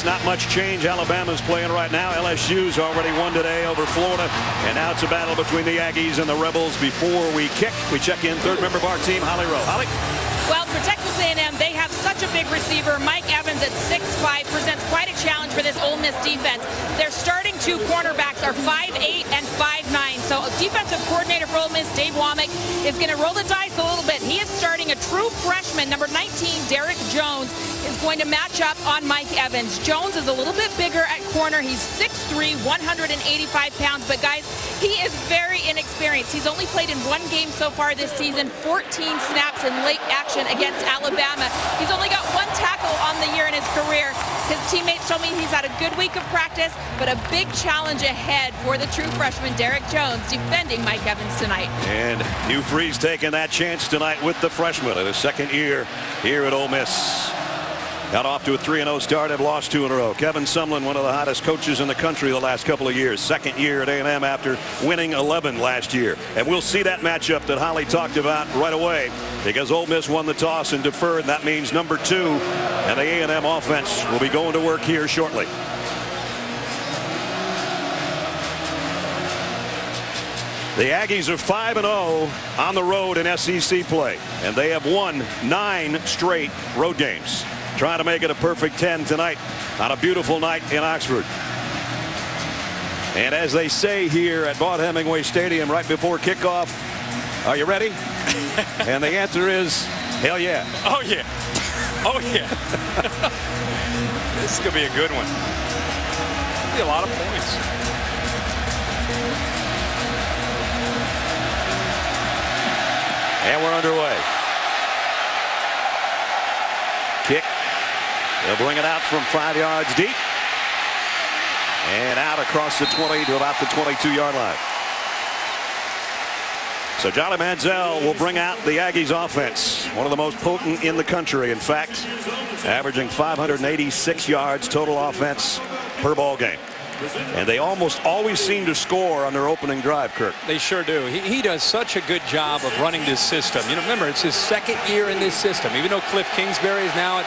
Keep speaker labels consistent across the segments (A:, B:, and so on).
A: not much change. Alabama's playing right now. LSU's already won today over Florida. And now it's a battle between the Aggies and the Rebels. Before we kick, we check in third member of our team, Holly Rowe. Holly?
B: Well, for Texas A&M, they have such a big receiver. Mike Evans at 6'5" presents quite a challenge for this Ole Miss defense. Their starting two cornerbacks are 5'8" and 5'9". So defensive coordinator for Ole Miss, Dave Womack, is going to roll the dice a little bit. He is starting a true freshman, number 19, Derek Jones, is going to match up on Mike Evans. Jones is a little bit bigger at corner. He's 6'3", 185 pounds. But, guys, he is very inexperienced. He's only played in one game so far this season, 14 snaps in late action against Alabama. He's only got one tackle on the year in his career. His teammates told me he's had a good week of practice, but a big challenge ahead for the true freshman, Derek Jones, defending Mike Evans tonight.
A: And Hugh Freeze taking that chance tonight with the freshman in his second year here at Ole Miss. Got off to a 3-0 start, have lost 2 in a row. Kevin Sumlin, one of the hottest coaches in the country the last couple of years. Second year at A&M after winning 11 last year. And we'll see that matchup that Holly talked about right away, because Ole Miss won the toss and deferred. And that means number 2 and the A&M offense will be going to work here shortly. The Aggies are 5-0 on the road in SEC play, and they have won 9 straight road games. Trying to make it a perfect 10 tonight on a beautiful night in Oxford. And as they say here at Vaught-Hemingway Stadium right before kickoff, are you ready? And the answer is hell yeah.
C: Oh yeah. Oh yeah. This is going to be a good one. Be a lot of points.
A: And we're underway. Kick. They'll bring it out from 5 yards deep. And out across the 20 to about the 22-yard line. So Johnny Manziel will bring out the Aggies offense. One of the most potent in the country. In fact, averaging 586 yards total offense per ball game. And they almost always seem to score on their opening drive, Kirk.
C: They sure do. He does such a good job of running this system. You know, remember, it's his second year in this system. Even though Cliff Kingsbury is now at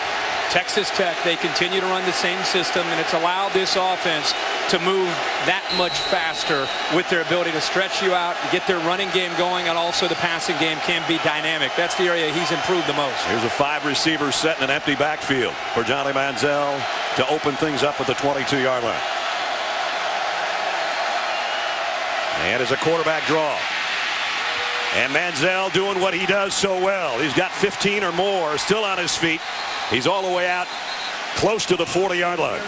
C: Texas Tech, they continue to run the same system, and it's allowed this offense to move that much faster with their ability to stretch you out, get their running game going, and also the passing game can be dynamic. That's the area he's improved the most.
A: Here's a 5-receiver set in an empty backfield for Johnny Manziel to open things up at the 22-yard line. And as a quarterback draw. And Manziel doing what he does so well. He's got 15 or more, still on his feet. He's all the way out close to the 40-yard line.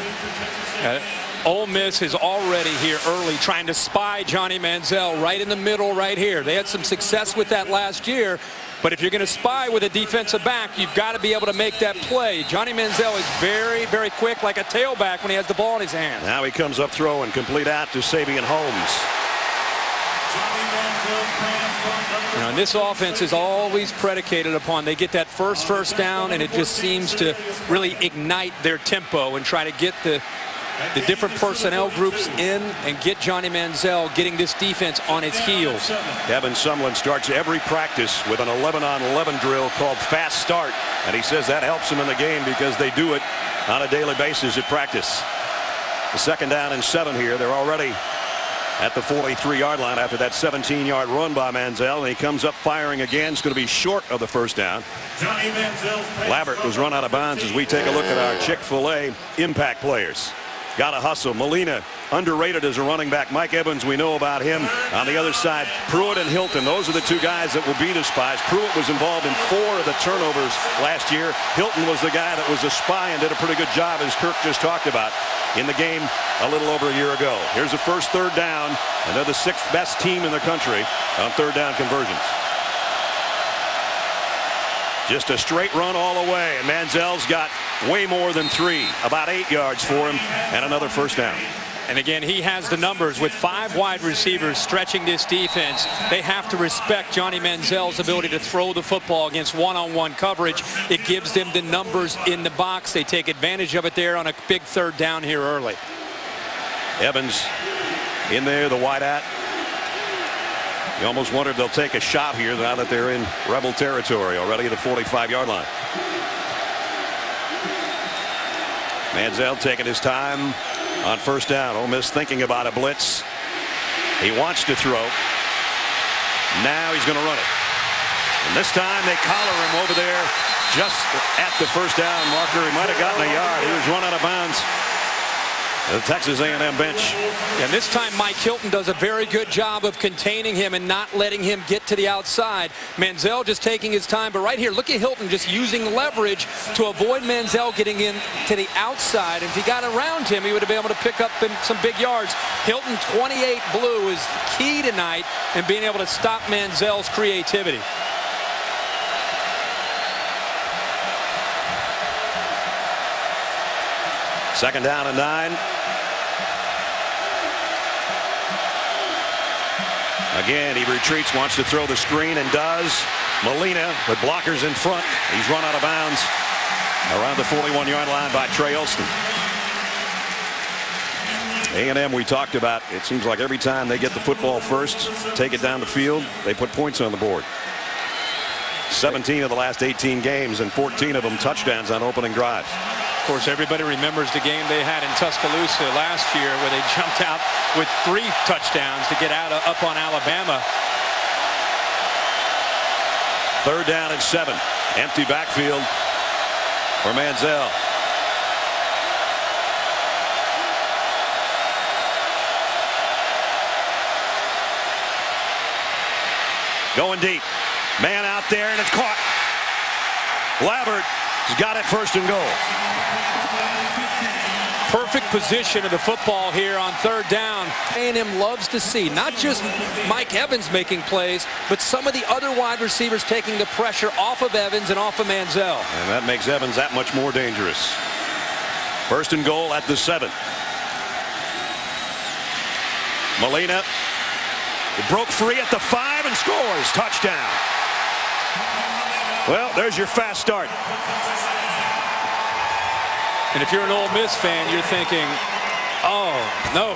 C: Ole Miss is already here early trying to spy Johnny Manziel right in the middle right here. They had some success with that last year. But if you're going to spy with a defensive back, you've got to be able to make that play. Johnny Manziel is very, very quick, like a tailback when he has the ball in his hands.
A: Now he comes up throwing, complete out to Sabian Holmes.
C: You know, and this offense is always predicated upon they get that first down, and it just seems to really ignite their tempo and try to get the different personnel groups in and get Johnny Manziel getting this defense on its heels.
A: Kevin Sumlin starts every practice with an 11-on-11 drill called Fast Start, and he says that helps him in the game because they do it on a daily basis at practice. The 2nd down and 7 here. They're already at the 43-yard line after that 17-yard run by Manziel, and he comes up firing again. It's going to be short of the first down. Labbert was run out of bounds as we take a look at our Chick-fil-A impact players. Got to hustle. Molina, underrated as a running back. Mike Evans, we know about him. On the other side, Pruitt and Hilton. Those are the 2 guys that will be the spies. Pruitt was involved in 4 of the turnovers last year. Hilton was the guy that was a spy and did a pretty good job, as Kirk just talked about, in the game a little over a year ago. Here's the first 3rd down, and they're the 6th best team in the country on 3rd down conversions. Just a straight run all the way, and Manziel's got way more than 3, about 8 yards for him, and another first down.
C: And again, he has the numbers with 5 wide receivers stretching this defense. They have to respect Johnny Manziel's ability to throw the football against one-on-one coverage. It gives them the numbers in the box. They take advantage of it there on a big 3rd down here early.
A: Evans in there, the wide out. You almost wonder if they'll take a shot here now that they're in Rebel territory already at the 45-yard line. Manziel taking his time on first down. Ole Miss thinking about a blitz. He wants to throw. Now he's going to run it. And this time they collar him over there just at the first down marker. He might have gotten a yard. He was run out of bounds. The Texas A&M bench.
C: And this time Mike Hilton does a very good job of containing him and not letting him get to the outside. Manziel just taking his time. But right here, look at Hilton just using leverage to avoid Manziel getting in to the outside. If he got around him, he would have been able to pick up some big yards. Hilton 28 blue is key tonight in being able to stop Manziel's creativity.
A: Second down and 9. Again, he retreats, wants to throw the screen, and does. Molina with blockers in front. He's run out of bounds around the 41-yard line by Trey Olston. A&M, we talked about, it seems like every time they get the football first, take it down the field, they put points on the board. 17 of the last 18 games, and 14 of them touchdowns on opening drives.
C: Of course, everybody remembers the game they had in Tuscaloosa last year where they jumped out with 3 touchdowns to get up on Alabama.
A: Third down and 7. Empty backfield for Manziel. Going deep. Man out there, and it's caught. Labbert has got it, first and goal.
C: Perfect position of the football here on third down. A&M loves to see not just Mike Evans making plays, but some of the other wide receivers taking the pressure off of Evans and off of Manziel.
A: And that makes Evans that much more dangerous. First and goal at the 7. Molina broke free at the 5 and scores. Touchdown. Well, there's your fast start.
C: And if you're an Ole Miss fan, you're thinking, oh, no.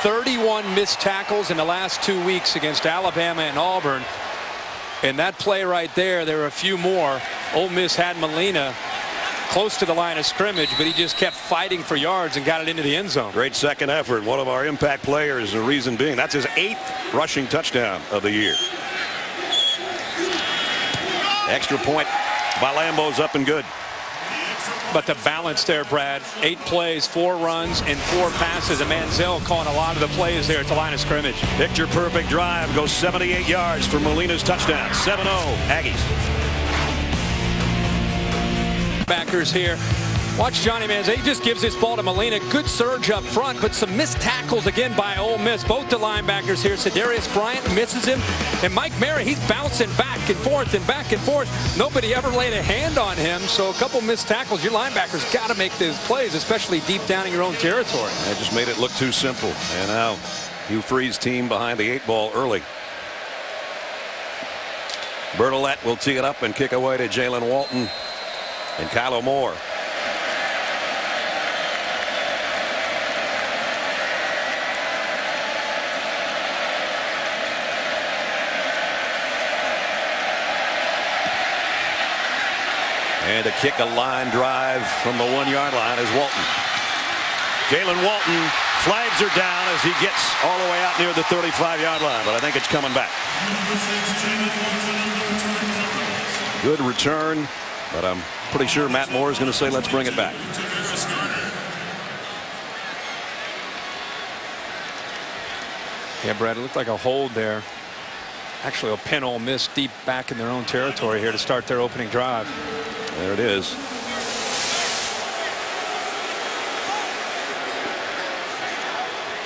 C: 31 missed tackles in the last 2 weeks against Alabama and Auburn. And that play right there, there were a few more. Ole Miss had Molina close to the line of scrimmage, but he just kept fighting for yards and got it into the end zone.
A: Great second effort. One of our impact players, the reason being that's his 8th rushing touchdown of the year. Extra point by Lambo's up and good.
C: But the balance there, Brad, 8 plays, 4 runs, and 4 passes. And Manziel calling a lot of the plays there at the line of scrimmage.
A: Picture perfect drive, goes 78 yards for Molina's touchdown. 7-0 Aggies.
C: Backers here. Watch Johnny Manziel. He just gives this ball to Molina. Good surge up front, but some missed tackles again by Ole Miss. Both the linebackers here. Cedarius Bryant misses him. And Mike Mary, he's bouncing back and forth and back and forth. Nobody ever laid a hand on him. So a couple missed tackles. Your linebackers got to make those plays, especially deep down in your own territory.
A: That just made it look too simple. And now Hugh Freeze's team behind the 8 ball early. Bertolet will tee it up and kick away to Jalen Walton and Kylo Moore. And to kick a line drive from the 1-yard line is Walton. Jalen Walton flags are down as he gets all the way out near the 35-yard line, but I think it's coming back. Good return, but I'm pretty sure Matt Moore is going to say, let's bring it back.
C: Yeah, Brad, it looked like a hold there. Actually, a pin Ole Miss deep back in their own territory here to start their opening drive.
A: There it is.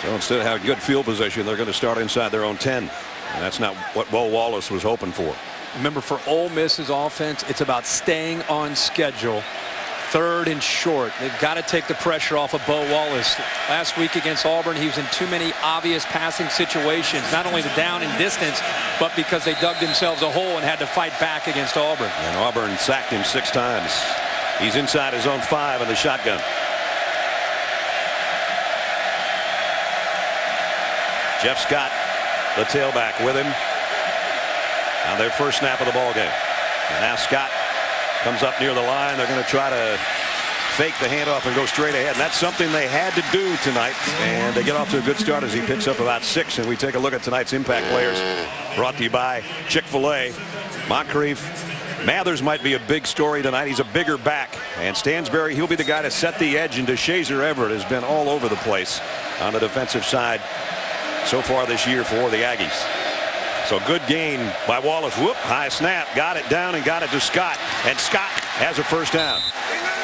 A: So instead of having good field position, they're going to start inside their own 10. And that's not what Bo Wallace was hoping for.
C: Remember, for Ole Miss's offense, it's about staying on schedule. Third and short. They've got to take the pressure off of Bo Wallace. Last week against Auburn, he was in too many obvious passing situations, not only the down and distance, but because they dug themselves a hole and had to fight back against Auburn.
A: And Auburn sacked him 6 times. He's inside his own 5 in the shotgun. Jeff Scott, the tailback, with him on their first snap of the ball game. And now Scott comes up near the line. They're going to try to fake the handoff and go straight ahead. And that's something they had to do tonight. And they get off to a good start as he picks up about 6. And we take a look at tonight's impact players, brought to you by Chick-fil-A. Moncrief. Mathers might be a big story tonight. He's a bigger back. And Stansbury, he'll be the guy to set the edge. And DeShazer Everett has been all over the place on the defensive side so far this year for the Aggies. So good gain by Wallace. Whoop, high snap. Got it down and got it to Scott. And Scott has a first down.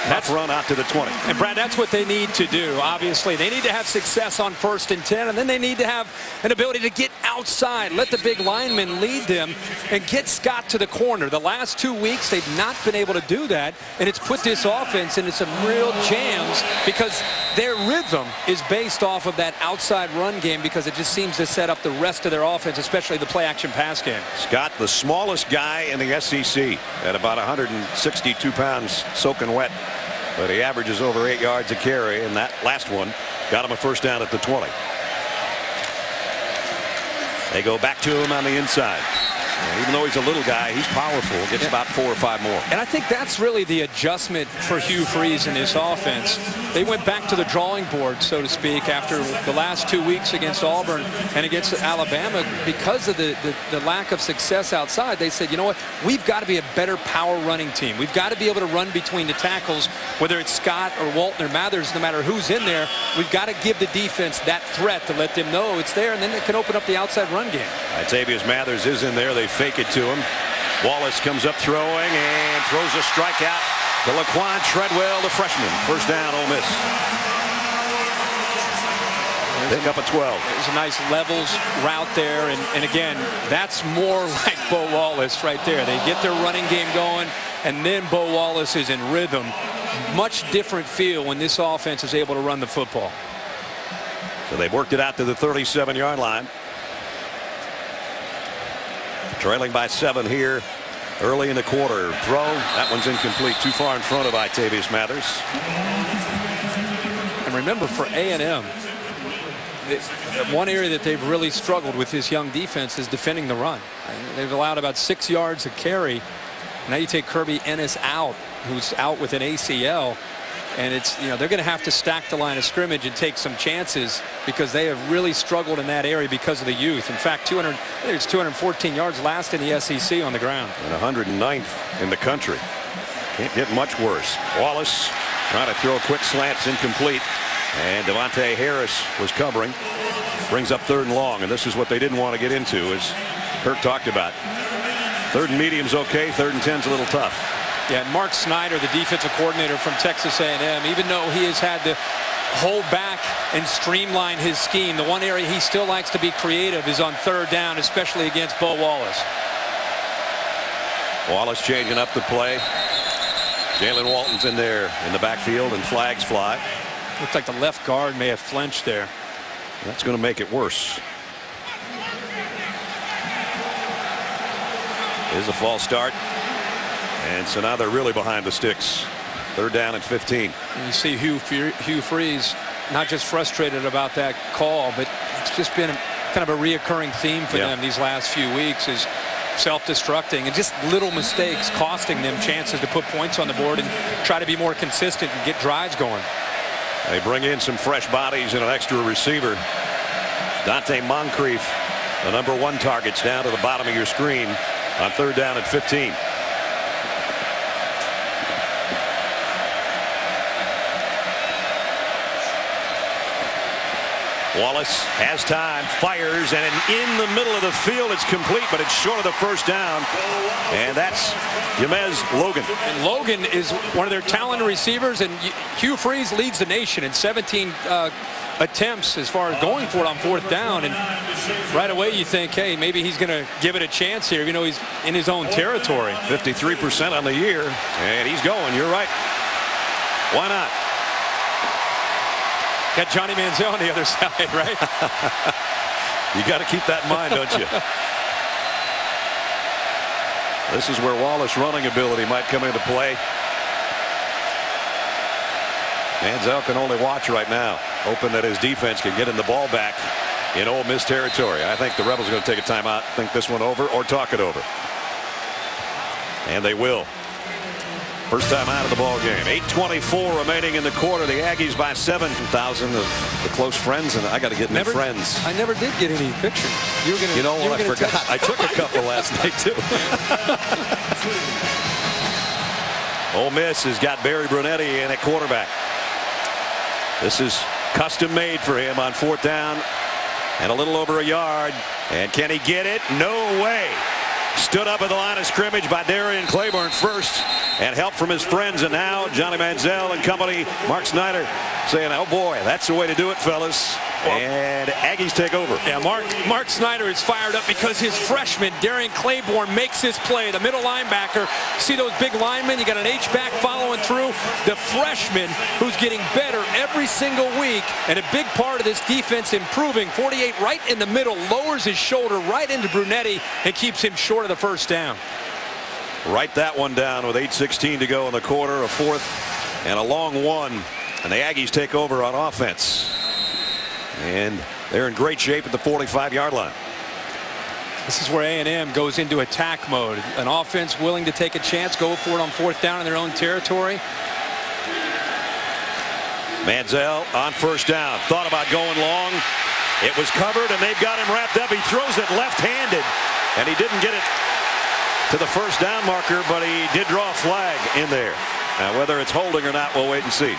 A: That's run out to the 20.
C: And Brad, that's what they need to do. Obviously, they need to have success on 1st and 10, and then they need to have an ability to get outside, let the big linemen lead them, and get Scott to the corner. The last 2 weeks, they've not been able to do that, and it's put this offense into some real jams because their rhythm is based off of that outside run game because it just seems to set up the rest of their offense, especially the play-action pass game.
A: Scott, the smallest guy in the SEC at about 162 pounds soaking wet. But he averages over 8 yards a carry, and that last one got him a first down at the 20. They go back to him on the inside. And even though he's a little guy, he's powerful. Gets about 4 or 5 more.
C: And I think that's really the adjustment for Hugh Freeze in this offense. They went back to the drawing board, so to speak, after the last 2 weeks against Auburn and against Alabama. Because of the lack of success outside, they said, you know what, we've got to be a better power running team. We've got to be able to run between the tackles, whether it's Scott or Walton or Mathers, no matter who's in there. We've got to give the defense that threat to let them know it's there, and then it can open up the outside run game.
A: Latavius Mathers is in there. They fake it to him. Wallace comes up throwing and throws a strikeout to Laquan Treadwell, the freshman. First down, Ole Miss. Pick up a 12.
C: There's a nice levels route there, and again, that's more like Bo Wallace right there. They get their running game going, and then Bo Wallace is in rhythm. Much different feel when this offense is able to run the football.
A: So they've worked it out to the 37-yard line. Trailing by 7 here early in the quarter. Throw. That one's incomplete. Too far in front of Latavius Mathers.
C: And remember, for A&M, one area that they've really struggled with this young defense is defending the run. They've allowed about 6 yards a carry. Now you take Kirby Ennis out, who's out with an ACL. And it's, you know, they're going to have to stack the line of scrimmage and take some chances because they have really struggled in that area because of the youth. In fact, it's 214 yards last in the SEC on the ground.
A: And 109th in the country. Can't get much worse. Wallace trying to throw a quick slant. It's incomplete. And Devontae Harris was covering. Brings up 3rd and long. And this is what they didn't want to get into, as Kirk talked about. 3rd and medium's okay. 3rd and 10's a little tough.
C: Yeah, and Mark Snyder, the defensive coordinator from Texas A&M, even though he has had to hold back and streamline his scheme, the one area he still likes to be creative is on 3rd down, especially against Bo Wallace.
A: Wallace changing up the play. Jalen Walton's in there in the backfield, and flags fly.
C: Looks like the left guard may have flinched there.
A: That's going to make it worse. Here's a false start. And so now they're really behind the sticks. 3rd down and 15.
C: And you see Hugh Freeze not just frustrated about that call, but it's just been kind of a reoccurring theme for them these last few weeks, is self-destructing and just little mistakes costing them chances to put points on the board and try to be more consistent and get drives going.
A: They bring in some fresh bodies and an extra receiver. Dante Moncrief, the #1 targets, down to the bottom of your screen on 3rd down and 15. Wallace has time, fires, and in the middle of the field, it's complete, but it's short of the first down. And that's Yamez Logan.
C: And Logan is one of their talented receivers, and Hugh Freeze leads the nation in 17 attempts as far as going for it on 4th down. And right away you think, hey, maybe he's going to give it a chance here, even though he's in his own territory.
A: 53% on the year, and he's going. You're right. Why not?
C: Got Johnny Manziel on the other side, right?
A: You got to keep that in mind, don't you? This is where Wallace running ability might come into play. Manziel can only watch right now, hoping that his defense can get in the ball back in Ole Miss territory. I think the Rebels are going to take a timeout, think this one over, or talk it over. And they will. First time out of the ball game. 8:24 remaining in the quarter. The Aggies by 7,000 of the close friends, and I got to get new friends.
C: I never did get any pictures. You were gonna.
A: You know what? I forgot.
C: Text.
A: I took a couple last night too. Ole Miss has got Barry Brunetti in at quarterback. This is custom made for him on 4th down and a little over a yard. And can he get it? No way. Stood up at the line of scrimmage by Darian Claiborne first, and help from his friends, and now Johnny Manziel and company, Mark Snyder, saying, oh boy, that's the way to do it, fellas. And Aggies take over.
C: Yeah, Mark Snyder is fired up because his freshman, Darian Claiborne, makes this play. The middle linebacker. See those big linemen? You got an H-back following through. The freshman who's getting better every single week, and a big part of this defense improving. 48 right in the middle, lowers his shoulder right into Brunetti and keeps him short of the first down.
A: Write that one down with 8:16 to go in the quarter. A 4th and a long one, and the Aggies take over on offense. And they're in great shape at the 45-yard line.
C: This is where A&M goes into attack mode. An offense willing to take a chance, go for it on 4th down in their own territory.
A: Manziel on 1st down. Thought about going long. It was covered, and they've got him wrapped up. He throws it left-handed, and he didn't get it to the 1st down marker, but he did draw a flag in there. Now, whether it's holding or not, we'll wait and see.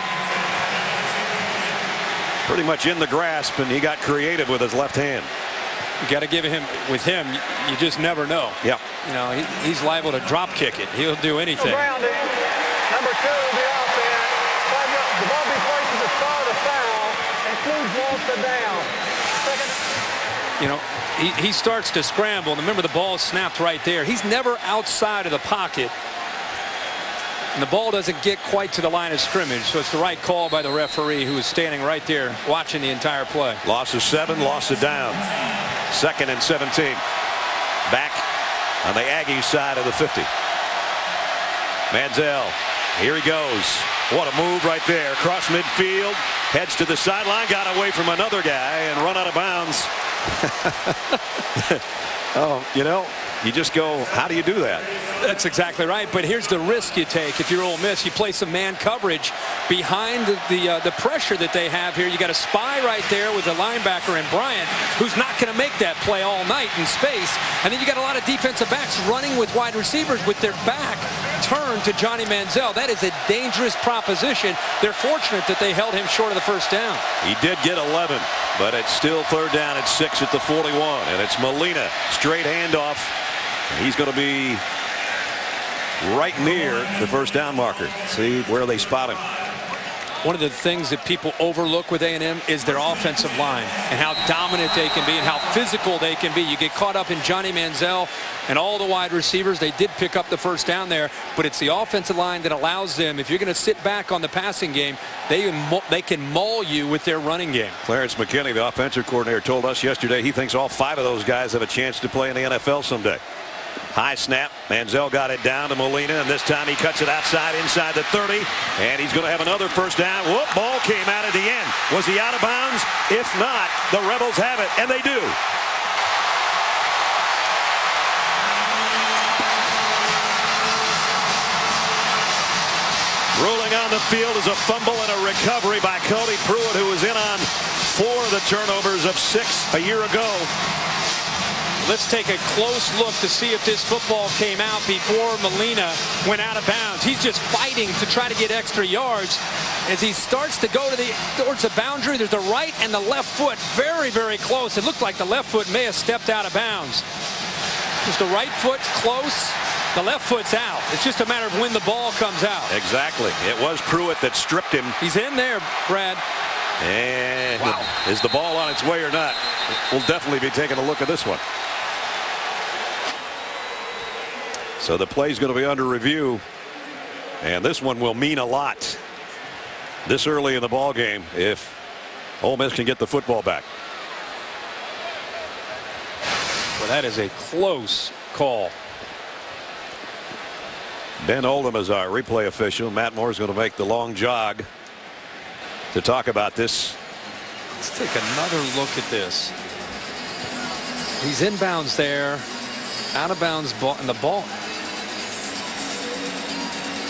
A: Pretty much in the grasp, and he got creative with his left hand.
C: You got to give him, with him, you just never know.
A: Yeah.
C: You know, he's liable to drop kick it. He'll do anything.
D: Grounding. Number 2, the offense. The ball be placed at the start of foul. Includes Walton down. Second.
C: You know, he starts to scramble, and remember the ball is snapped right there. He's never outside of the pocket, and the ball doesn't get quite to the line of scrimmage, so it's the right call by the referee, who is standing right there watching the entire play.
A: Loss of 7, loss of down. 2nd and 17. Back on the Aggies side of the 50. Manziel, here he goes. What a move right there. Across midfield, heads to the sideline, got away from another guy and run out of bounds. Oh, you know, you just go, how do you do that?
C: That's exactly right. But here's the risk you take if you're Ole Miss. You play some man coverage behind the pressure that they have here. You got a spy right there with the linebacker and Bryant, who's not going to make that play all night in space. And then you got a lot of defensive backs running with wide receivers with their back turned to Johnny Manziel. That is a dangerous proposition. They're fortunate that they held him short of the 1st down.
A: He did get 11, but it's still 3rd down at 6 at the 41, and it's Molina, straight handoff. He's going to be right near the 1st down marker. See where they spot him.
C: One of the things that people overlook with A&M is their offensive line and how dominant they can be and how physical they can be. You get caught up in Johnny Manziel and all the wide receivers. They did pick up the 1st down there, but it's the offensive line that allows them, if you're going to sit back on the passing game, they can maul you with their running game.
A: Clarence McKinney, the offensive coordinator, told us yesterday he thinks all 5 of those guys have a chance to play in the NFL someday. High snap. Manziel got it down to Molina, and this time he cuts it outside inside the 30, and he's going to have another 1st down. Whoop, ball came out at the end. Was he out of bounds? If not, the Rebels have it, and they do. Rolling on the field is a fumble and a recovery by Cody Pruitt, who was in on 4 of the turnovers of 6 a year ago.
C: Let's take a close look to see if this football came out before Molina went out of bounds. He's just fighting to try to get extra yards. As he starts to go towards the boundary, there's the right and the left foot very, very close. It looked like the left foot may have stepped out of bounds. Just the right foot close. The left foot's out. It's just a matter of when the ball comes out.
A: Exactly. It was Pruitt that stripped him.
C: He's in there, Brad.
A: And is the ball on its way or not? We'll definitely be taking a look at this one. So the play's going to be under review, and this one will mean a lot this early in the ball game if Ole Miss can get the football back.
C: Well, that is a close call.
A: Ben Oldham is our replay official. Matt Moore is going to make the long jog to talk about this.
C: Let's take another look at this. He's inbounds there, out of bounds ball, and the ball.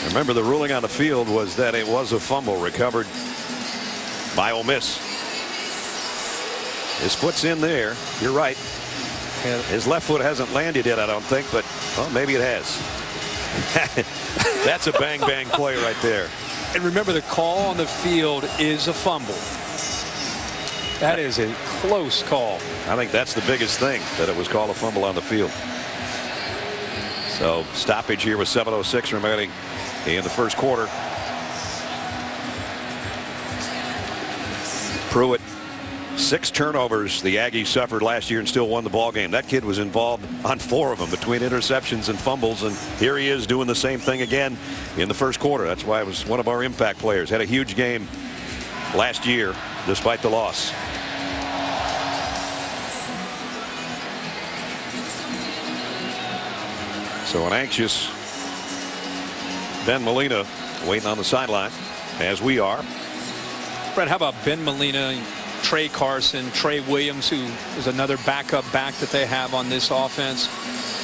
A: Remember, the ruling on the field was that it was a fumble recovered by Ole Miss. His foot's in there. You're right.
C: Yeah.
A: His left foot hasn't landed yet, I don't think, but well, maybe it has. That's a bang play right there.
C: And remember, the call on the field is a fumble. That is a close call.
A: I think that's the biggest thing, that it was called a fumble on the field. So stoppage here with 7:06 remaining in the first quarter. Pruitt, 6 turnovers the Aggies suffered last year and still won the ball game. That kid was involved on 4 of them between interceptions and fumbles, and here he is doing the same thing again in the first quarter. That's why it was one of our impact players. Had a huge game last year despite the loss. So an anxious Ben Molina waiting on the sideline, as we are.
C: Brett, how about Ben Molina, Trey Carson, Trey Williams, who is another backup back that they have on this offense?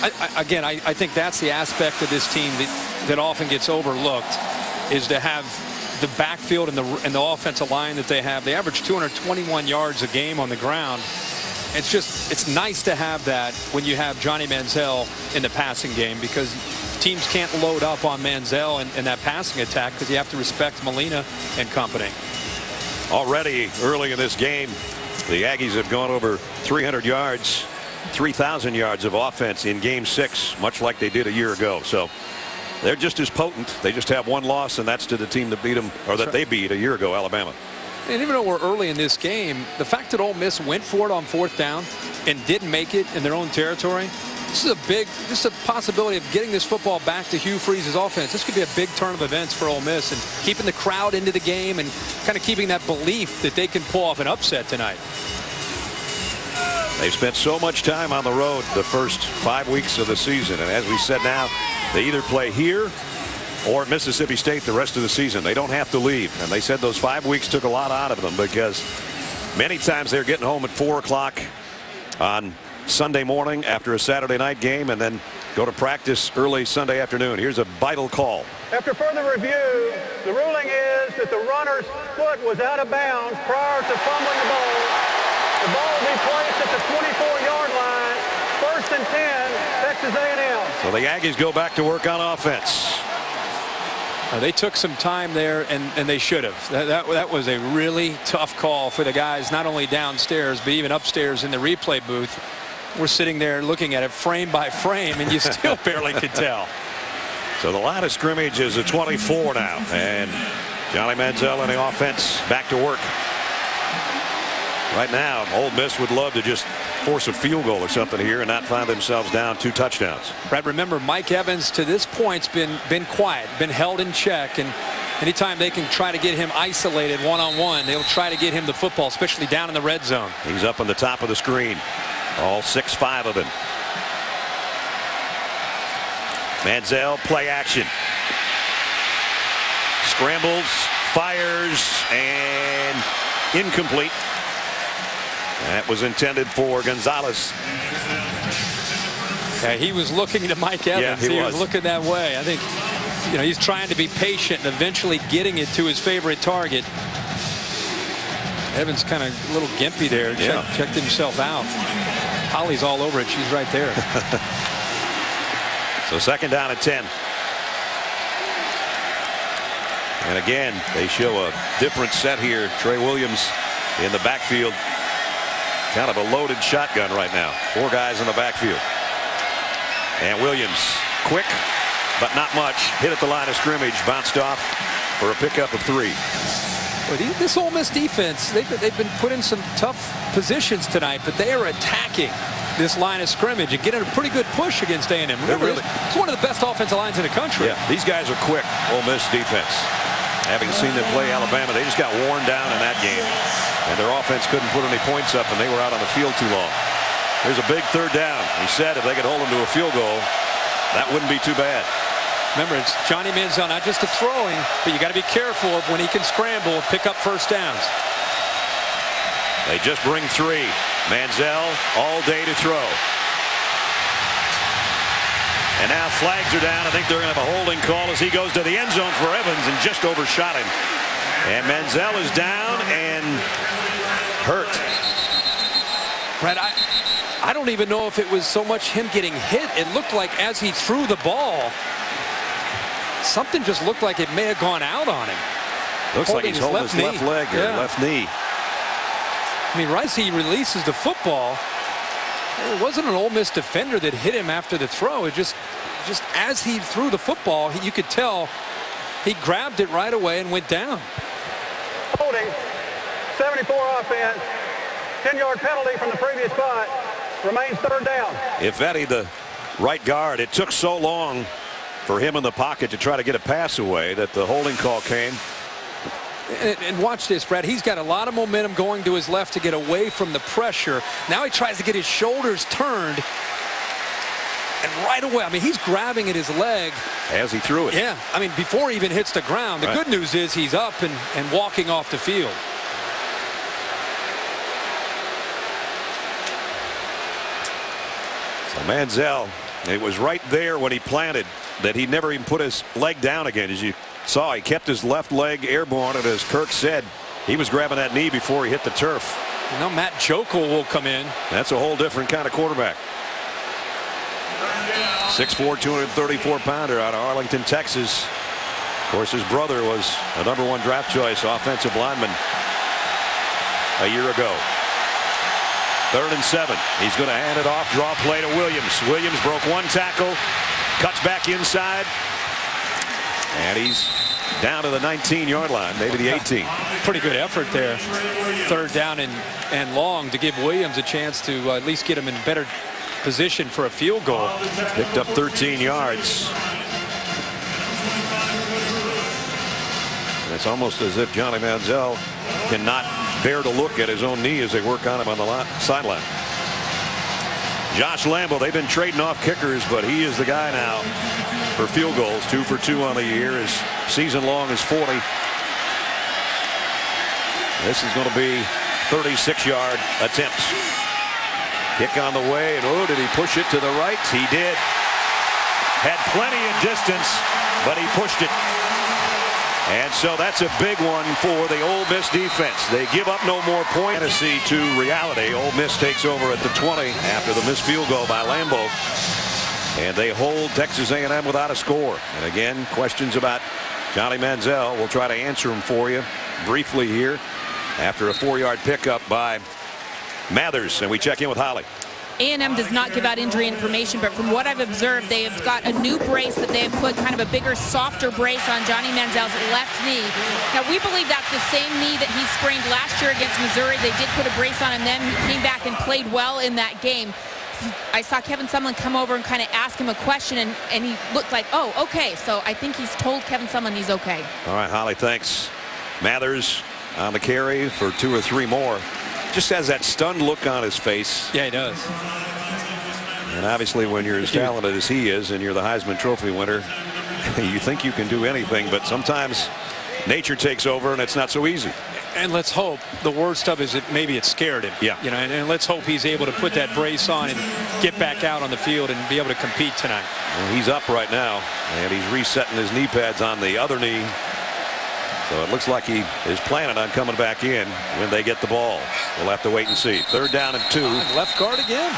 C: I think that's the aspect of this team that often gets overlooked, is to have the backfield and the offensive line that they have. They average 221 yards a game on the ground. It's nice to have that when you have Johnny Manziel in the passing game, because teams can't load up on Manziel in that passing attack, because you have to respect Molina and company.
A: Already early in this game, the Aggies have gone over 300 yards, 3,000 yards of offense in game 6, much like they did a year ago. So they're just as potent. They just have one loss, and that's to the team that beat them, or that they beat a year ago, Alabama.
C: And even though we're early in this game, the fact that Ole Miss went for it on 4th down and didn't make it in their own territory, this is a possibility of getting this football back to Hugh Freeze's offense. This could be a big turn of events for Ole Miss, and keeping the crowd into the game and kind of keeping that belief that they can pull off an upset tonight.
A: They've spent so much time on the road the first 5 weeks of the season, and as we said, now they either play here or at Mississippi State the rest of the season. They don't have to leave, and they said those 5 weeks took a lot out of them, because many times they're getting home at 4 o'clock on Sunday morning after a Saturday night game, and then go to practice early Sunday afternoon. Here's a vital call.
D: After further review, the ruling is that the runner's foot was out of bounds prior to fumbling the ball. The ball will be placed at the 24-yard line. 1st and 10, Texas A&M.
A: So the Aggies go back to work on offense.
C: They took some time there, and they should have. That was a really tough call for the guys, not only downstairs, but even upstairs in the replay booth. We're sitting there looking at it frame by frame, and you still barely could tell.
A: So the line of scrimmage is a 24 now, and Johnny Manziel and the offense back to work. Right now, Ole Miss would love to just force a field goal or something here and not find themselves down 2 touchdowns.
C: Brad, remember, Mike Evans to this point's been quiet, been held in check, and anytime they can try to get him isolated one-on-one, they'll try to get him the football, especially down in the red zone.
A: He's up on the top of the screen, all 6'5" of him. Manziel, play action. Scrambles, fires, and incomplete. That was intended for Gonzalez.
C: Yeah, he was looking to Mike Evans.
A: Yeah, he
C: was looking that way. I think, he's trying to be patient and eventually getting it to his favorite target. Evans kind of a little gimpy there.
A: Yeah.
C: Checked himself out. Holly's all over it. She's right there.
A: So 2nd down and 10. And again, they show a different set here. Trey Williams in the backfield. Kind of a loaded shotgun right now. 4 guys in the backfield. And Williams, quick, but not much. Hit at the line of scrimmage, bounced off for a pickup of 3.
C: But this Ole Miss defense, they've been put in some tough positions tonight, but they are attacking this line of scrimmage and getting a pretty good push against A&M. Remember, it's one of the best offensive lines in the country.
A: Yeah, these guys are quick, Ole Miss defense. Having seen them play Alabama, they just got worn down in that game. And their offense couldn't put any points up, and they were out on the field too long. There's a big 3rd down. He said if they could hold him to a field goal, that wouldn't be too bad.
C: Remember, it's Johnny Manziel, not just a throwing, but you got to be careful of when he can scramble, pick up 1st downs.
A: They just bring 3. Manziel all day to throw. And now flags are down. I think they're going to have a holding call as he goes to the end zone for Evans and just overshot him. And Manziel is down and hurt.
C: Brad, I don't even know if it was so much him getting hit. It looked like as he threw the ball, something just looked like it may have gone out on him.
A: Looks like he's holding his left leg or left knee.
C: I mean, right as he releases the football, it wasn't an Ole Miss defender that hit him after the throw. It just as he threw the football, you could tell he grabbed it right away and went down.
D: Holding, 74 offense, 10-yard penalty from the previous spot, remains third down.
A: Ifedi, the right guard, it took so long for him in the pocket to try to get a pass away that the holding call came.
C: And watch this, Brad. He's got a lot of momentum going to his left to get away from the pressure. Now he tries to get his shoulders turned. And right away, I mean, he's grabbing at his leg.
A: As he threw it.
C: Yeah, I mean, before he even hits the ground. The good news is he's up and walking off the field.
A: So Manziel, it was right there when he planted that he never even put his leg down again. As you saw, he kept his left leg airborne, and as Kirk said, he was grabbing that knee before he hit the turf.
C: You know, Matt Jokel will come in.
A: That's a whole different kind of quarterback. 6'4", 234-pounder out of Arlington, Texas. Of course, his brother was a #1 draft choice offensive lineman a year ago. 3rd and 7. He's going to hand it off. Draw play to Williams. Williams broke one tackle. Cuts back inside. And he's down to the 19-yard line, maybe the 18.
C: Pretty good effort there. 3rd down and long to give Williams a chance to at least get him in better position for a field goal.
A: Picked up 13 yards. And it's almost as if Johnny Manziel cannot bear to look at his own knee as they work on him on the sideline. Josh Lambo, they've been trading off kickers, but he is the guy now for field goals. 2 for 2 on the year. His season long is 40. This is going to be 36-yard attempts. Kick on the way, and oh, did he push it to the right? He did. Had plenty of distance, but he pushed it. And so that's a big one for the Ole Miss defense. They give up no more points. Fantasy to reality. Ole Miss takes over at the 20 after the missed field goal by Lambo. And they hold Texas A&M without a score. And again, questions about Johnny Manziel. We'll try to answer them for you briefly here after a 4-yard pickup by Mathers. And we check in with Holly.
B: A&M does not give out injury information, but from what I've observed, they have got a new brace that they have put, kind of a bigger, softer brace on Johnny Manziel's left knee. Now, we believe that's the same knee that he sprained last year against Missouri. They did put a brace on him then. He came back and played well in that game. I saw Kevin Sumlin come over and kind of ask him a question, and he looked like, oh, okay. So I think he's told Kevin Sumlin he's okay. All
A: right, Holly, thanks. Mathers on the carry for 2 or 3 more. Just has that stunned look on his face.
C: Yeah, he does.
A: And obviously when you're as talented as he is and you're the Heisman Trophy winner, you think you can do anything, but sometimes nature takes over and it's not so easy.
C: And let's hope the worst of it is that maybe it scared him.
A: Yeah.
C: You know, and let's hope he's able to put that brace on and get back out on the field and be able to compete tonight.
A: Well, he's up right now, and he's resetting his knee pads on the other knee. So it looks like he is planning on coming back in when they get the ball. We'll have to wait and see. 3rd down and 2.
C: Left guard again.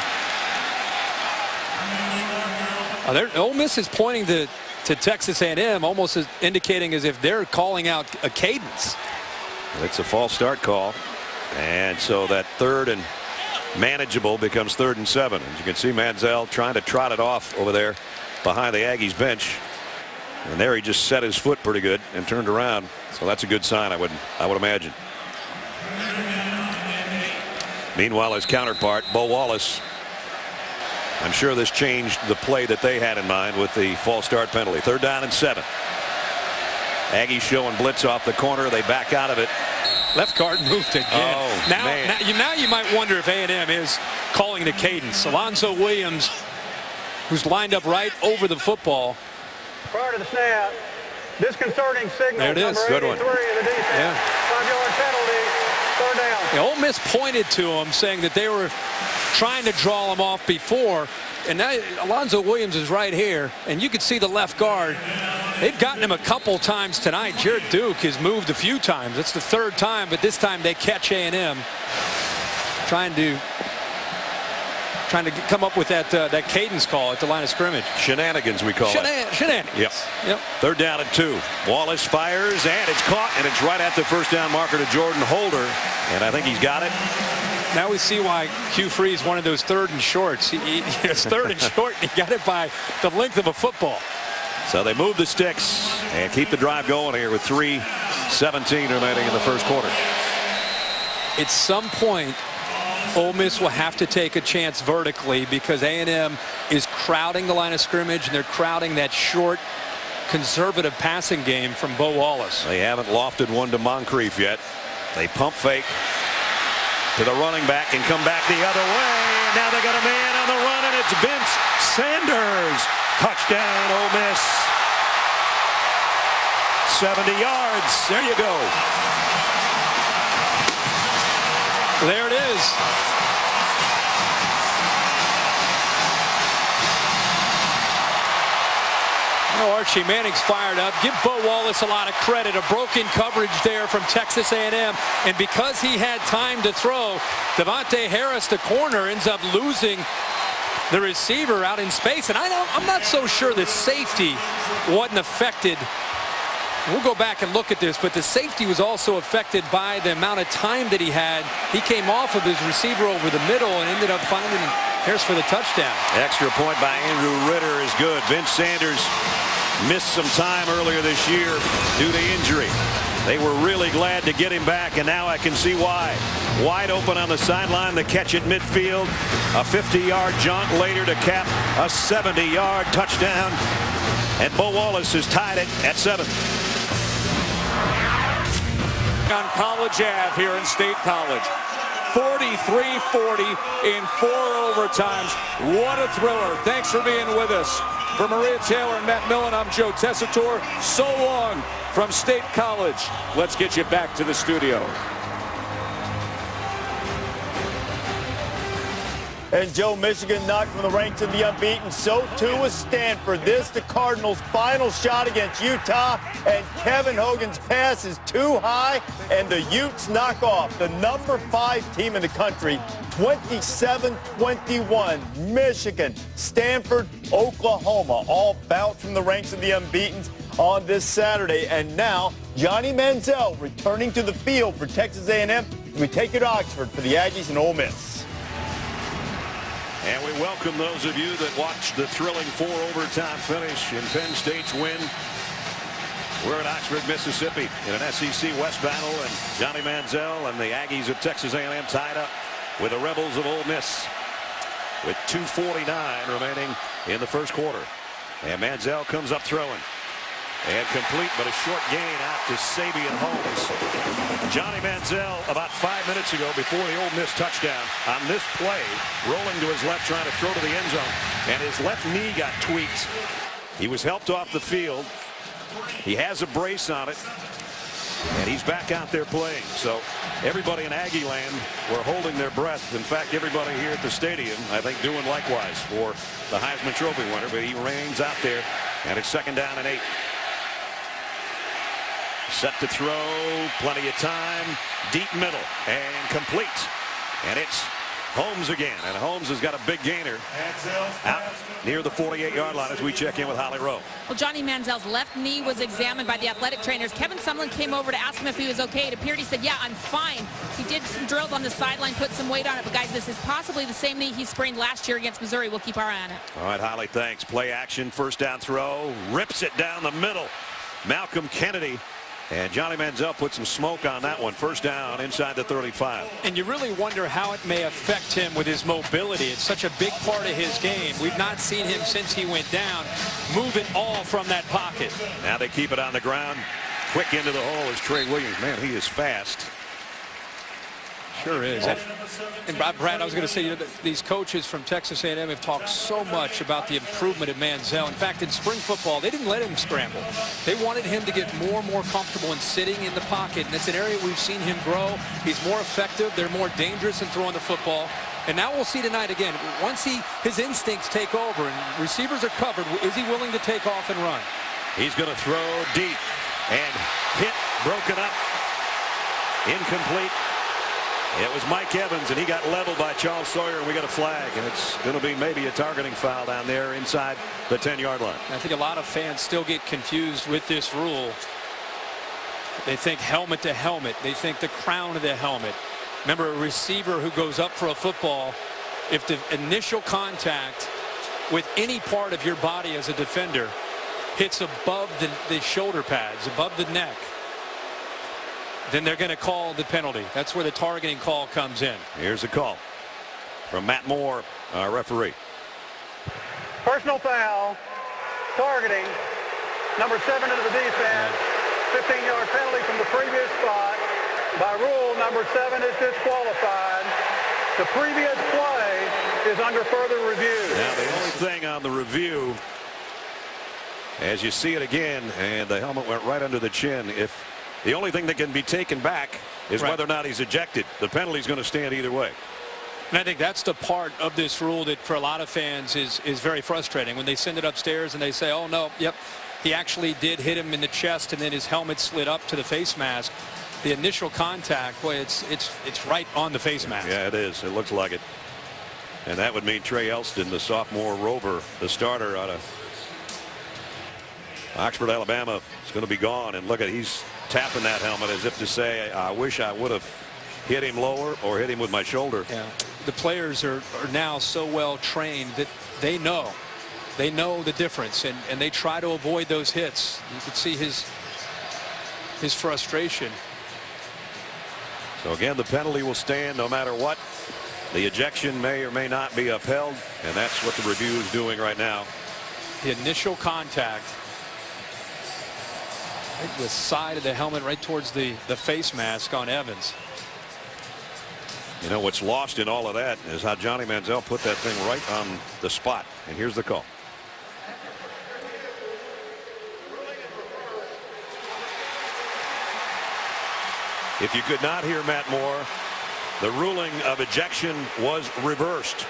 C: Ole Miss is pointing to Texas A&M, almost as indicating as if they're calling out a cadence.
A: It's a false start call. And so that 3rd and manageable becomes 3rd and 7. As you can see, Manziel trying to trot it off over there behind the Aggies bench. And there he just set his foot pretty good and turned around. So that's a good sign, I would imagine. Meanwhile, his counterpart, Bo Wallace, I'm sure this changed the play that they had in mind with the false start penalty. 3rd down and 7. Aggies showing blitz off the corner. They back out of it.
C: Left guard moved again.
A: Oh,
C: now you might wonder if A&M is calling the cadence. Alonzo Williams, who's lined up right over the football.
D: Prior to the snap, disconcerting signal.
C: There it is.
D: Number
C: Good one.
D: 83 of the defense.
C: Yeah.
D: 5-yard penalty. third down.
C: Yeah, Ole Miss pointed to him, saying that they were trying to draw him off before. And now Alonzo Williams is right here, and you can see the left guard. They've gotten him a couple times tonight. Jared Duke has moved a few times. It's the third time, but this time they catch A&M trying to come up with that cadence call at the line of scrimmage.
A: Shenanigans, we call it.
C: Shenanigans. Yep.
A: Third down and 2. Wallace fires, and it's caught, and it's right at the first down marker to Jordan Holder. And I think he's got it.
C: Now we see why Hugh Freeze wanted those third and shorts. It's third and short, and he got it by the length of a football.
A: So they move the sticks and keep the drive going here with 3:17 remaining in the first quarter.
C: At some point, Ole Miss will have to take a chance vertically because A&M is crowding the line of scrimmage, and they're crowding that short, conservative passing game from Bo Wallace.
A: They haven't lofted one to Moncrief yet. They pump fake to the running back and come back the other way. Now they got a man on the run, and it's Vince Sanders. Touchdown, Ole Miss. 70 yards. There you go.
C: There it is. Archie Manning's fired up. Give Bo Wallace a lot of credit. A broken coverage there from Texas A&M. And because he had time to throw, Devontae Harris, the corner, ends up losing the receiver out in space. And I'm not so sure the safety wasn't affected. We'll go back and look at this, but the safety was also affected by the amount of time that he had. He came off of his receiver over the middle and ended up finding Harris for the touchdown.
A: Extra point by Andrew Ritter is good. Vince Sanders missed some time earlier this year due to injury. They were really glad to get him back, and now I can see why. Wide open on the sideline, the catch at midfield, a 50-yard jaunt later to cap a 70-yard touchdown, and Bo Wallace has tied it at 7.
E: On College Ave here in State College. 43-40 in 4 overtimes. What a thriller. Thanks for being with us. For Maria Taylor and Matt Millen, I'm Joe Tessitore. So long from State College. Let's get you back to the studio.
F: And Joe, Michigan knocked from the ranks of the unbeaten. So too was Stanford. This the Cardinals' final shot against Utah. And Kevin Hogan's pass is too high. And the Utes knock off the number 5 team in the country. 27-21. Michigan, Stanford, Oklahoma all bounce from the ranks of the unbeaten on this Saturday. And now Johnny Manziel returning to the field for Texas A&M. We take it to Oxford for the Aggies and Ole Miss.
A: And we welcome those of you that watched the thrilling 4 overtime finish in Penn State's win. We're in Oxford, Mississippi in an SEC West battle, and Johnny Manziel and the Aggies of Texas A&M tied up with the Rebels of Ole Miss with 2:49 remaining in the first quarter. And Manziel comes up throwing. And complete, but a short gain out to Sabian Holmes. Johnny Manziel, about 5 minutes ago, before the Ole Miss touchdown, on this play, rolling to his left, trying to throw to the end zone, and his left knee got tweaked. He was helped off the field. He has a brace on it, and he's back out there playing. So everybody in Aggie land were holding their breath. In fact, everybody here at the stadium, I think, doing likewise for the Heisman Trophy winner, but he remains out there, and it's 2nd down and 8. Set to throw, plenty of time, deep middle, and complete. And it's Holmes again, and Holmes has got a big gainer out near the 48-yard line as we check in with Holly Rowe.
B: Well, Johnny Manziel's left knee was examined by the athletic trainers. Kevin Sumlin came over to ask him if he was okay. It appeared he said, yeah, I'm fine. He did some drills on the sideline, put some weight on it. But, guys, this is possibly the same knee he sprained last year against Missouri. We'll keep our eye on it.
A: All right, Holly, thanks. Play action, first down throw, rips it down the middle. Malcolm Kennedy. And Johnny Manziel put some smoke on that one. First down inside the 35.
C: And you really wonder how it may affect him with his mobility. It's such a big part of his game. We've not seen him since he went down move it all from that pocket.
A: Now they keep it on the ground. Quick into the hole is Trey Williams. Man, he is fast.
C: Sure is. And Brad, I was going to say, you know, these coaches from Texas A&M have talked so much about the improvement of Manziel. In fact, in spring football, they didn't let him scramble. They wanted him to get more and more comfortable in sitting in the pocket, and it's an area we've seen him grow. He's more effective. They're more dangerous in throwing the football. And now we'll see tonight again. Once his instincts take over and receivers are covered, is he willing to take off and run?
A: He's going to throw deep and hit, broken up, incomplete. It was Mike Evans, and he got leveled by Charles Sawyer, and we got a flag, and it's going to be maybe a targeting foul down there inside the 10-yard line.
C: I think a lot of fans still get confused with this rule. They think helmet to helmet. They think the crown of the helmet. Remember, a receiver who goes up for a football, if the initial contact with any part of your body as a defender hits above the shoulder pads, above the neck, then they're going to call the penalty. That's where the targeting call comes in.
A: Here's a call from Matt Moore, our referee.
D: Personal foul, targeting, number 7 into the defense, 15-yard penalty from the previous spot. By rule, number 7 is disqualified. The previous play is under further review.
A: Now, the only thing on the review, as you see it again, and the helmet went right under the chin, the only thing that can be taken back is whether or not he's ejected. The penalty's going to stand either way.
C: And I think that's the part of this rule that for a lot of fans is very frustrating when they send it upstairs and they say, oh no, yep, he actually did hit him in the chest and then his helmet slid up to the face mask. The initial contact, boy, it's right on the face mask.
A: Yeah, it is. It looks like it. And that would mean Trey Elston, the sophomore Rover, the starter out of Oxford, Alabama, is going to be gone. And look at, he's tapping that helmet as if to say, I wish I would have hit him lower or hit him with my shoulder.
C: Yeah. The players are now so well trained that they know the difference, and they try to avoid those hits. You could see his frustration.
A: So again, the penalty will stand no matter what. The ejection may or may not be upheld, and that's what the review is doing right now.
C: The initial contact, right, the side of the helmet right towards the face mask on Evans.
A: You know, what's lost in all of that is how Johnny Manziel put that thing right on the spot. And here's the call. If you could not hear Matt Moore, the ruling of ejection was reversed.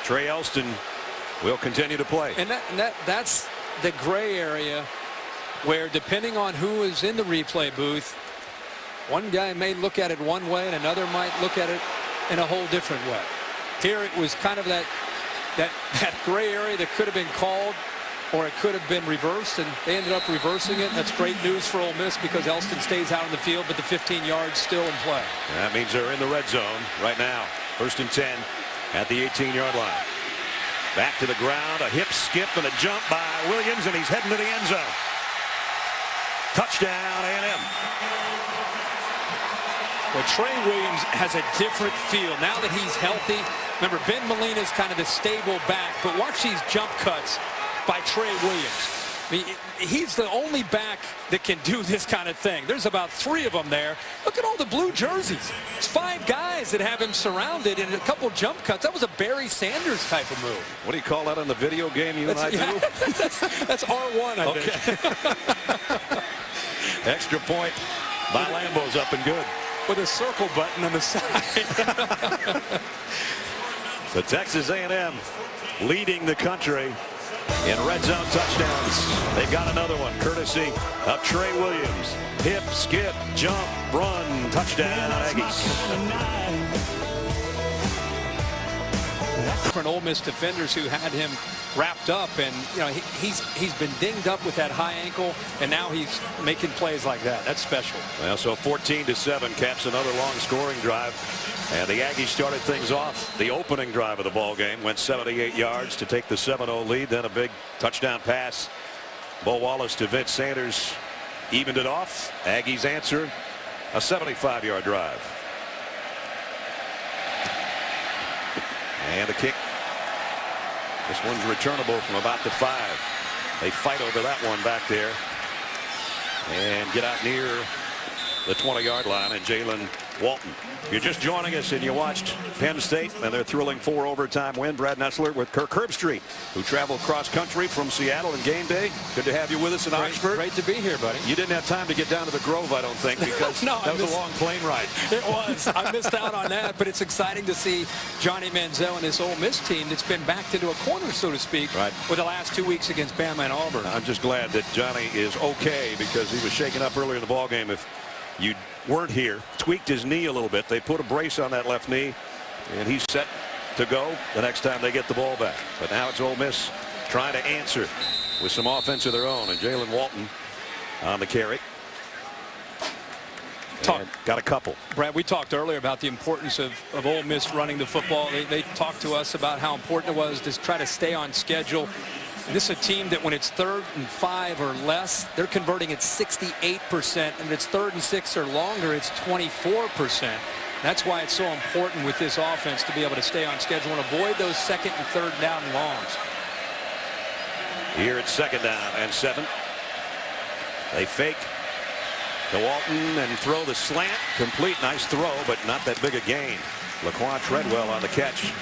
A: Trey Elston will continue to play.
C: And that's the gray area where, depending on who is in the replay booth, one guy may look at it one way and another might look at it in a whole different way. Here it was kind of that gray area that could have been called, or it could have been reversed, and they ended up reversing it. That's great news for Ole Miss because Elston stays out on the field, but the 15 yards still in play.
A: That means they're in the red zone right now. 1st and 10 at the 18-yard line. Back to the ground, a hip skip and a jump by Williams, and he's heading to the end zone. Touchdown, A&M.
C: Well, Trey Williams has a different feel now that he's healthy. Remember, Ben Molina's kind of the stable back, but watch these jump cuts by Trey Williams. I mean, he's the only back that can do this kind of thing. There's about 3 of them there. Look at all the blue jerseys. It's 5 guys that have him surrounded in a couple jump cuts. That was a Barry Sanders type of move.
A: What do you call that on the video game you and I do?
C: That's R1, I think.
A: Extra point by Lambo's up and good.
C: With a circle button on the side.
A: So Texas A&M leading the country in red zone touchdowns. They've got another one courtesy of Trey Williams. Hip, skip, jump, run, touchdown, Aggies.
C: Different Ole Miss defenders who had him wrapped up, and you know he's been dinged up with that high ankle, and now he's making plays like that. That's special.
A: Well, so 14-7 caps another long scoring drive, and the Aggies started things off. The opening drive of the ball game went 78 yards to take the 7-0 lead. Then a big touchdown pass. Bo Wallace to Vince Sanders evened it off. Aggies answer a 75-yard drive. And the kick. This one's returnable from about the 5. They fight over that one back there and get out near the 20-yard line, and Jalen Walton. If you're just joining us and you watched Penn State and their thrilling 4 overtime win, Brad Nessler with Kirk Herbstreit, who traveled cross country from Seattle in game day. Good to have you with us in Oxford.
C: Great to be here, buddy.
A: You didn't have time to get down to the Grove, I don't think, because
C: No,
A: that was a long plane ride.
C: It was. I missed out on that, but it's exciting to see Johnny Manziel and this Ole Miss team that's been backed into a corner, so to speak,
A: right,
C: with the last 2 weeks against Bama and Auburn.
A: I'm just glad that Johnny is okay, because he was shaken up earlier in the ball game. If you weren't here, tweaked his knee a little bit. They put a brace on that left knee, and he's set to go the next time they get the ball back. But now it's Ole Miss trying to answer with some offense of their own, and Jalen Walton on the carry. Got a couple.
C: Brad, we talked earlier about the importance of Ole Miss running the football. They talked to us about how important it was to try to stay on schedule. And this is a team that when it's 3rd and 5 or less, they're converting at 68%. And if it's 3rd and 6 or longer, it's 24%. That's why it's so important with this offense to be able to stay on schedule and avoid those 2nd and 3rd down longs.
A: Here it's 2nd down and 7. They fake to Walton and throw the slant. Complete. Nice throw, but not that big a gain. Laquan Treadwell on the catch.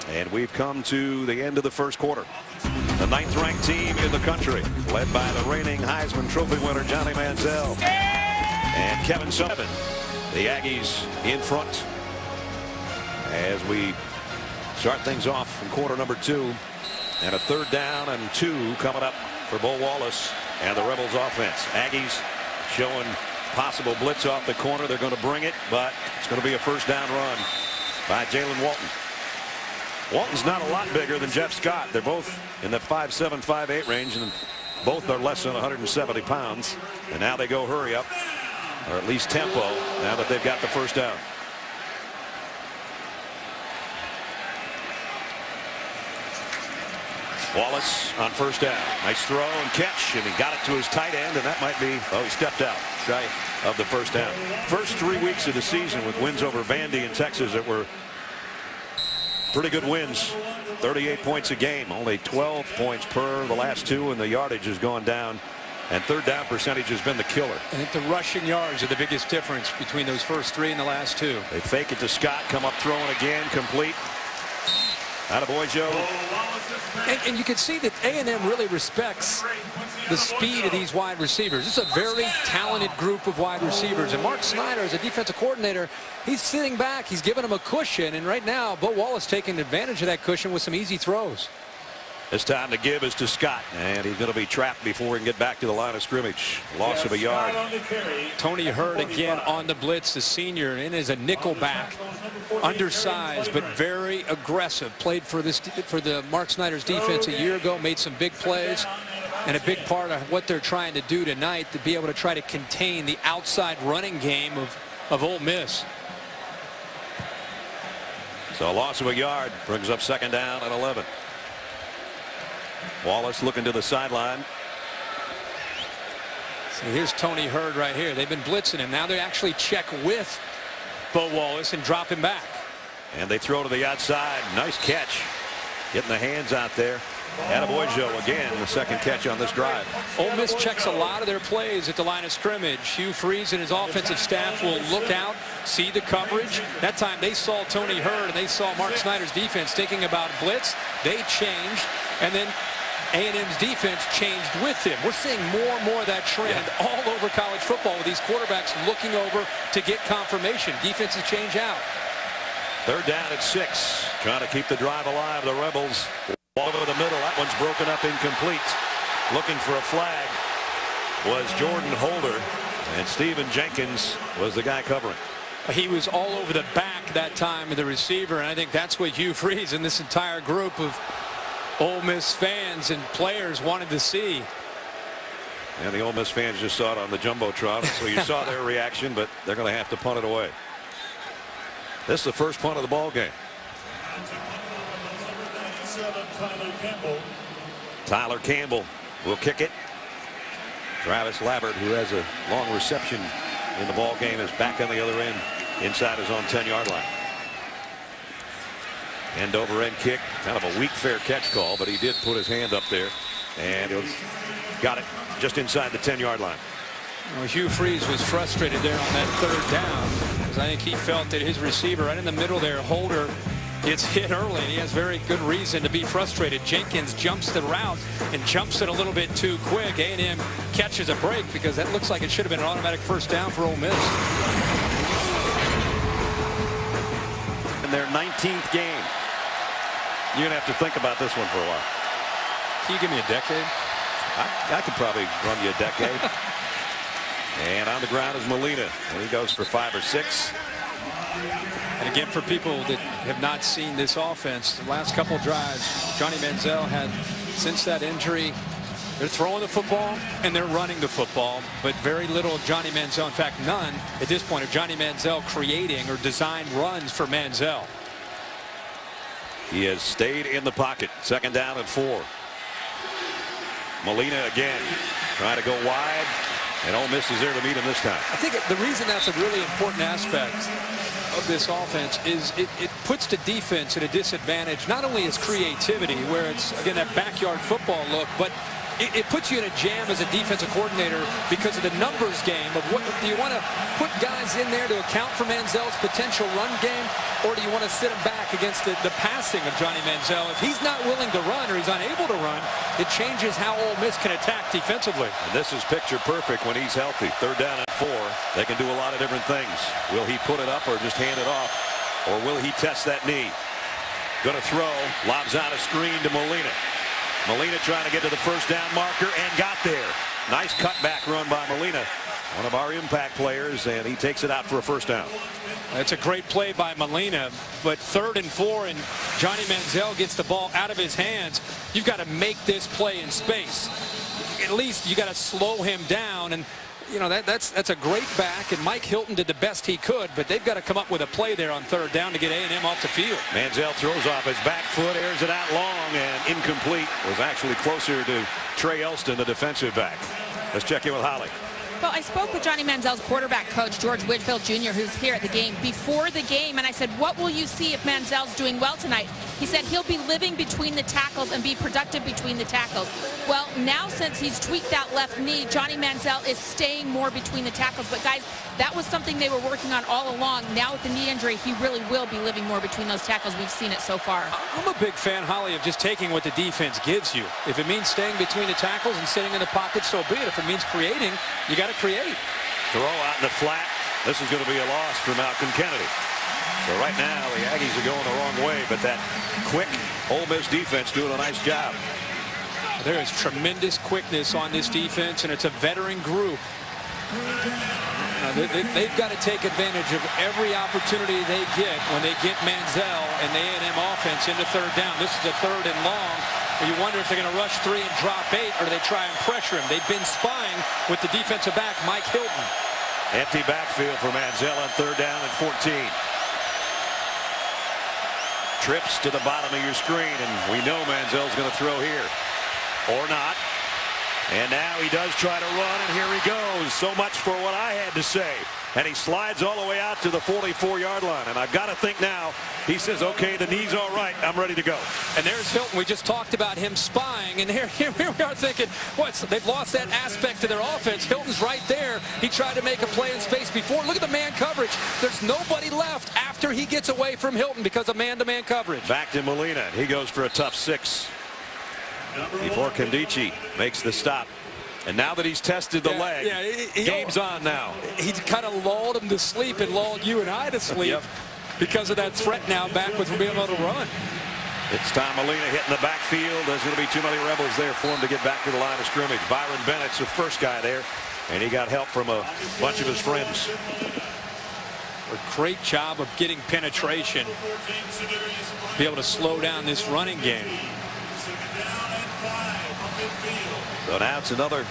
A: And we've come to the end of the first quarter. The 9th-ranked team in the country, led by the reigning Heisman Trophy winner Johnny Manziel and Kevin Sumlin. The Aggies in front as we start things off in quarter number 2. And a 3rd down and 2 coming up for Bo Wallace and the Rebels offense. Aggies showing possible blitz off the corner. They're going to bring it, but it's going to be a 1st down run by Jalen Walton. Walton's not a lot bigger than Jeff Scott. They're both in the 5'7", 5'8" range, and both are less than 170 pounds. And now they go hurry up, or at least tempo, now that they've got the 1st down. Wallace on 1st down. Nice throw and catch, and he got it to his tight end, and that might be, oh, he stepped out shy of the 1st down. First 3 weeks of the season with wins over Vandy in Texas that were pretty good wins. 38 points a game, only 12 points per the last 2, and the yardage has gone down, and 3rd down percentage has been the killer.
C: I think the rushing yards are the biggest difference between those first 3 and the last 2.
A: They fake it to Scott, come up throwing again, complete. Attaboy, Joe.
C: And you can see that A&M really respects the speed of these wide receivers. It's a very talented group of wide receivers. And Mark Snyder, as a defensive coordinator, he's sitting back. He's giving them a cushion. And right now, Bo Wallace taking advantage of that cushion with some easy throws.
A: This time to give is to Scott, and he's going to be trapped before he can get back to the line of scrimmage. Loss of a yard.
C: Tony Hurd again on the blitz, the senior, in as a nickel back. Undersized, but very aggressive. Played for the Mark Snyder's defense a year ago, made some big plays. And a big part of what they're trying to do tonight to be able to try to contain the outside running game of Ole Miss.
A: So a loss of a yard brings up 2nd down and 11. Wallace looking to the sideline.
C: So here's Tony Hurd right here. They've been blitzing him. Now they actually check with Bo Wallace and drop him back.
A: And they throw to the outside. Nice catch. Getting the hands out there. Attaboy Joe again, the 2nd catch on this drive.
C: Ole Miss checks a lot of their plays at the line of scrimmage. Hugh Freeze and his offensive staff will look out, see the coverage. That time they saw Tony Hurd and they saw Mark Snyder's defense thinking about blitz. They changed, and then A&M's defense changed with him. We're seeing more and more of that trend all over college football with these quarterbacks looking over to get confirmation. Defenses change out.
A: 3rd down at 6. Trying to keep the drive alive. The Rebels all over the middle. That one's broken up, incomplete. Looking for a flag was Jordan Holder, and Stephen Jenkins was the guy covering.
C: He was all over the back that time of the receiver, and I think that's what Hugh Freeze and this entire group of Ole Miss fans and players wanted to see.
A: And the Ole Miss fans just saw it on the Jumbotron, so you saw their reaction, but they're going to have to punt it away. This is the first punt of the ball game. Tyler Campbell will kick it. Travis Labbert, who has a long reception in the ball game, is back on the other end inside his own 10-yard line. End over end kick, kind of a weak fair catch call, but he did put his hand up there and got it just inside the 10-yard line.
C: Well, Hugh Freeze was frustrated there on that third down because I think he felt that his receiver right in the middle there, Holder, gets hit early. He has very good reason to be frustrated. Jenkins jumps the route and jumps it a little bit too quick. A&M catches a break because that looks like it should have been an automatic first down for Ole Miss.
A: In their 19th game. You're going to have to think about this one for a while.
C: Can you give me a decade?
A: I could probably run you a decade. And on the ground is Molina. And he goes for 5 or 6.
C: And again, for people that have not seen this offense, the last couple drives, Johnny Manziel had, since that injury, they're throwing the football and they're running the football, but very little of Johnny Manziel, in fact, none at this point of Johnny Manziel creating or design runs for Manziel.
A: He has stayed in the pocket. 2nd down and 4. Molina again trying to go wide, and Ole Miss is there to meet him this time.
C: I think the reason that's a really important aspect of this offense is it puts the defense at a disadvantage. Not only is creativity, where it's, again, that backyard football look, but it puts you in a jam as a defensive coordinator because of the numbers game of what do you want to put guys in there to account for Manziel's potential run game, or do you want to sit him back against the passing of Johnny Manziel? If he's not willing to run or he's unable to run, it changes how Ole Miss can attack defensively.
A: And this is picture perfect when he's healthy. 3rd down and 4. They can do a lot of different things. Will he put it up or just hand it off, or will he test that knee? Going to throw, lobs out a screen to Molina. Molina trying to get to the 1st down marker and got there. Nice cutback run by Molina, one of our impact players, and he takes it out for a 1st down.
C: That's a great play by Molina, but 3rd and 4 and Johnny Manziel gets the ball out of his hands. You've got to make this play in space. At least you got to slow him down, and you know that's a great back, and Mike Hilton did the best he could, but they've got to come up with a play there on 3rd down to get A&M off the field.
A: Manziel throws off his back foot, airs it out long, and incomplete. Was actually closer to Trey Elston, the defensive back. Let's check in with Holly.
B: Well, I spoke with Johnny Manziel's quarterback coach, George Whitfield Jr., who's here at the game, before the game, and I said, what will you see if Manziel's doing well tonight? He said he'll be living between the tackles and be productive between the tackles. Well, now since he's tweaked that left knee, Johnny Manziel is staying more between the tackles. But, guys, that was something they were working on all along. Now with the knee injury, he really will be living more between those tackles. We've seen it so far.
C: I'm a big fan, Holly, of just taking what the defense gives you. If it means staying between the tackles and sitting in the pocket, so be it. If it means creating, you got to create.
A: Throw out in the flat. This is going to be a loss for Malcolm Kennedy. So right now, the Aggies are going the wrong way, but that quick Ole Miss defense doing a nice job.
C: There is tremendous quickness on this defense, and it's a veteran group. They've got to take advantage of every opportunity they get when they get Manziel and the A&M offense into 3rd down. This is a 3rd and long. You wonder if they're going to rush 3 and drop 8, or do they try and pressure him? They've been spying with the defensive back, Mike Hilton.
A: Empty backfield for Manziel on 3rd down and 14. Trips to the bottom of your screen, and we know Manziel's going to throw here. Or not. And now he does try to run, and here he goes. So much for what I had to say. And he slides all the way out to the 44-yard line. And I've got to think now, he says, okay, the knee's all right. I'm ready to go.
C: And there's Hilton. We just talked about him spying. And here we are thinking, they've lost that aspect to their offense. Hilton's right there. He tried to make a play in space before. Look at the man coverage. There's nobody left after he gets away from Hilton because of man-to-man coverage.
A: Back to Molina. He goes for a tough 6. Before Kandichi makes the stop. And now that he's tested the leg, game's on now.
C: He kind of lulled him to sleep and lulled you and I to sleep because of that threat now back with being able to run.
A: It's Tom Molina hitting the backfield. There's going to be too many Rebels there for him to get back to the line of scrimmage. Byron Bennett's the first guy there, and he got help from a bunch of his friends.
C: A great job of getting penetration. Be able to slow down this running game.
A: So now it's another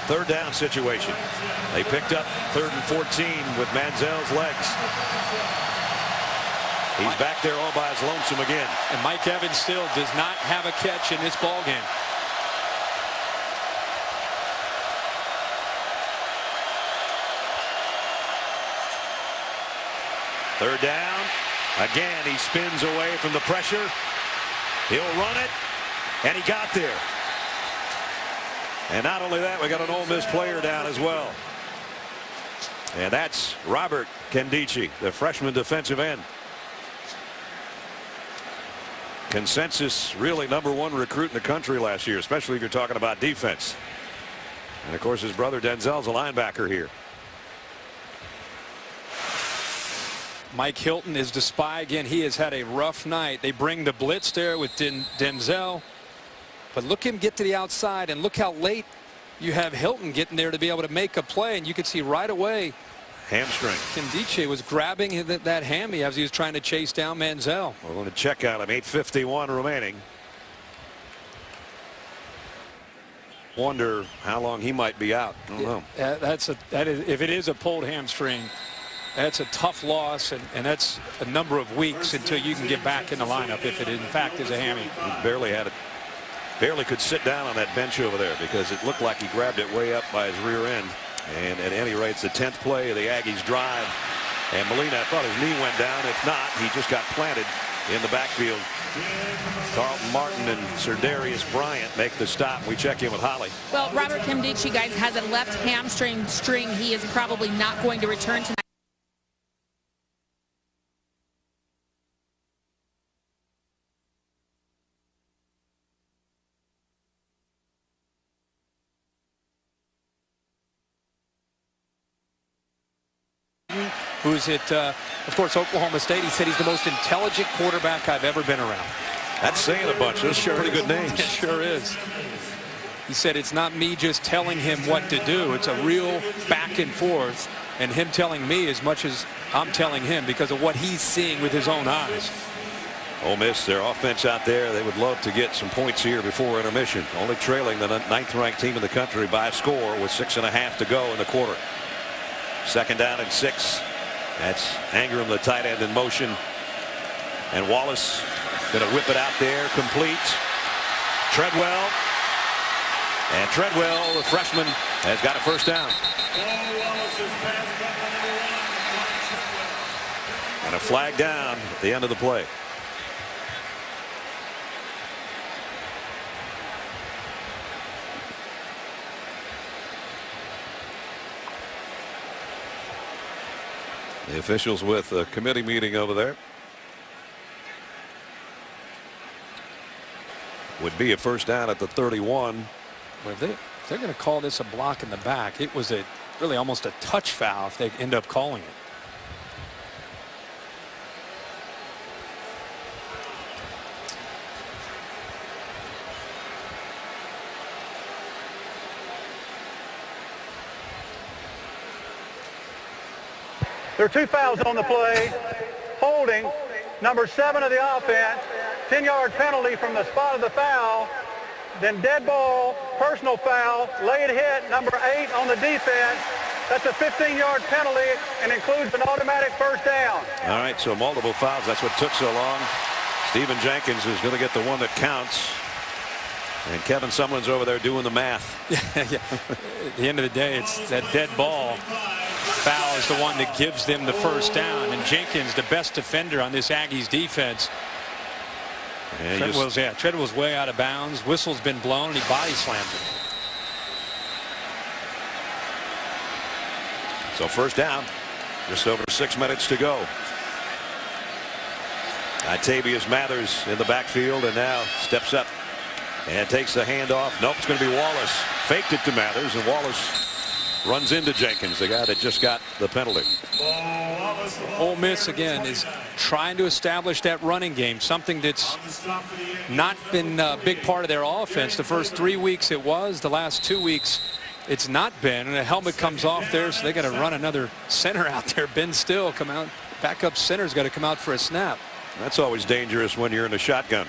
A: 3rd down situation. They picked up 3rd and 14 with Manziel's legs. He's back there all by his lonesome again.
C: And Mike Evans still does not have a catch in this ball game.
A: Third down. Again, he spins away from the pressure. He'll run it, and he got there. And not only that, we got an Ole Miss player down as well. And that's Robert Nkemdiche, the freshman defensive end. Consensus really #1 recruit in the country last year, especially if you're talking about defense. And of course his brother Denzel's a linebacker here.
C: Mike Hilton is the spy again. He has had a rough night. They bring the blitz there with Denzel. But look him get to the outside, and look how late you have Hilton getting there to be able to make a play. And you can see right away
A: Hamstring.
C: Nkemdiche was grabbing that hammy as he was trying to chase down Manziel.
A: We're going to check out him. 8:51 remaining. Wonder how long he might be out. I don't know.
C: That is, if it is a pulled hamstring, that's a tough loss, and that's a number of weeks until you can get back in the lineup if it in fact is a hammy.
A: He barely could sit down on that bench over there because it looked like he grabbed it way up by his rear end. And at any rate, it's the 10th play of the Aggies drive. And Molina, I thought his knee went down. If not, he just got planted in the backfield. Carlton Martin and Serdarius Bryant make the stop. We check in with Holly.
B: Well, Robert Nkemdiche, guys, has a left hamstring string. He is probably not going to return tonight.
C: Who's at, of course, Oklahoma State. He said he's the most intelligent quarterback I've ever been around.
A: That's saying a bunch. Those are pretty good names.
C: It sure is. He said it's not me just telling him what to do. It's a real back and forth, and him telling me as much as I'm telling him because of what he's seeing with his own eyes.
A: Ole Miss, their offense out there, they would love to get some points here before intermission. Only trailing the 9th-ranked team in the country by a score with 6.5 to go in the quarter. 2nd down and 6. That's Ingram, the tight end, in motion. And Wallace going to whip it out there, complete. Treadwell. And Treadwell, the freshman, has got a first down. And a flag down at the end of the play. The officials with a committee meeting over there. Would be a first down at the 31.
C: Well, if they're going to call this a block in the back, it was really almost a touch foul if they end up calling it.
D: There are 2 fouls on the play. Holding, number 7 of the offense, 10-yard penalty from the spot of the foul. Then dead ball, personal foul, late hit, number 8 on the defense. That's a 15-yard penalty and includes an automatic first down.
A: All right, so multiple fouls. That's what took so long. Stephen Jenkins is going to get the one that counts. And Kevin Sumlin's over there doing the math.
C: Yeah. At the end of the day, it's that dead ball foul is the one that gives them the first down. And Jenkins, the best defender on this Aggies defense. Treadwell's way out of bounds. Whistle's been blown, and he body slammed him.
A: So first down, just over 6 minutes to go. Atavius Mathers in the backfield, and now steps up and takes the handoff. Nope, it's going to be Wallace. Faked it to Mathers, and Wallace runs into Jenkins, the guy that just got the penalty.
C: Ole Miss again is trying to establish that running game, something that's not been a big part of their offense. The first 3 weeks it was. The last 2 weeks it's not been. And a helmet comes off there, so they got to run another center out there. Ben Still come out. Backup center's got to come out for a snap.
A: That's always dangerous when you're in a shotgun.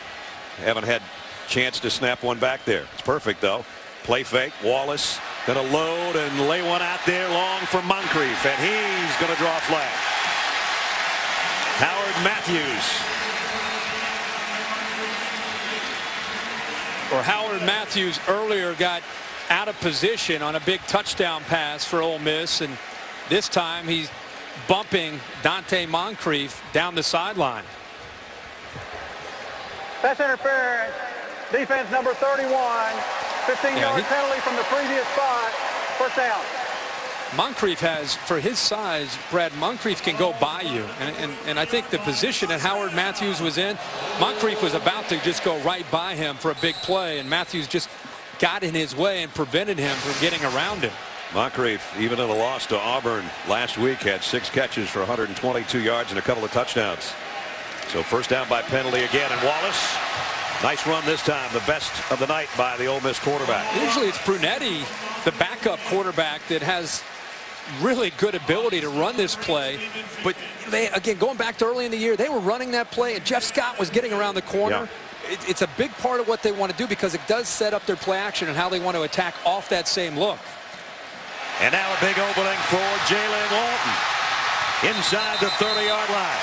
A: Haven't had chance to snap one back there. It's perfect though. Play fake. Wallace going to load and lay one out there long for Moncrief, and he's going to draw a flag. Howard Matthews.
C: Howard Matthews earlier got out of position on a big touchdown pass for Ole Miss, and this time he's bumping Dante Moncrief down the sideline.
D: Pass interference. Defense number 31. 15-yard penalty from the previous spot. First down.
C: Moncrief has, for his size, Brad, Moncrief can go by you. And I think the position that Howard Matthews was in, Moncrief was about to just go right by him for a big play, and Matthews just got in his way and prevented him from getting around him.
A: Moncrief, even in a loss to Auburn last week, had 6 catches for 122 yards and a couple of touchdowns. So first down by penalty again, and Wallace, nice run this time, the best of the night by the Ole Miss quarterback.
C: Usually it's Brunetti, the backup quarterback, that has really good ability to run this play. But they, again, going back to early in the year, they were running that play, and Jeff Scott was getting around the corner.
A: Yeah.
C: It's a big part of what they want to do, because it does set up their play action and how they want to attack off that same look.
A: And now a big opening for Jalen Walton inside the 30-yard line.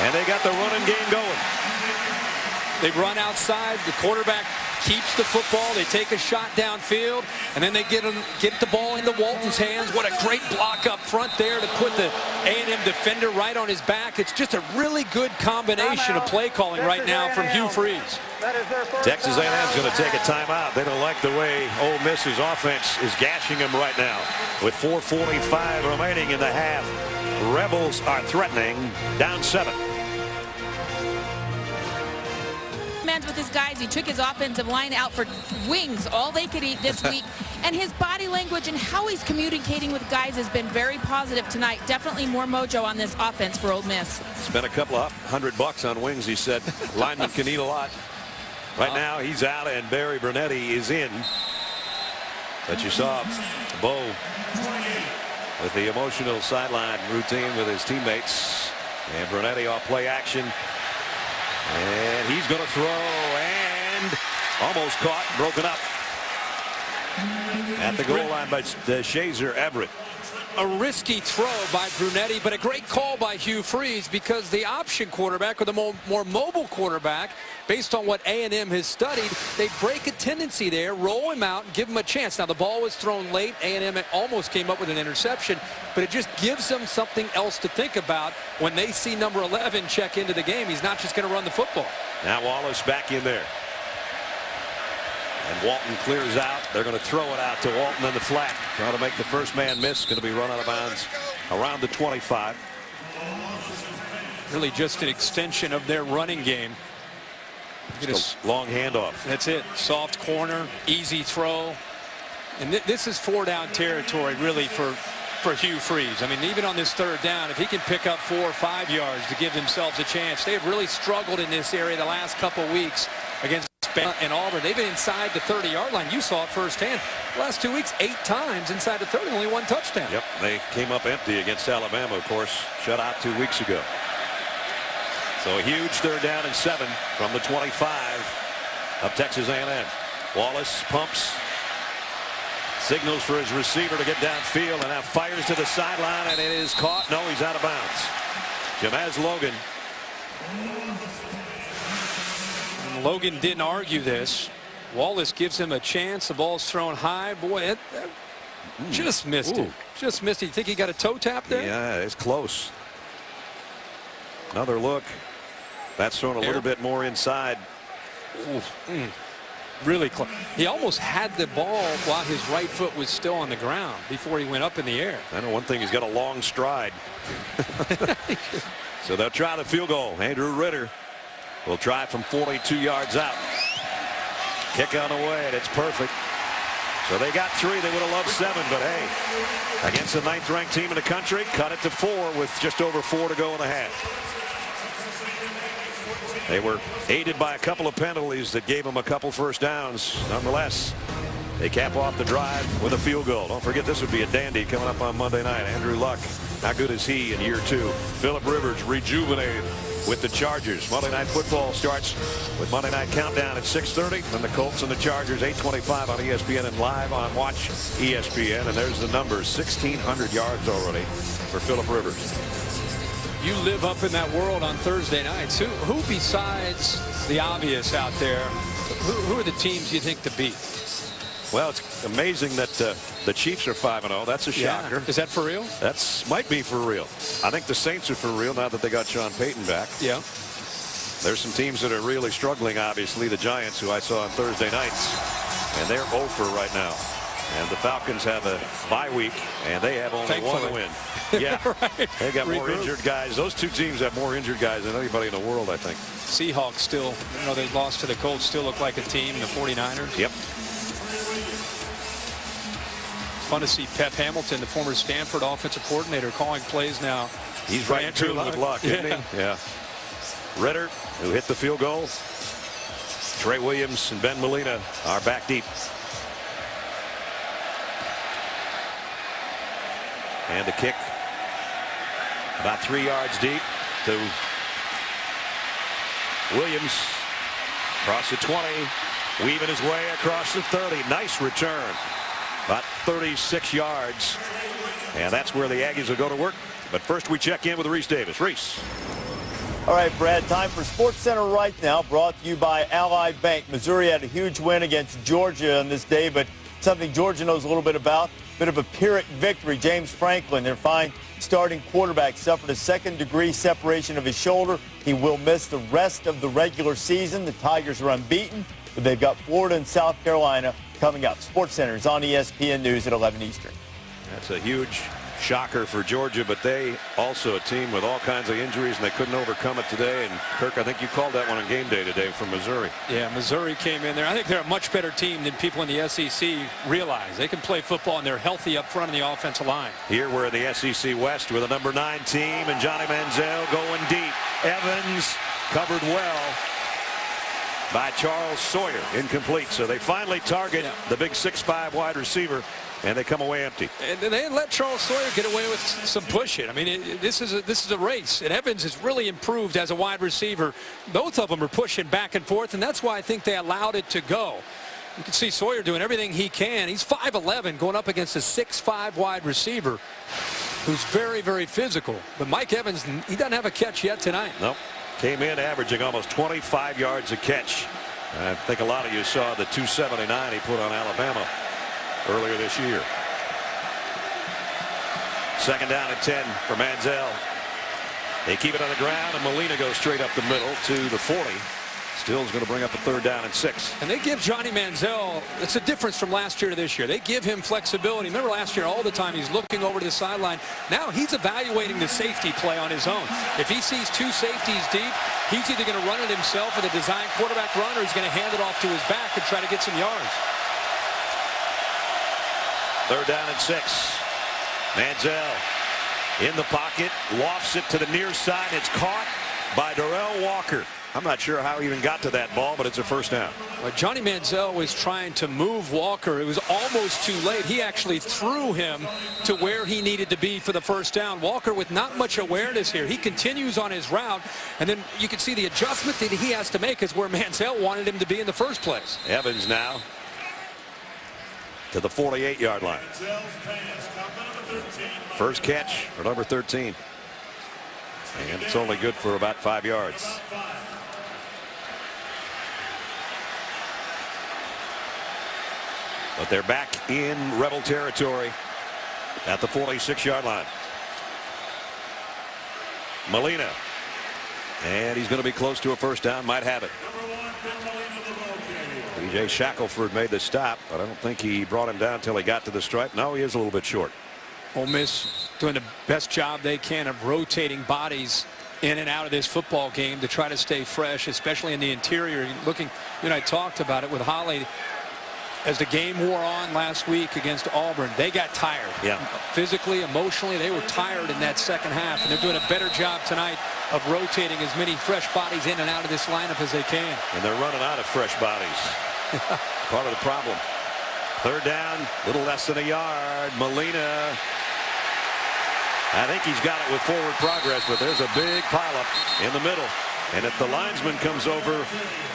A: And they got the running game going.
C: They run outside. The quarterback keeps the football. They take a shot downfield, and then they get the ball into Walton's hands. What a great block up front there to put the A&M defender right on his back. It's just a really good combination of play calling right now from Hugh Freeze.
A: Texas A&M's going to take a timeout. They don't like the way Ole Miss's offense is gashing them right now. With 4:45 remaining in the half, Rebels are threatening, down 7.
B: With his guys, he took his offensive line out for wings, all they could eat this week. And his body language and how he's communicating with guys has been very positive tonight. Definitely more mojo on this offense for Ole Miss.
A: Spent a couple of $100 on wings, he said. Linemen can eat a lot. Right now he's out and Barry Brunetti is in. But you saw Bo with the emotional sideline routine with his teammates. And Brunetti off play action. And he's going to throw, and almost caught, broken up at the goal line by Shazer Everett.
C: A risky throw by Brunetti, but a great call by Hugh Freeze, because the option quarterback, or the more mobile quarterback, based on what A&M has studied, they break a tendency there, roll him out, and give him a chance. Now, the ball was thrown late. A&M almost came up with an interception, but it just gives them something else to think about when they see number 11 check into the game. He's not just going to run the football.
A: Now Wallace back in there. And Walton clears out. They're going to throw it out to Walton in the flat. Trying to make the first man miss. Going to be run out of bounds around the 25.
C: Really just an extension of their running game.
A: Just a long handoff.
C: That's it. Soft corner, easy throw. And this is 4-down territory really for Hugh Freeze. I mean, even on this 3rd down, if he can pick up 4 or 5 yards to give themselves a chance. They have really struggled in this area the last couple weeks against and Auburn. They've been inside the 30-yard line. You saw it firsthand. The last 2 weeks, 8 times inside the 30, only 1 touchdown.
A: Yep, they came up empty against Alabama, of course, shut out 2 weeks ago. So a huge 3rd down and 7 from the 25 of Texas A&M. Wallace pumps, signals for his receiver to get downfield, and now fires to the sideline, and it is caught. No, he's out of bounds. Jamaz Logan.
C: Logan didn't argue this. Wallace gives him a chance. The ball's thrown high. Boy, it just missed it. Just missed it. You think he got a toe tap there?
A: Yeah, it's close. Another look. That's thrown a little bit more inside.
C: Really close. He almost had the ball while his right foot was still on the ground before he went up in the air.
A: I know one thing, he's got a long stride. So they'll try the field goal. Andrew Ritter will try from 42 yards out. Kick on the way, and it's perfect. So they got 3. They would have loved 7, but hey, against the 9th-ranked team in the country, cut it to 4 with just over 4 to go in the half. They were aided by a couple of penalties that gave them a couple first downs. Nonetheless, they cap off the drive with a field goal. Don't forget, this would be a dandy coming up on Monday night. Andrew Luck, how good is he in year 2? Phillip Rivers rejuvenated with the Chargers. Monday Night Football starts with Monday Night Countdown at 6:30. Then the Colts and the Chargers, 8:25 on ESPN and live on Watch ESPN. And there's the numbers, 1,600 yards already for Phillip Rivers.
C: You live up in that world on Thursday nights. Who besides the obvious out there, who are the teams you think to beat?
A: Well, it's amazing that the Chiefs are 5-0. That's a shocker.
C: Yeah. Is that for real?
A: That's might be for real. I think the Saints are for real now that they got Sean Payton back.
C: Yeah.
A: There's some teams that are really struggling, obviously. The Giants, who I saw on Thursday nights, and they're 0 for right now. And the Falcons have a bye week, and they have only
C: Thankfully.
A: one win. Yeah,
C: Right.
A: they got more
C: Regroup.
A: injured guys. Those two teams have more injured guys than anybody in the world, I think.
C: Seahawks still, you know, they lost to the Colts, still look like a team. The 49ers.
A: Yep.
C: Fun to see Pep Hamilton, the former Stanford offensive coordinator, calling plays now.
A: He's
C: for
A: right in
C: Andrew
A: tune with
C: Luck.
A: luck, isn't he? Yeah. Ritter, who hit the field goal. Trey Williams and Ben Molina are back deep. And the kick about 3 yards deep to Williams. Across the 20, weaving his way across the 30. Nice return. About 36 yards. And that's where the Aggies will go to work. But first we check in with Reese Davis. Reese.
F: All right, Brad, time for SportsCenter right now, brought to you by Ally Bank. Missouri had a huge win against Georgia on this day, but something Georgia knows a little bit about. Bit of a Pyrrhic victory. James Franklin, their fine starting quarterback, suffered a second-degree separation of his shoulder. He will miss the rest of the regular season. The Tigers are unbeaten, but they've got Florida and South Carolina coming up. SportsCenter is on ESPN News at 11 Eastern.
A: That's a huge shocker for Georgia, but they also a team with all kinds of injuries, and they couldn't overcome it today. And Kirk, I think you called that one on game day today from Missouri.
C: Yeah, Missouri came in there. I think they're a much better team than people in the SEC realize. They can play football, and they're healthy up front in the offensive line.
A: Here we're in the SEC West with a number 9 team, and Johnny Manziel going deep. Evans covered well by Charles Sawyer, incomplete. So they finally target the big 6'5" wide receiver, and they come away empty.
C: And they let Charles Sawyer get away with some pushing. I mean, this is a race, and Evans has really improved as a wide receiver. Both of them are pushing back and forth, and that's why I think they allowed it to go. You can see Sawyer doing everything he can. He's 5'11", going up against a 6'5" wide receiver who's very, very physical. But Mike Evans, he doesn't have a catch yet tonight.
A: Nope. Came in averaging almost 25 yards a catch. I think a lot of you saw the 279 he put on Alabama earlier this year. Second down and 10 for Manziel. They keep it on the ground, and Molina goes straight up the middle to the 40. Still's going to bring up a 3rd down and 6.
C: And they give Johnny Manziel, it's a difference from last year to this year. They give him flexibility. Remember last year, all the time he's looking over to the sideline. Now he's evaluating the safety play on his own. If he sees 2 safeties deep, he's either going to run it himself with a design quarterback run, or he's going to hand it off to his back and try to get some yards.
A: 3rd down and 6. Manziel in the pocket, lofts it to the near side. It's caught by Darrell Walker. I'm not sure how he even got to that ball, but it's a 1st down.
C: Well, Johnny Manziel was trying to move Walker. It was almost too late. He actually threw him to where he needed to be for the 1st down. Walker with not much awareness here. He continues on his route, and then you can see the adjustment that he has to make is where Manziel wanted him to be in the first place.
A: Evans now to the 48-yard line. First catch for number 13. And it's only good for about 5 yards. But they're back in Rebel territory at the 46-yard line. Molina. And he's going to be close to a 1st down. Might have it. P.J. Shackelford made the stop, but I don't think he brought him down until he got to the stripe. No, he is a little bit short.
C: Ole Miss doing the best job they can of rotating bodies in and out of this football game to try to stay fresh, especially in the interior. Looking, you and I talked about it with Holly. As the game wore on last week against Auburn, they got tired.
A: Yeah.
C: Physically, emotionally, they were tired in that second half, and they're doing a better job tonight of rotating as many fresh bodies in and out of this lineup as they can.
A: And they're running out of fresh bodies. Part of the problem. 3rd down, little less than a yard. Molina. I think he's got it with forward progress, but there's a big pileup in the middle. And if the linesman comes over,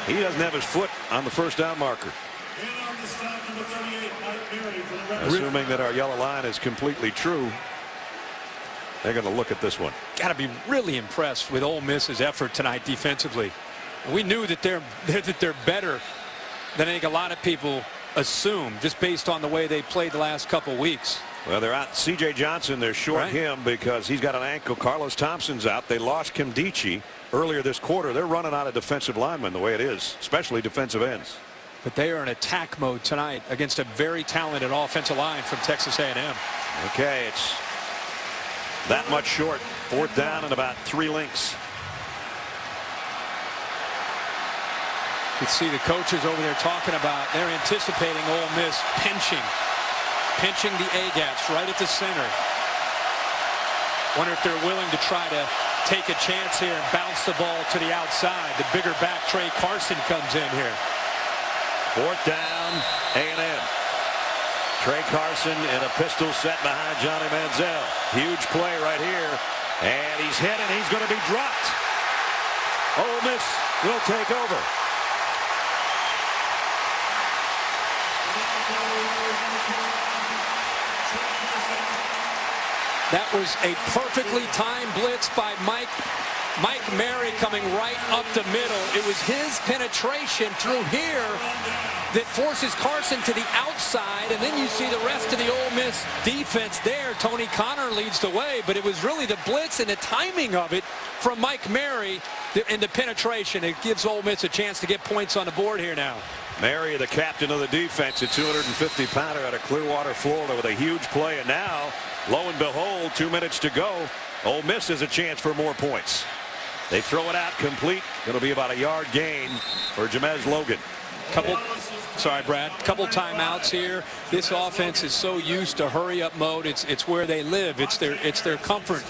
A: he doesn't have his foot on the 1st down marker. Assuming that our yellow line is completely true, they're going to look at this one.
C: Got to be really impressed with Ole Miss's effort tonight defensively. We knew that they're better than I think a lot of people assume, just based on the way they played the last couple weeks.
A: Well, they're out. C.J. Johnson, they're short him because he's got an ankle. Carlos Thompson's out. They lost Kimdichie earlier this quarter. They're running out of defensive linemen the way it is, especially defensive ends.
C: But they are in attack mode tonight against a very talented offensive line from Texas A&M.
A: Okay, it's that much short. 4th down and about 3 links.
C: You can see the coaches over there talking about they're anticipating Ole Miss pinching the A-gaps right at the center. Wonder if they're willing to try to take a chance here and bounce the ball to the outside. The bigger back Trey Carson comes in here.
A: 4th down, A&M. Trey Carson in a pistol set behind Johnny Manziel. Huge play right here. And he's hit and he's going to be dropped. Ole Miss will take over.
C: That was a perfectly timed blitz by Mike Mary coming right up the middle. It was his penetration through here that forces Carson to the outside, and then you see the rest of the Ole Miss defense there. Tony Connor leads the way, but it was really the blitz and the timing of it from Mike Mary and the penetration. It gives Ole Miss a chance to get points on the board here now.
A: Mary, the captain of the defense, a 250-pounder out of Clearwater, Florida, with a huge play. And now, lo and behold, 2 minutes to go. Ole Miss has a chance for more points. They throw it out complete. It'll be about a yard gain for Jamez Logan.
C: Couple timeouts here. This offense is so used to hurry-up mode. It's where they live. It's their comfort.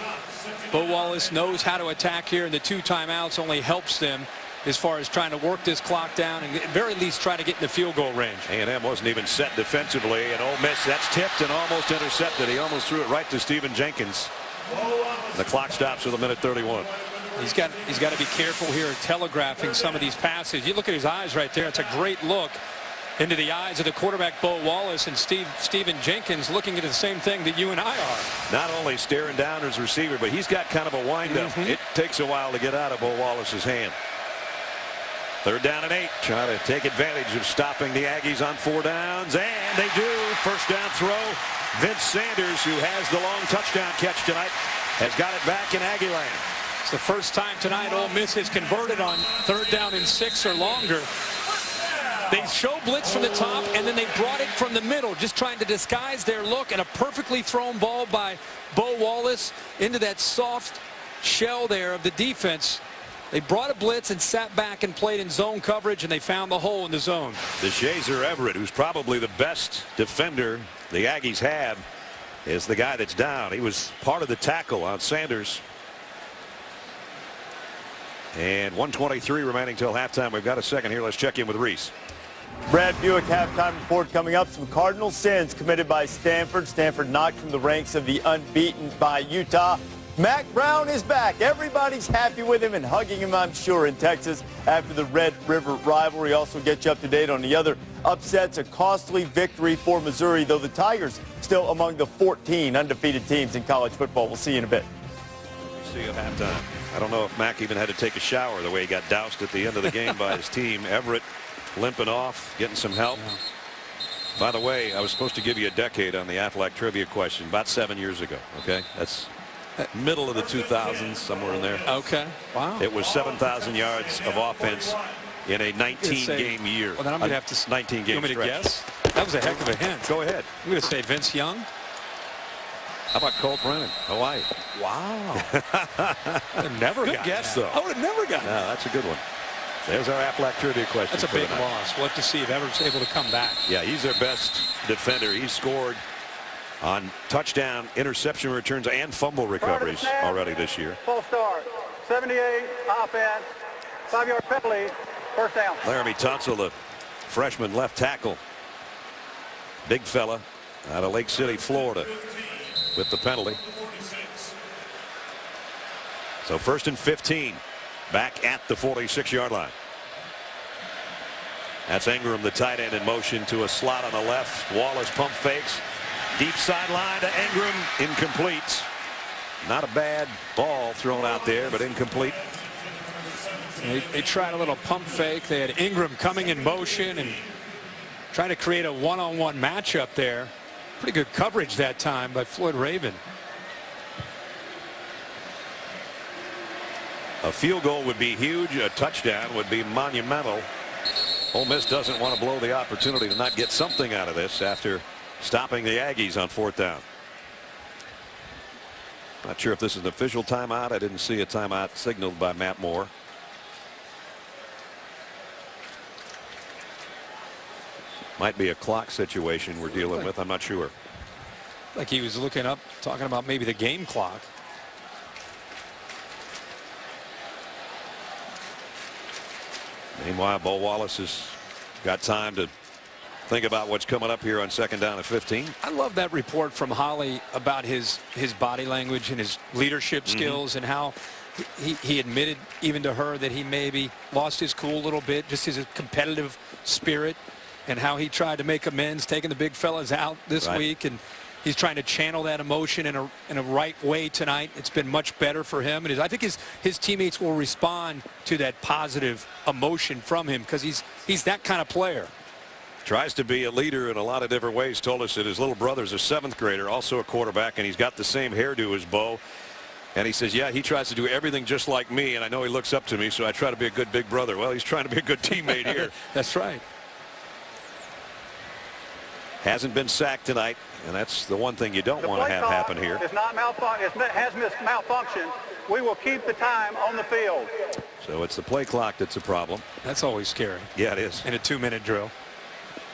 C: Bo Wallace knows how to attack here, and the 2 timeouts only helps them as far as trying to work this clock down and at the very least try to get in the field goal range.
A: A&M wasn't even set defensively, and Ole Miss, that's tipped and almost intercepted. He almost threw it right to Stephen Jenkins. And the clock stops with 1:31.
C: He's got to be careful here telegraphing some of these passes. You look at his eyes right there. It's a great look into the eyes of the quarterback, Bo Wallace, and Stephen Jenkins looking at the same thing that you and I are.
A: Not only staring down his receiver, but he's got kind of a windup. It takes a while to get out of Bo Wallace's hand. 3rd down and 8. Trying to take advantage of stopping the Aggies on 4 downs. And they do. 1st down throw. Vince Sanders, who has the long touchdown catch tonight, has got it back in Aggie land.
C: It's the first time tonight Ole Miss has converted on 3rd down and 6 or longer. They show blitz from the top, and then they brought it from the middle, just trying to disguise their look, and a perfectly thrown ball by Bo Wallace into that soft shell there of the defense. They brought a blitz and sat back and played in zone coverage, and they found the hole in the zone.
A: DeShazer Everett, who's probably the best defender the Aggies have, is the guy that's down. He was part of the tackle on Sanders. And 1:23 remaining till halftime. We've got a second here. Let's check in with Reese.
F: Brad Buick halftime report coming up. Some Cardinal sins committed by Stanford. Stanford knocked from the ranks of the unbeaten by Utah. Mack Brown is back. Everybody's happy with him and hugging him, I'm sure, in Texas after the Red River rivalry. Also get you up to date on the other upsets. A costly victory for Missouri, though the Tigers still among the 14 undefeated teams in college football. We'll see you in a bit.
A: See you at halftime. I don't know if Mack even had to take a shower the way he got doused at the end of the game by his team. Everett limping off, getting some help. By the way, I was supposed to give you a decade on the Aflac trivia question about 7 years ago. Okay, that's middle of the 2000s, somewhere in there.
C: Okay. Wow.
A: It was 7,000 yards of offense in a 19-game year.
C: Well, then I'm going to have to
A: 19-game
C: you want me to guess? That was a heck of a hint.
A: Go ahead.
C: I'm going to say Vince Young.
A: How about Colt Brennan, Hawaii?
C: Wow. I never
A: Good
C: got
A: guess,
C: that.
A: though.
C: I would have never got
A: No,
C: that.
A: that's a good one. There's our Aflac trivia question.
C: That's a big loss. We'll have to see if Everett's able to come back.
A: Yeah, he's their best defender. He scored on touchdown, interception returns, and fumble recoveries already this year.
D: Full start. 78 offense. 5-yard penalty. 1st down.
A: Laramie Tunsil, the freshman left tackle. Big fella out of Lake City, Florida, with the penalty. So 1st and 15. Back at the 46-yard line. That's Ingram, the tight end, in motion to a slot on the left. Wallace pump fakes. Deep sideline to Ingram. Incomplete. Not a bad ball thrown out there, but incomplete.
C: They tried a little pump fake. They had Ingram coming in motion and trying to create a one-on-one matchup there. Pretty good coverage that time by Floyd Raven.
A: A field goal would be huge. A touchdown would be monumental. Ole Miss doesn't want to blow the opportunity to not get something out of this after stopping the Aggies on 4th down. Not sure if this is an official timeout. I didn't see a timeout signaled by Matt Moore. Might be a clock situation we're dealing with. I'm not sure.
C: Like he was looking up, talking about maybe the game clock.
A: Meanwhile, Bo Wallace has got time to think about what's coming up here on 2nd down and 15.
C: I love that report from Holly about his body language and his leadership skills, and how he admitted even to her that he maybe lost his cool a little bit, just his competitive spirit, and how he tried to make amends, taking the big fellas out this week, and he's trying to channel that emotion in a right way tonight. It's been much better for him, and I think his teammates will respond to that positive emotion from him, because he's that kind of player.
A: Tries to be a leader in a lot of different ways. Told us that his little brother's a 7th grader, also a quarterback, and he's got the same hairdo as Bo. And he says, yeah, he tries to do everything just like me, and I know he looks up to me, so I try to be a good big brother. Well, he's trying to be a good teammate here.
C: That's right.
A: Hasn't been sacked tonight, and that's the one thing you don't want to have happen here.
D: It's not malfunction. It has malfunctioned. We will keep the time on the field.
A: So it's the play clock that's a problem.
C: That's always scary.
A: Yeah, it is.
C: In a 2-minute drill.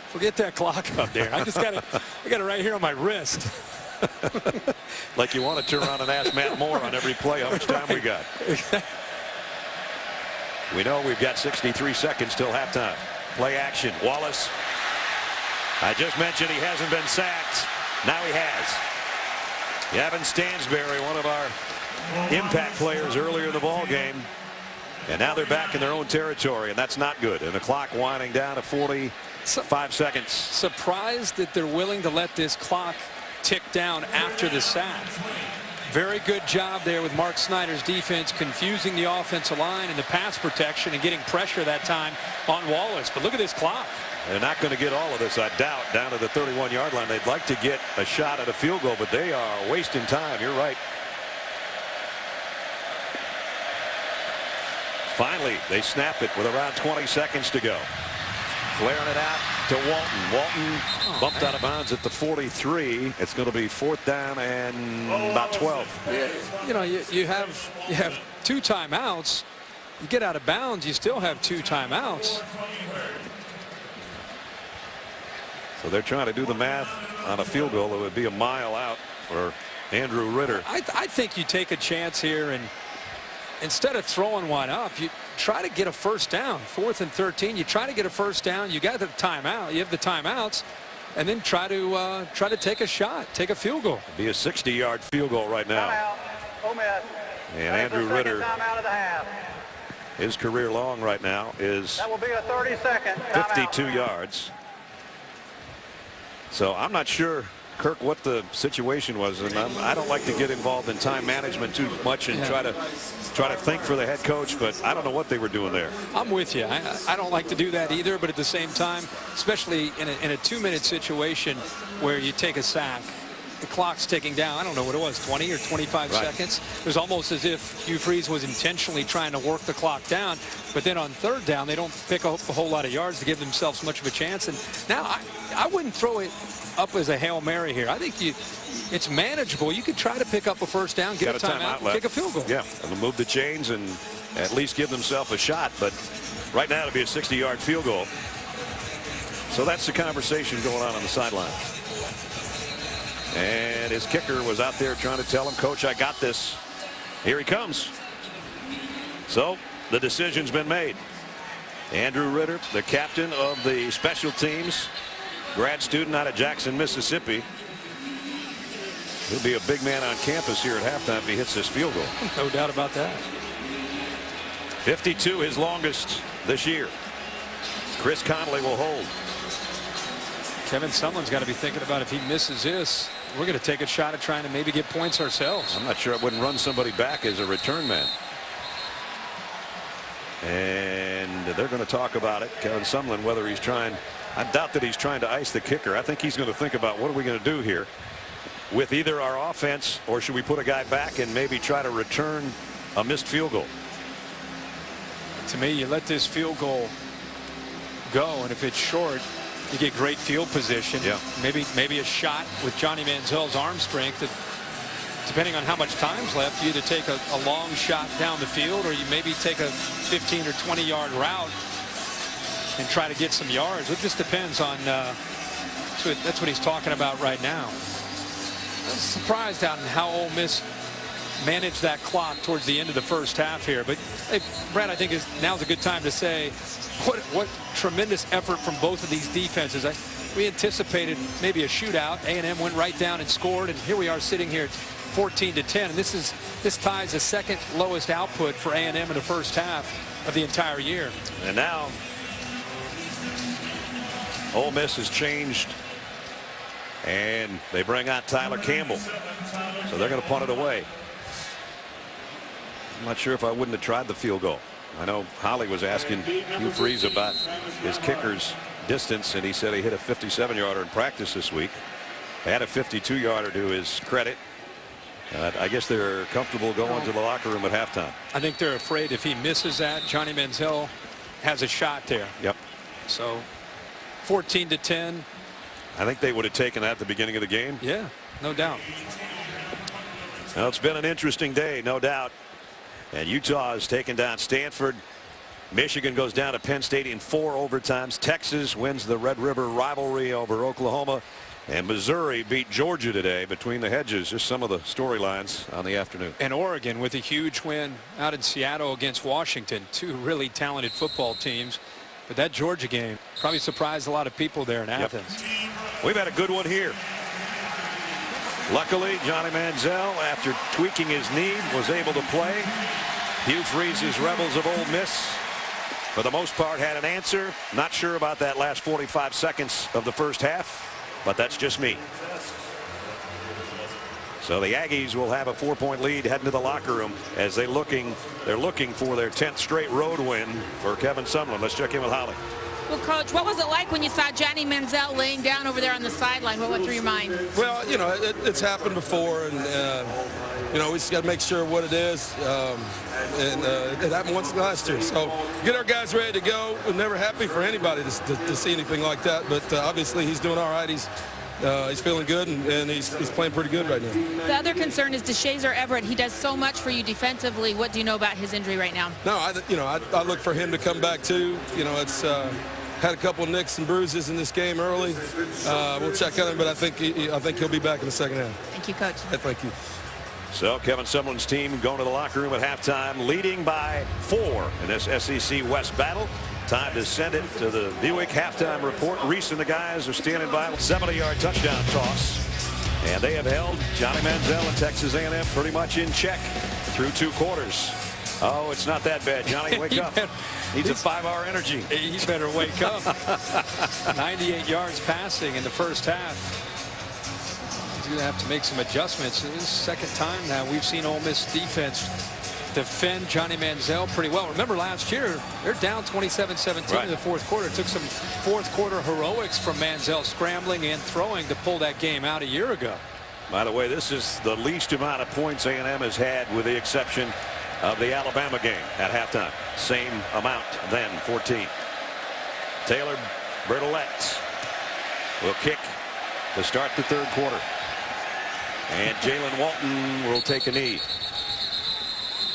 C: Forget that clock up there. I got it right here on my wrist.
A: Like you want to turn around and ask Matt Moore on every play how much time we got. We know we've got 63 seconds till halftime. Play action. Wallace. I just mentioned he hasn't been sacked. Now he has. Gavin Stansberry, one of our impact players earlier in the ball game. And now they're back in their own territory, and that's not good. And the clock winding down to 45 seconds.
C: Surprised that they're willing to let this clock tick down after the sack. Very good job there with Mark Snyder's defense, confusing the offensive line and the pass protection and getting pressure that time on Wallace. But look at this clock.
A: They're not going to get all of this, I doubt, down to the 31-yard line. They'd like to get a shot at a field goal, but they are wasting time. You're right. Finally, they snap it with around 20 seconds to go. Flaring it out to Walton. Walton bumped out of bounds at the 43. It's going to be 4th down and about 12.
C: You know, you have 2 timeouts. You get out of bounds, you still have 2 timeouts.
A: So they're trying to do the math on a field goal that would be a mile out for Andrew Ritter.
C: I think you take a chance here, and instead of throwing one up, you try to get a 1st down. 4th and 13, you try to get a 1st down. You got the timeout. You have the timeouts, and then try to take a shot, take a field goal.
A: It'd be a 60-yard field goal right now.
D: Timeout. Ole Miss.
A: And Andrew Ritter,
D: timeout of the half.
A: his career long right now is
D: That will be a 30-second timeout.
A: 52 yards. So I'm not sure, Kirk, what the situation was, and I don't like to get involved in time management too much and try to think for the head coach, but I don't know what they were doing there.
C: I'm with you. I don't like to do that either, but at the same time, especially in a 2-minute situation where you take a sack, the clock's ticking down. I don't know what it was, 20 or 25 seconds. It was almost as if Hugh Freeze was intentionally trying to work the clock down, but then on 3rd down, they don't pick up a whole lot of yards to give themselves much of a chance. And now I wouldn't throw it up as a Hail Mary here. I think it's manageable. You could try to pick up a 1st down, get a timeout, kick a field goal.
A: Yeah, and move the chains and at least give themselves a shot. But right now it'll be a 60-yard field goal. So that's the conversation going on the sideline. And his kicker was out there trying to tell him, Coach, I got this. Here he comes. So the decision's been made. Andrew Ritter, the captain of the special teams, grad student out of Jackson, Mississippi. He'll be a big man on campus here at halftime if he hits this field goal.
C: No doubt about that.
A: 52, his longest this year. Chris Connolly will hold.
C: Kevin Sumlin's got to be thinking about, if he misses this, we're going to take a shot at trying to maybe get points ourselves.
A: I'm not sure I wouldn't run somebody back as a return man. And they're going to talk about it. Kevin Sumlin, whether he's trying, I doubt that he's trying to ice the kicker. I think he's going to think about, what are we going to do here with either our offense, or should we put a guy back and maybe try to return a missed field goal?
C: To me, you let this field goal go, and if it's short, you get great field position.
A: Yeah.
C: Maybe a shot with Johnny Manziel's arm strength. That, depending on how much time's left, you either take a long shot down the field, or you maybe take a 15 or 20-yard route and try to get some yards. It just depends on. That's what he's talking about right now. I was surprised on how Ole Miss managed that clock towards the end of the first half here. But hey, Brad, I think now's a good time to say what tremendous effort from both of these defenses. We anticipated maybe a shootout. A&M went right down and scored, and here we are sitting here 14-10. And this ties the second lowest output for A&M in the first half of the entire year.
A: And now Ole Miss has changed, and they bring out Tyler Campbell. So they're going to punt it away. I'm not sure if I wouldn't have tried the field goal. I know Holly was asking Hugh Freeze about his kicker's distance, and he said he hit a 57-yarder in practice this week. Had a 52-yarder to his credit. I guess they're comfortable going to the locker room at halftime.
C: I think they're afraid if he misses that, Johnny Manziel has a shot there.
A: Yep.
C: So 14-10.
A: I think they would have taken that at the beginning of the game.
C: Yeah, no doubt.
A: Well, it's been an interesting day, no doubt. And Utah has taken down Stanford. Michigan goes down to Penn State in 4 overtimes. Texas wins the Red River rivalry over Oklahoma. And Missouri beat Georgia today. Between the hedges, just some of the storylines on the afternoon.
C: And Oregon with a huge win out in Seattle against Washington. 2 really talented football teams. But that Georgia game probably surprised a lot of people there in Athens.
A: We've had a good one here. Luckily, Johnny Manziel, after tweaking his knee, was able to play. Hugh Freeze's Rebels of Ole Miss, for the most part, had an answer. Not sure about that last 45 seconds of the first half, but that's just me. So the Aggies will have a 4-point lead heading to the locker room as they're looking for their 10th straight road win for Kevin Sumlin. Let's check in with Holly.
B: Well, Coach, what was it like when you saw Johnny Manziel laying down over there on the sideline? What went through your mind?
G: Well, you know, it's happened before, and you know, we just got to make sure what it is. It happened once last year, so get our guys ready to go. We're never happy for anybody to see anything like that, but obviously he's doing all right. He's feeling good, and he's playing pretty good right now.
B: The other concern is DeShazer Everett. He does so much for you defensively. What do you know about his injury right now?
G: No, I look for him to come back too. You know, it's had a couple of nicks and bruises in this game early. We'll check on him, but I think he'll be back in the second half.
B: Thank you, Coach.
G: Yeah, thank you.
A: So Kevin Sumlin's team going to the locker room at halftime, leading by 4 in this SEC West battle. Time to send it to the Buick halftime report. Reese and the guys are standing by. 70-yard touchdown toss. And they have held Johnny Manziel and Texas A&M pretty much in check through 2 quarters. Oh, it's not that bad. Johnny, wake up. Needs a 5-hour energy.
C: He better wake up. 98 yards passing in the first half. He's going to have to make some adjustments. This is the second time now we've seen Ole Miss defense defend Johnny Manziel pretty well. Remember last year, they're down 27-17 in the fourth quarter. It took some fourth quarter heroics from Manziel scrambling and throwing to pull that game out a year ago.
A: By the way, this is the least amount of points A&M has had, with the exception of the Alabama game at halftime. Same amount then, 14. Taylor Bertolette will kick to start the third quarter. And Jalen Walton will take a knee.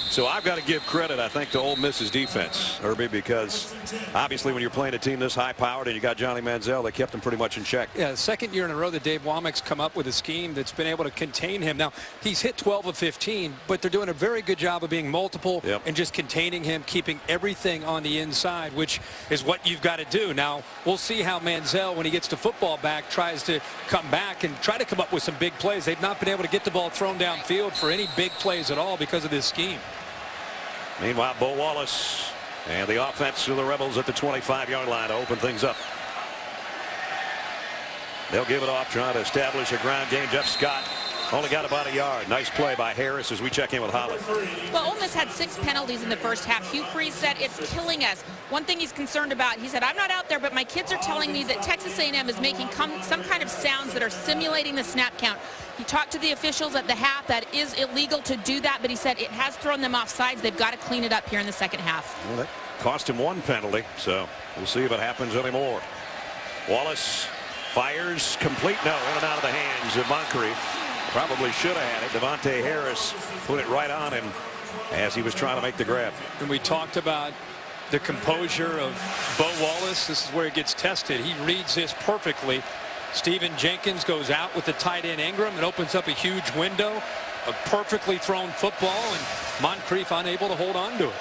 A: So I've got to give credit, I think, to Ole Miss's defense, Herbie, because obviously when you're playing a team this high-powered and you got Johnny Manziel, they kept him pretty much in check.
C: Yeah, the second year in a row that Dave Womack's come up with a scheme that's been able to contain him. Now, he's hit 12 of 15, but they're doing a very good job of being multiple and just containing him, keeping everything on the inside, which is what you've got to do. Now, we'll see how Manziel, when he gets the football back, tries to come back and try to come up with some big plays. They've not been able to get the ball thrown downfield for any big plays at all because of this scheme.
A: Meanwhile, Bo Wallace and the offense of the Rebels at the 25-yard line to open things up. They'll give it off, trying to establish a ground game. Jeff Scott only got about a yard. Nice play by Harris as we check in with Holly.
B: Well, Ole Miss had 6 penalties in the first half. Hugh Freeze said it's killing us. One thing he's concerned about, he said, I'm not out there, but my kids are telling me that Texas A&M is making some kind of sounds that are simulating the snap count. He talked to the officials at the half. That is illegal to do that, but he said it has thrown them off sides. They've got to clean it up here in the second half.
A: Well, Cost him one penalty, so we'll see if it happens anymore. Wallace fires complete. No, in and out of the hands of Moncrief. Probably should have had it. Devontae Harris put it right on him as he was trying to make the grab.
C: And we talked about the composure of Bo Wallace. This is where it gets tested. He reads this perfectly. Stephen Jenkins goes out with the tight end Ingram and opens up a huge window. A perfectly thrown football, and Moncrief unable to hold on to it.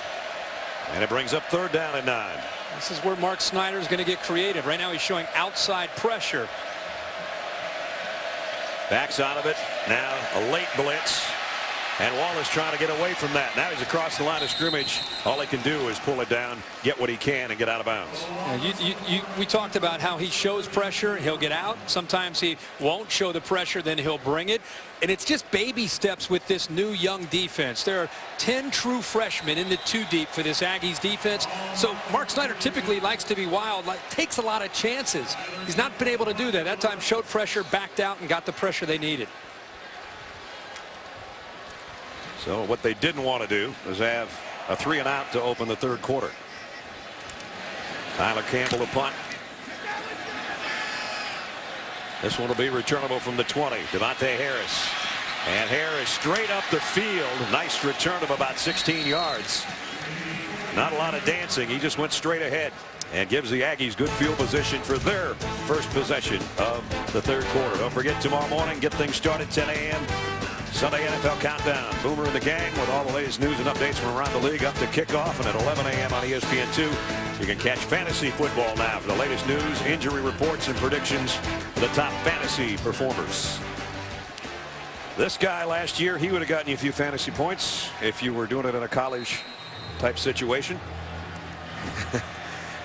A: And it brings up 3rd down and 9.
C: This is where Mark Snyder is going to get creative. Right now he's showing outside pressure.
A: Backs out of it. Now a late blitz. And Wallace trying to get away from that. Now he's across the line of scrimmage. All he can do is pull it down, get what he can, and get out of bounds.
C: We talked about how he shows pressure. He'll get out. Sometimes he won't show the pressure. Then he'll bring it. And it's just baby steps with this new young defense. There are 10 true freshmen in the 2 deep for this Aggies defense. So Mark Snyder typically likes to be wild, takes a lot of chances. He's not been able to do that. That time showed pressure, backed out, and got the pressure they needed.
A: So what they didn't want to do is have a 3 and out to open the 3rd quarter. Tyler Campbell a punt. This one will be returnable from the 20. Devontae Harris. And Harris straight up the field. Nice return of about 16 yards. Not a lot of dancing. He just went straight ahead and gives the Aggies good field position for their first possession of the 3rd quarter. Don't forget, tomorrow morning, get things started 10 a.m. Sunday NFL Countdown. Boomer and the gang with all the latest news and updates from around the league up to kickoff, and at 11 a.m. on ESPN2. You can catch fantasy football now for the latest news, injury reports, and predictions for the top fantasy performers. This guy last year, he would have gotten you a few fantasy points if you were doing it in a college type situation.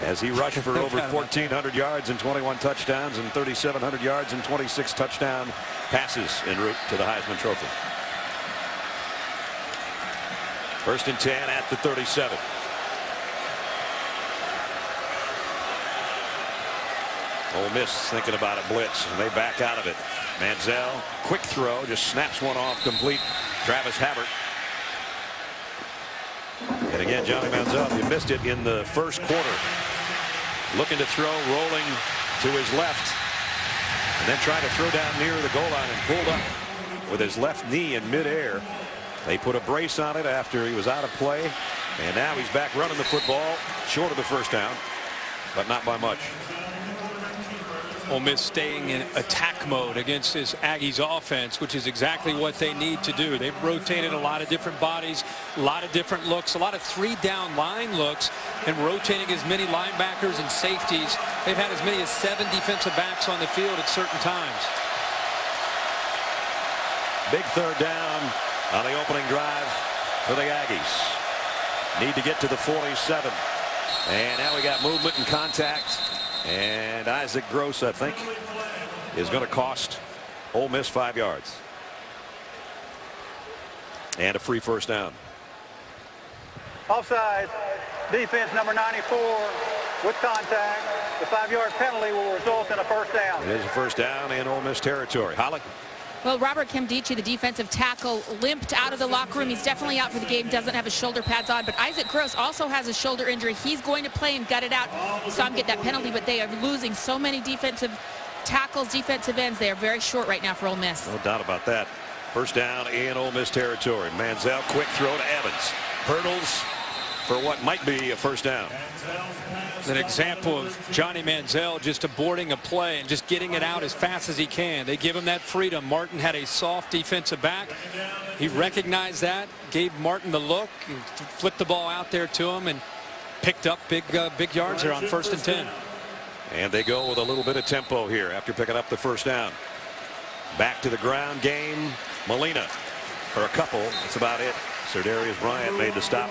A: As he rushed for over 1,400 yards and 21 touchdowns and 3,700 yards and 26 touchdown passes en route to the Heisman Trophy. 1st and 10 at the 37. Ole Miss thinking about a blitz, and they back out of it. Manziel, quick throw, just snaps one off complete. Travis Habbert. And again, Johnny Manziel, you missed it in the 1st quarter. Looking to throw, rolling to his left, and then trying to throw down near the goal line and pulled up with his left knee in midair. They put a brace on it after he was out of play, and now he's back running the football, short of the 1st down, but not by much.
C: Ole Miss staying in attack mode against this Aggies offense, which is exactly what they need to do. They've rotated a lot of different bodies, a lot of different looks, a lot of 3-down line looks, and rotating as many linebackers and safeties. They've had as many as 7 defensive backs on the field at certain times.
A: Big 3rd down on the opening drive for the Aggies. Need to get to the 47. And now we got movement and contact. And Isaac Gross, I think, is going to cost Ole Miss 5 yards. And a free 1st down.
D: Offside. Defense number 94 with contact. The 5-yard penalty will result in a 1st down.
A: It is a 1st down in Ole Miss territory. Holly.
B: Well, Robert Nkemdiche, the defensive tackle, limped out of the locker room. He's definitely out for the game, doesn't have his shoulder pads on. But Isaac Gross also has a shoulder injury. He's going to play and gut it out. You saw him get that penalty, but they are losing so many defensive tackles, defensive ends. They are very short right now for Ole Miss.
A: No doubt about that. 1st down in Ole Miss territory. Manziel, quick throw to Evans. Hurdles for what might be a 1st down.
C: An example of Johnny Manziel just aborting a play and just getting it out as fast as he can. They give him that freedom. Martin had a soft defensive back. He recognized that, gave Martin the look, and flipped the ball out there to him and picked up big yards there on 1st and 10.
A: And they go with a little bit of tempo here after picking up the 1st down. Back to the ground game. Molina for a couple. That's about it. Serdarius Bryant made the stop.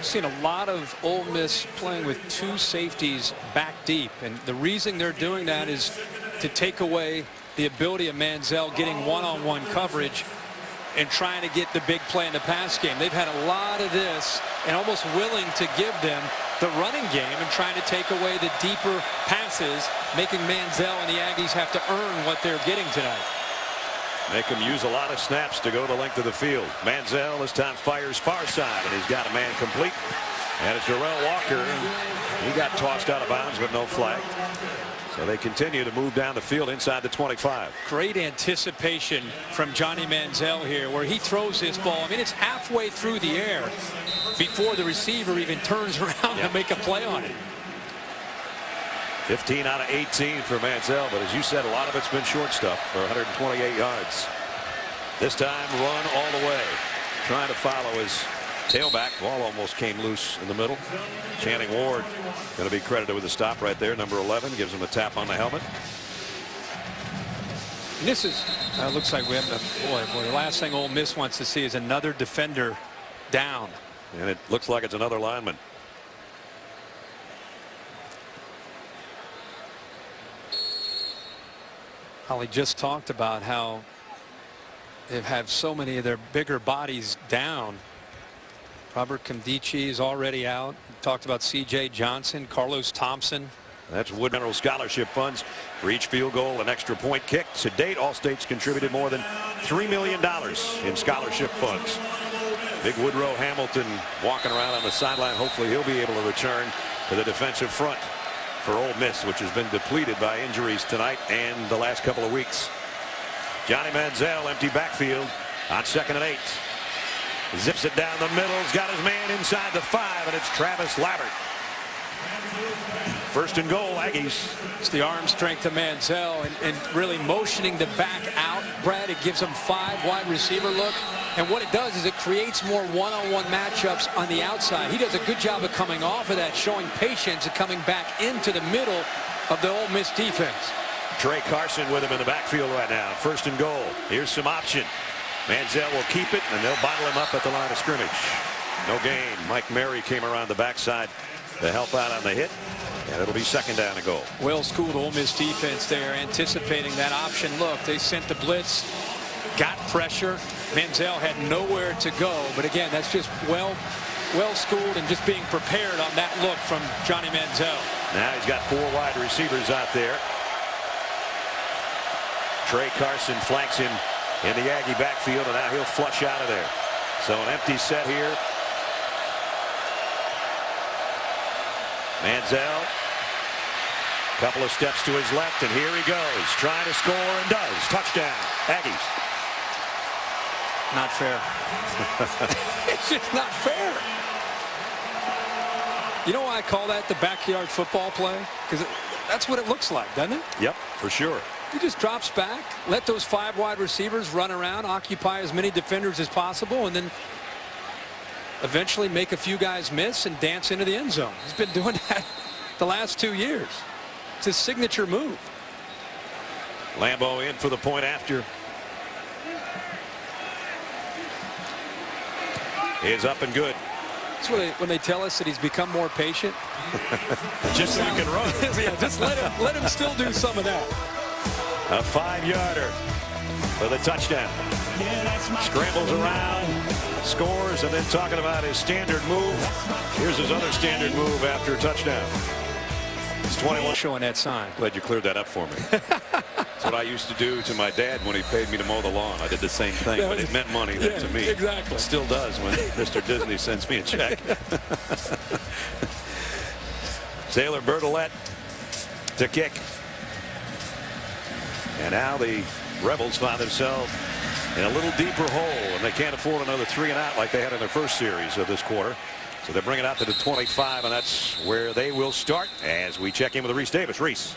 C: Seen a lot of Ole Miss playing with 2 safeties back deep, and the reason they're doing that is to take away the ability of Manziel getting one-on-one coverage and trying to get the big play in the pass game. They've had a lot of this and almost willing to give them the running game and trying to take away the deeper passes, making Manziel and the Aggies have to earn what they're getting tonight.
A: Make him use a lot of snaps to go the length of the field. Manziel this time fires far side, and he's got a man complete. And it's Darrell Walker. He got tossed out of bounds, but no flag. So they continue to move down the field inside the 25.
C: Great anticipation from Johnny Manziel here, where he throws this ball. I mean, it's halfway through the air before the receiver even turns around to make a play on it.
A: 15 out of 18 for Manziel, but as you said, a lot of it's been short stuff for 128 yards. This time run all the way, trying to follow his tailback. Ball almost came loose in the middle. Channing Ward going to be credited with a stop right there. Number 11 gives him a tap on the helmet.
C: And this is looks like we have the last thing Ole Miss wants to see is another defender down.
A: And it looks like it's another lineman.
C: Holly just talked about how they have so many of their bigger bodies down. Robert Nkemdiche is already out. We talked about C.J. Johnson, Carlos Thompson.
A: That's Wood Mineral Scholarship funds for each field goal and extra point kicked. To date, all states contributed more than $3 million in scholarship funds. Big Woodrow Hamilton walking around on the sideline. Hopefully he'll be able to return to the defensive front for Ole Miss, which has been depleted by injuries tonight and the last couple of weeks. Johnny Manziel, empty backfield on 2nd and 8. Zips it down the middle. He's got his man inside the 5, and it's Travis Labbert. 1st and goal, Aggies.
C: It's the arm strength of Manziel and really motioning the back out. Brad, it gives him 5 wide receiver look. And what it does is it creates more one-on-one matchups on the outside. He does a good job of coming off of that, showing patience and coming back into the middle of the Ole Miss defense.
A: Trey Carson with him in the backfield right now. 1st and goal. Here's some option. Manziel will keep it, and they'll bottle him up at the line of scrimmage. No gain. Mike Mary came around the backside to help out on the hit, and it'll be 2nd down and goal.
C: Well-schooled Ole Miss defense there, anticipating that option look. They sent the blitz, got pressure. Manziel had nowhere to go, but again, that's just well-schooled and just being prepared on that look from Johnny Manziel.
A: Now he's got 4 wide receivers out there. Trey Carson flanks him in the Aggie backfield, and now he'll flush out of there. So an empty set here. Manziel, couple of steps to his left, and here he goes, trying to score, and does. Touchdown, Aggies.
C: Not fair. It's just not fair. You know why I call that the backyard football play? Because that's what it looks like, doesn't it?
A: Yep, for sure.
C: He just drops back, let those 5 wide receivers run around, occupy as many defenders as possible, and then eventually make a few guys miss and dance into the end zone. He's been doing that the last 2 years. It's his signature move.
A: Lambeau in for the point after. Is up and good.
C: That's when they tell us that he's become more patient.
A: Just so he can run.
C: Yeah, just let him still do some of that.
A: A 5-yarder for the touchdown. Scrambles around, scores, and then talking about his standard move. Here's his other standard move after a touchdown. It's 21.
C: Showing that sign.
A: Glad you cleared that up for me. That's what I used to do to my dad when he paid me to mow the lawn. I did the same thing, but it meant money then to me.
C: Exactly.
A: It still does when Mr. Disney sends me a check. Taylor Bertolet to kick. And now the Rebels find themselves in a little deeper hole, and they can't afford another 3 and out like they had in their first series of this quarter. So they bring it out to the 25, and that's where they will start as we check in with Reese Davis. Reese.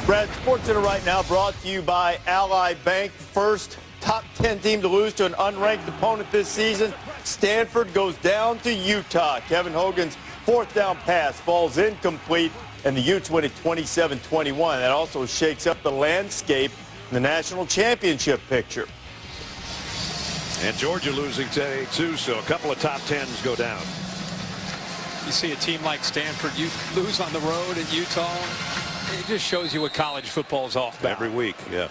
F: Brad, SportsCenter right now brought to you by Ally Bank. First top 10 team to lose to an unranked opponent this season. Stanford goes down to Utah. Kevin Hogan's 4th down pass falls incomplete, and the Utes win at 27-21. That also shakes up the landscape in the national championship picture.
A: And Georgia losing today, too, so a couple of top 10s go down.
C: You see a team like Stanford, you lose on the road at Utah. It just shows you what college football is all about.
A: Every week, yeah.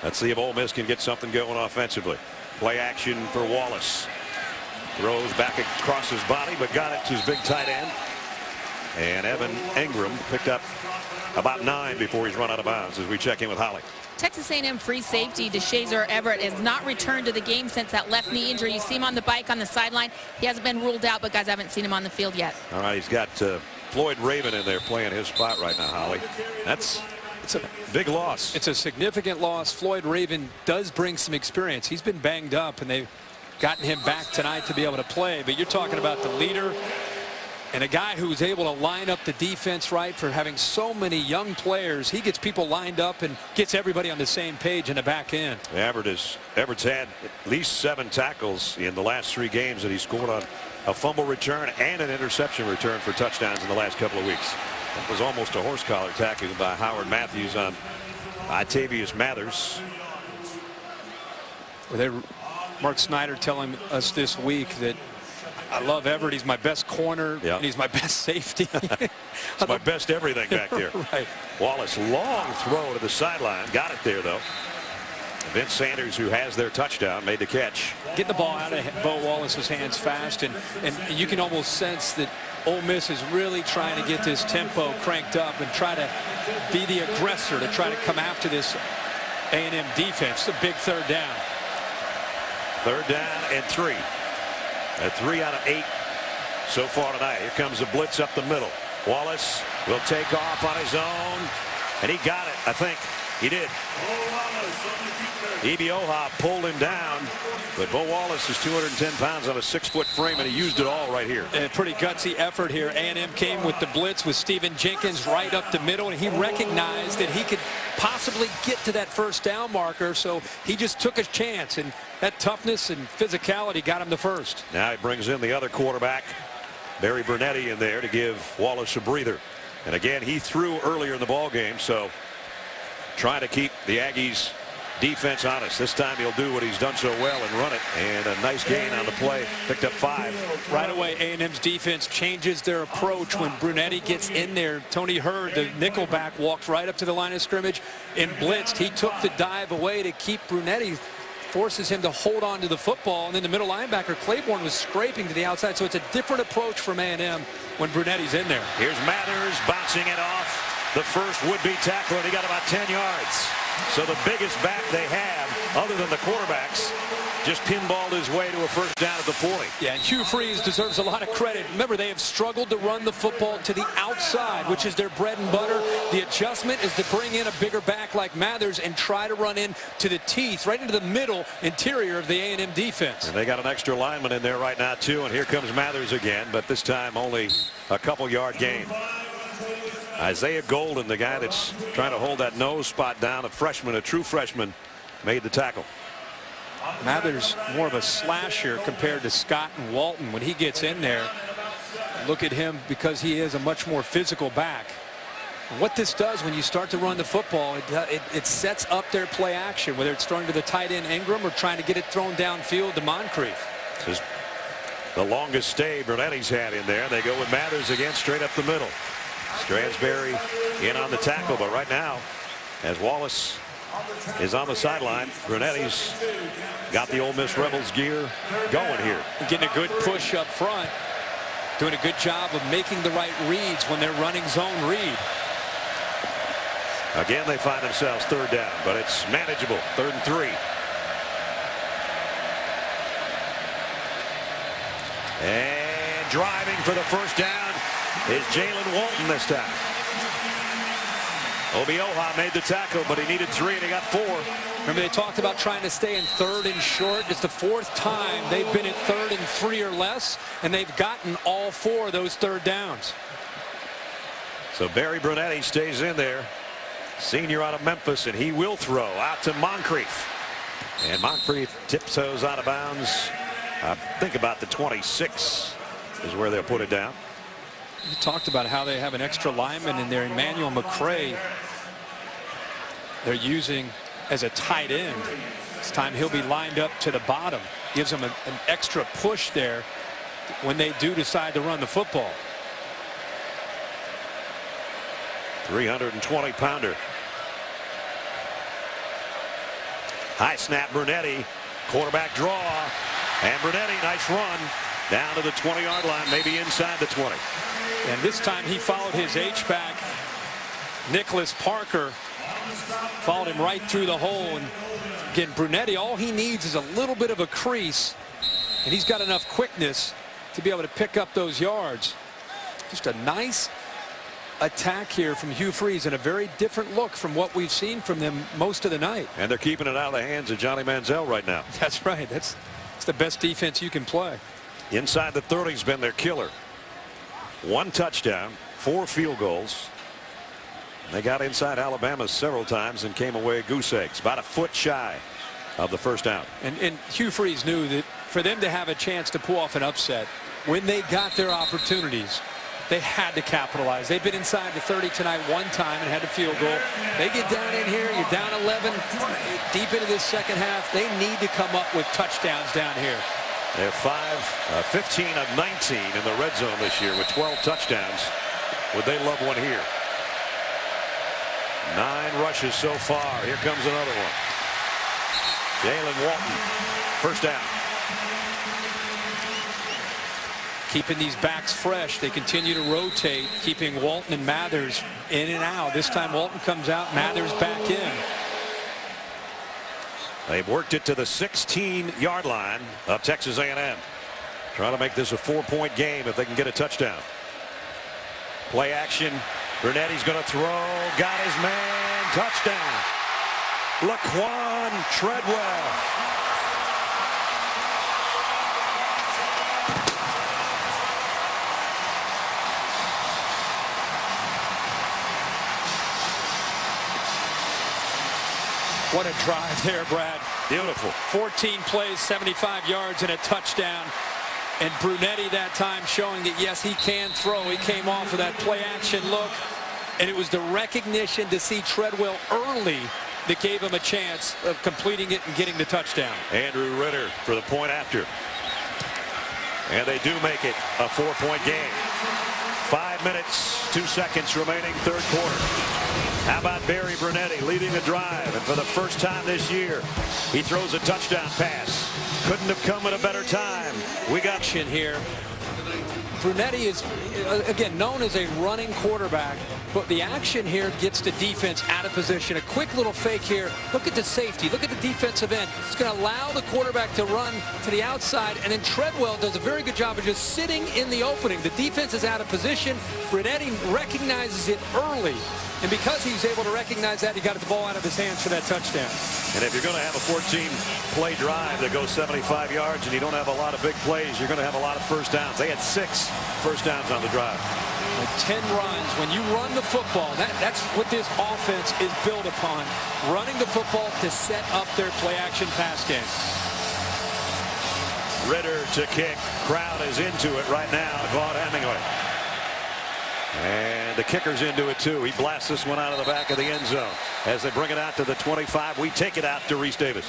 A: Let's see if Ole Miss can get something going offensively. Play action for Wallace. Throws back across his body, but got it to his big tight end. And Evan Engram picked up about 9 before he's run out of bounds as we check in with Holly.
B: Texas A&M free safety DeShazer Everett has not returned to the game since that left knee injury. You see him on the bike on the sideline. He hasn't been ruled out, but guys, haven't seen him on the field yet.
A: All right, he's got Floyd Raven in there playing his spot right now, Holly. It's a big loss.
C: It's a significant loss. Floyd Raven does bring some experience. He's been banged up, and they've gotten him back tonight to be able to play. But you're talking about the leader and a guy who's able to line up the defense right for having so many young players. He gets people lined up and gets everybody on the same page in the back end.
A: Everett's had at least 7 tackles in the last 3 games that he scored on a fumble return and an interception return for touchdowns in the last couple of weeks. That was almost a horse collar tackle by Howard Matthews on Itavius Mathers.
C: Mark Snyder telling us this week that I love Everett. He's my best corner, and he's my best safety.
A: It's my best everything back there.
C: Right.
A: Wallace, long throw to the sideline. Got it there, though. Vince Sanders, who has their touchdown, made the catch.
C: Get the ball out of Bo Wallace's hands fast, and you can almost sense that Ole Miss is really trying to get this tempo cranked up and try to be the aggressor to try to come after this A&M defense. It's a big 3rd down.
A: 3rd down and 3. A 3 out of 8 so far tonight. Here comes the blitz up the middle. Wallace will take off on his own, and he got it. I think he did. Ibioha pulled him down, but Bo Wallace is 210 pounds on a 6-foot frame, and he used it all right here.
C: A pretty gutsy effort here. A&M came with the blitz with Stephen Jenkins right up the middle, and he recognized that he could possibly get to that 1st down marker, so he just took a chance, and that toughness and physicality got him the 1st.
A: Now he brings in the other quarterback, Barry Brunetti, in there to give Wallace a breather. And again, he threw earlier in the ball game, so trying to keep the Aggies defense honest. This time he'll do what he's done so well and run it, and a nice gain on the play. Picked up 5.
C: Right away, A&M's defense changes their approach when Brunetti gets in there. Tony Hurd, the nickelback, walked right up to the line of scrimmage and blitzed. He took the dive away to keep Brunetti, forces him to hold on to the football, and then the middle linebacker Claiborne was scraping to the outside, so it's a different approach from A&M when Brunetti's in there.
A: Here's Mathers bouncing it off the first would-be tackler, and he got about 10 yards. So the biggest back they have, other than the quarterbacks, just pinballed his way to a 1st down at the 40.
C: Yeah, and Hugh Freeze deserves a lot of credit. Remember, they have struggled to run the football to the outside, which is their bread and butter. The adjustment is to bring in a bigger back like Mathers and try to run in to the teeth, right into the middle interior of the A&M defense.
A: And they got an extra lineman in there right now, too, and here comes Mathers again, but this time only a couple-yard gain. Isaiah Golden, the guy that's trying to hold that nose spot down, a freshman, a true freshman, made the tackle.
C: Mathers more of a slasher compared to Scott and Walton when he gets in there. Look at him because he is a much more physical back. And what this does when you start to run the football, it sets up their play action, whether it's throwing to the tight end Ingram or trying to get it thrown downfield to Moncrief.
A: This is the longest stay Brunetti's had in there. They go with Mathers again straight up the middle. Stransberry in on the tackle, but right now, as Wallace is on the sideline, Brunetti's got the Ole Miss Rebels gear going here.
C: Getting a good push up front, doing a good job of making the right reads when they're running zone read.
A: Again, they find themselves 3rd down, but it's manageable. 3rd and 3. And driving for the 1st down is Jalen Walton this time. Obioha made the tackle, but he needed 3 and he got 4.
C: Remember, they talked about trying to stay in 3rd and short. It's the 4th time they've been at 3rd and 3 or less, and they've gotten all 4 of those 3rd downs.
A: So Barry Brunetti stays in there, senior out of Memphis, and he will throw out to Moncrief. And Moncrief tiptoes out of bounds. I think about the 26 is where they'll put it down.
C: You talked about how they have an extra lineman in there, Emmanuel McCray. They're using as a tight end. This time he'll be lined up to the bottom. Gives them an extra push there when they do decide to run the football.
A: 320-pounder. High snap, Brunetti. Quarterback draw. And Brunetti, nice run. Down to the 20-yard line, maybe inside the 20.
C: And this time he followed his H-back, Nicholas Parker, Followed him right through the hole. And again, Brunetti, all he needs is a little bit of a crease, and he's got enough quickness to be able to pick up those yards. Just a nice attack here from Hugh Freeze, and a very different look from what we've seen from them most of the night.
A: And they're keeping it out of the hands of Johnny Manziel right now.
C: That's right. That's the best defense you can play.
A: Inside the 30's been their killer. 1 touchdown, 4 field goals. They got inside Alabama several times and came away goose eggs. About a foot shy of the first down.
C: And Hugh Freeze knew that for them to have a chance to pull off an upset, when they got their opportunities, they had to capitalize. They've been inside the 30 tonight 1 time and had a field goal. They get down in here, you're down 11, deep into this second half. They need to come up with touchdowns down here.
A: They have 15 of 19 in the red zone this year with 12 touchdowns. Would they love one here? 9 rushes so far. Here comes another one. Jalen Walton, first down.
C: Keeping these backs fresh. They continue to rotate, keeping Walton and Mathers in and out. This time Walton comes out, Mathers back in.
A: They've worked it to the 16-yard line of Texas A&M. Trying to make this a 4-point game if they can get a touchdown. Play action. Brunetti's going to throw. Got his man. Touchdown. Laquan Treadwell.
C: What a drive there, Brad.
A: Beautiful.
C: 14 plays, 75 yards, and a touchdown. And Brunetti that time showing that, yes, he can throw. He came off of that play-action look, and it was the recognition to see Treadwell early that gave him a chance of completing it and getting the touchdown.
A: Andrew Ritter for the point after. And they do make it a 4-point game. 5 minutes, 2 seconds remaining, third quarter. How about Barry Brunetti leading the drive, and for the first time this year, he throws a touchdown pass. Couldn't have come at a better time.
C: We got action here. Brunetti is, again, known as a running quarterback, but the action here gets the defense out of position. A quick little fake here. Look at the safety. Look at the defensive end. It's going to allow the quarterback to run to the outside, and then Treadwell does a very good job of just sitting in the opening. The defense is out of position. Brunetti recognizes it early, and because he's able to recognize that, he got the ball out of his hands for that touchdown.
A: And if you're going to have a 14-play drive that goes 75 yards and you don't have a lot of big plays, you're going to have a lot of first downs. They had 6 first downs on the drive.
C: Like 10 runs. When you run the football, that's what this offense is built upon. Running the football to set up their play-action pass game.
A: Ritter to kick. Crowd is into it right now. Claude Hemingway. And the kicker's into it too. He blasts this one out of the back of the end zone. As they bring it out to the 25, we take it out to Reese Davis.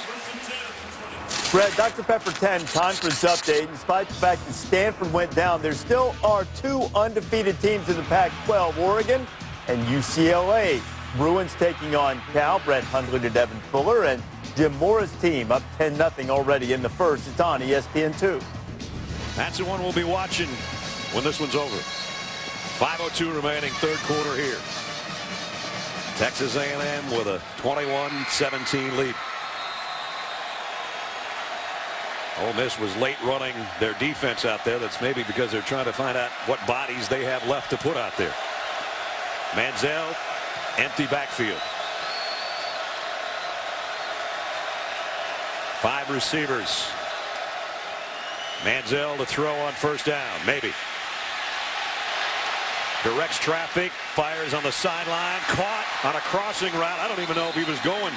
F: Brad, Dr. Pepper 10 conference update. Despite the fact that Stanford went down, there still are 2 undefeated teams in the Pac-12, Oregon and UCLA. Bruins taking on Cal, Brett Hundley to Devin Fuller, and Jim Mora's team up 10-0 already in the first. It's on ESPN2.
A: That's the one we'll be watching when this one's over. 5:02 remaining, third quarter here. Texas A&M with a 21-17 lead. Ole Miss was late running their defense out there. That's maybe because they're trying to find out what bodies they have left to put out there. Manziel, empty backfield. 5 receivers. Manziel to throw on first down, maybe. Directs traffic, fires on the sideline, caught on a crossing route. I don't even know if he was going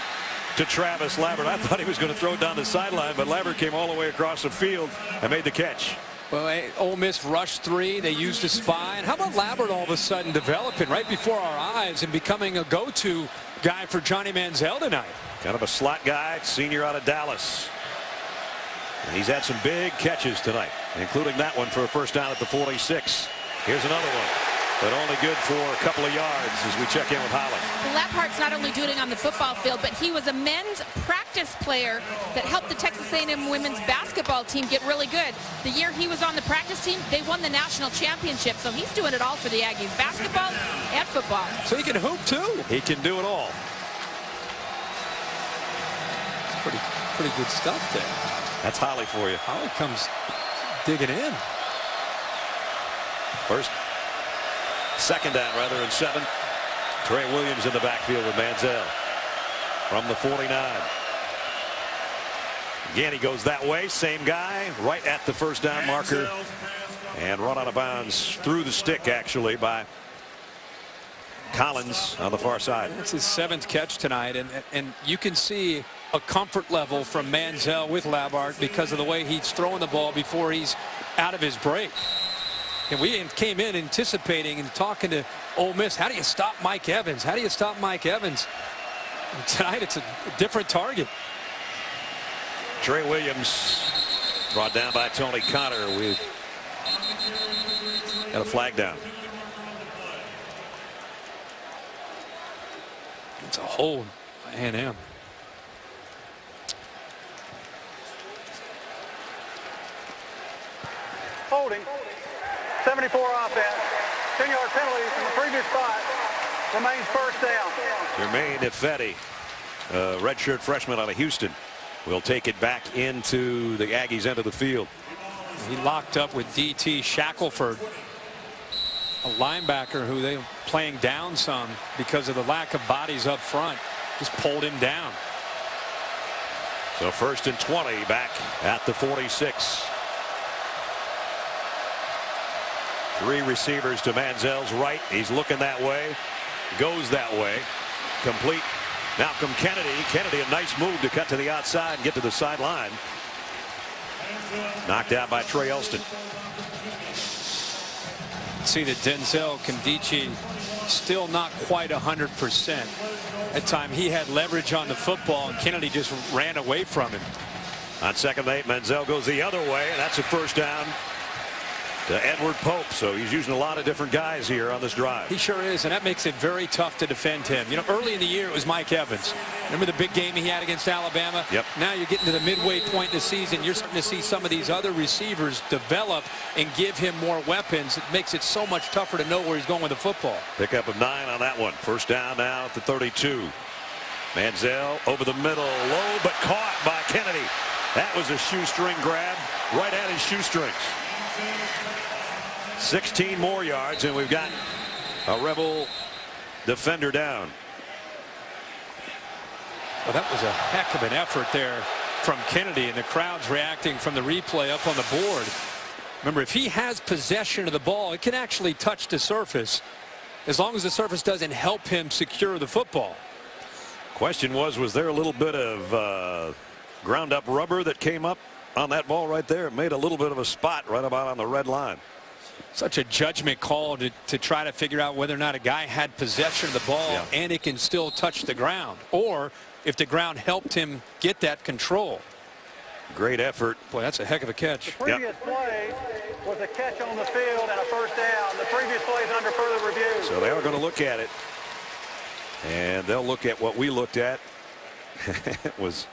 A: to Travis Labbert. I thought he was going to throw it down the sideline, but Labbert came all the way across the field and made the catch.
C: Well, Ole Miss rushed 3. They used a spy. And how about Labbert all of a sudden developing right before our eyes and becoming a go-to guy for Johnny Manziel tonight?
A: Kind of a slot guy, senior out of Dallas. And he's had some big catches tonight, including that one for a first down at the 46. Here's another one. But only good for a couple of yards as we check in with Holland.
B: Labhart's not only doing it on the football field, but he was a men's practice player that helped the Texas A&M women's basketball team get really good. The year he was on the practice team, they won the national championship. So he's doing it all for the Aggies, basketball and football.
C: So he can hoop too.
A: He can do it all.
C: Pretty good stuff there.
A: That's Holly for you.
C: Holly comes digging in.
A: Second down rather than 7. Trey Williams in the backfield with Manziel from the 49. Again, he goes that way. Same guy right at the first down marker and run out of bounds through the stick actually by Collins on the far side.
C: That's his 7th catch tonight, and you can see a comfort level from Manziel with Labart because of the way he's throwing the ball before he's out of his break. And we came in anticipating and talking to Ole Miss. How do you stop Mike Evans? How do you stop Mike Evans? And tonight it's a different target.
A: Trey Williams brought down by Tony Connor. We've got a flag down.
C: It's a hold by A&M.
D: Holding. 74 offense. 10-yard penalty from the previous spot. Remains first down.
A: Jermaine Ifedi, redshirt freshman out of Houston, will take it back into the Aggies' end of the field.
C: He locked up with D.T. Shackelford, a linebacker who they were playing down some because of the lack of bodies up front. Just pulled him down.
A: So 1st and 20 back at the 46. 3 receivers to Manziel's right. He's looking that way. Goes that way. Complete. Malcolm Kennedy. Kennedy, a nice move to cut to the outside and get to the sideline. Knocked out by Trey Elston.
C: See that Denzel Kandichi still not quite 100%. At time he had leverage on the football and Kennedy just ran away from him.
A: On 2nd and 8, Manziel goes the other way, and that's a first down to Edward Pope. So he's using a lot of different guys here on this drive.
C: He sure is, and that makes it very tough to defend him. You know, early in the year it was Mike Evans. Remember the big game he had against Alabama?
A: Yep.
C: Now you're getting to the midway point in the season. You're starting to see some of these other receivers develop and give him more weapons. It makes it so much tougher to know where he's going with the football.
A: Pickup of 9 on that one. First down now at the 32. Manziel over the middle, low but caught by Kennedy. That was a shoestring grab right at his shoestrings. 16 more yards, and we've got a Rebel defender down.
C: Well, that was a heck of an effort there from Kennedy, and the crowd's reacting from the replay up on the board. Remember, if he has possession of the ball, it can actually touch the surface as long as the surface doesn't help him secure the football.
A: Question was there a little bit of ground up rubber that came up on that ball right there? It made a little bit of a spot right about on the red line.
C: Such a judgment call to try to figure out whether or not a guy had possession of the ball and it can still touch the ground, or if the ground helped him get that control.
A: Great effort.
C: Boy, that's a heck of a catch.
D: The previous play was a catch on the field and a first down. The previous play is under further review.
A: So they are going to look at it, and they'll look at what we looked at. It was,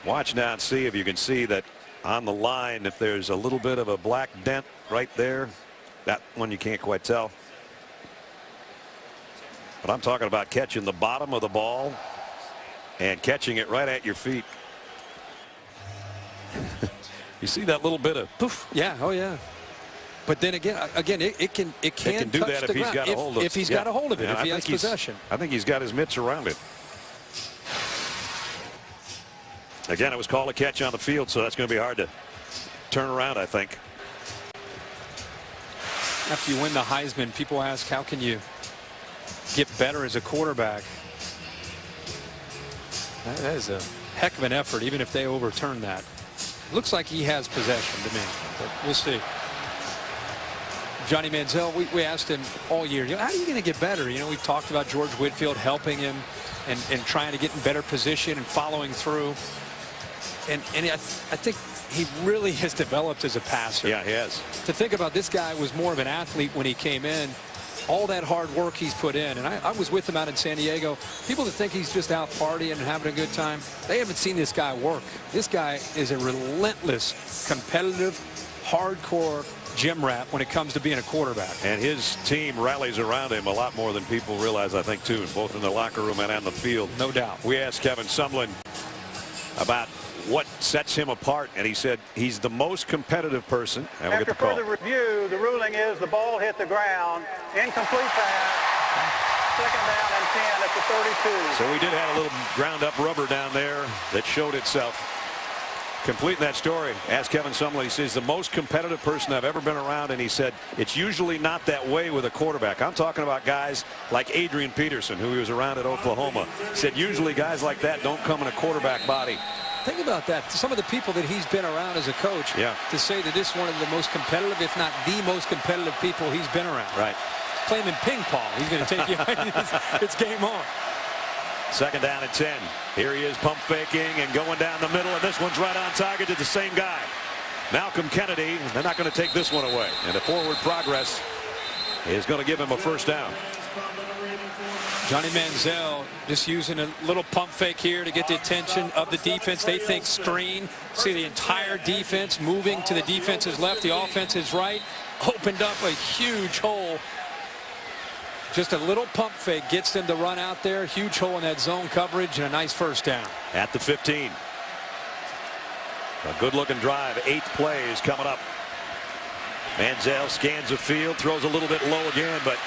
A: watch now and see if you can see that on the line, if there's a little bit of a black dent right there. That one you can't quite tell. But I'm talking about catching the bottom of the ball and catching it right at your feet. You see that little bit of poof?
C: Yeah, oh yeah. But then again, it can
A: do
C: touch
A: that
C: the
A: if he's
C: ground
A: got a hold of it.
C: if he's got a hold of it, if he has possession.
A: I think he's got his mitts around it. Again, it was called a catch on the field, so that's going to be hard to turn around, I think.
C: After you win the Heisman, people ask, how can you get better as a quarterback? That is a heck of an effort, even if they overturn that. Looks like he has possession to me, but we'll see. Johnny Manziel, we asked him all year, how are you going to get better? You know, we talked about George Whitfield helping him and trying to get in better position and following through. And I think he really has developed as a passer.
A: Yeah, he has.
C: To think about, this guy was more of an athlete when he came in. All that hard work he's put in, and I was with him out in San Diego. People that think he's just out partying and having a good time, they haven't seen this guy work. This guy is a relentless, competitive, hardcore gym rat when it comes to being a quarterback.
A: And his team rallies around him a lot more than people realize, I think, too, both in the locker room and on the field.
C: No doubt.
A: We asked Kevin Sumlin about what sets him apart, and he said he's the most competitive person. And we'll get
D: After
A: the call.
D: further review, the ruling is the ball hit the ground. Incomplete pass. Second down and 10 at the 32.
A: So we did have a little ground up rubber down there that showed itself. Completing that story, asked Kevin Sumlin, he says the most competitive person I've ever been around, and he said it's usually not that way with a quarterback. I'm talking about guys like Adrian Peterson, who he was around at Oklahoma. He said usually guys like that don't come in a quarterback body.
C: Think about that. Some of the people that he's been around as a coach, to say that this is one of the most competitive, if not the most competitive people he's been around.
A: Right.
C: Play him in ping pong. He's going to take you. It's game on.
A: Second down and 10. Here he is pump faking and going down the middle, and this one's right on target to the same guy, Malcolm Kennedy. They're not going to take this one away, and the forward progress is going to give him a first down.
C: Johnny Manziel just using a little pump fake here to get the attention of the defense. They think screen. See the entire defense moving to the defense's left, the offense's right. Opened up a huge hole. Just a little pump fake gets them to run out there. Huge hole in that zone coverage and a nice first down.
A: At the 15. A good-looking drive. 8 plays coming up. Manziel scans the field, throws a little bit low again, but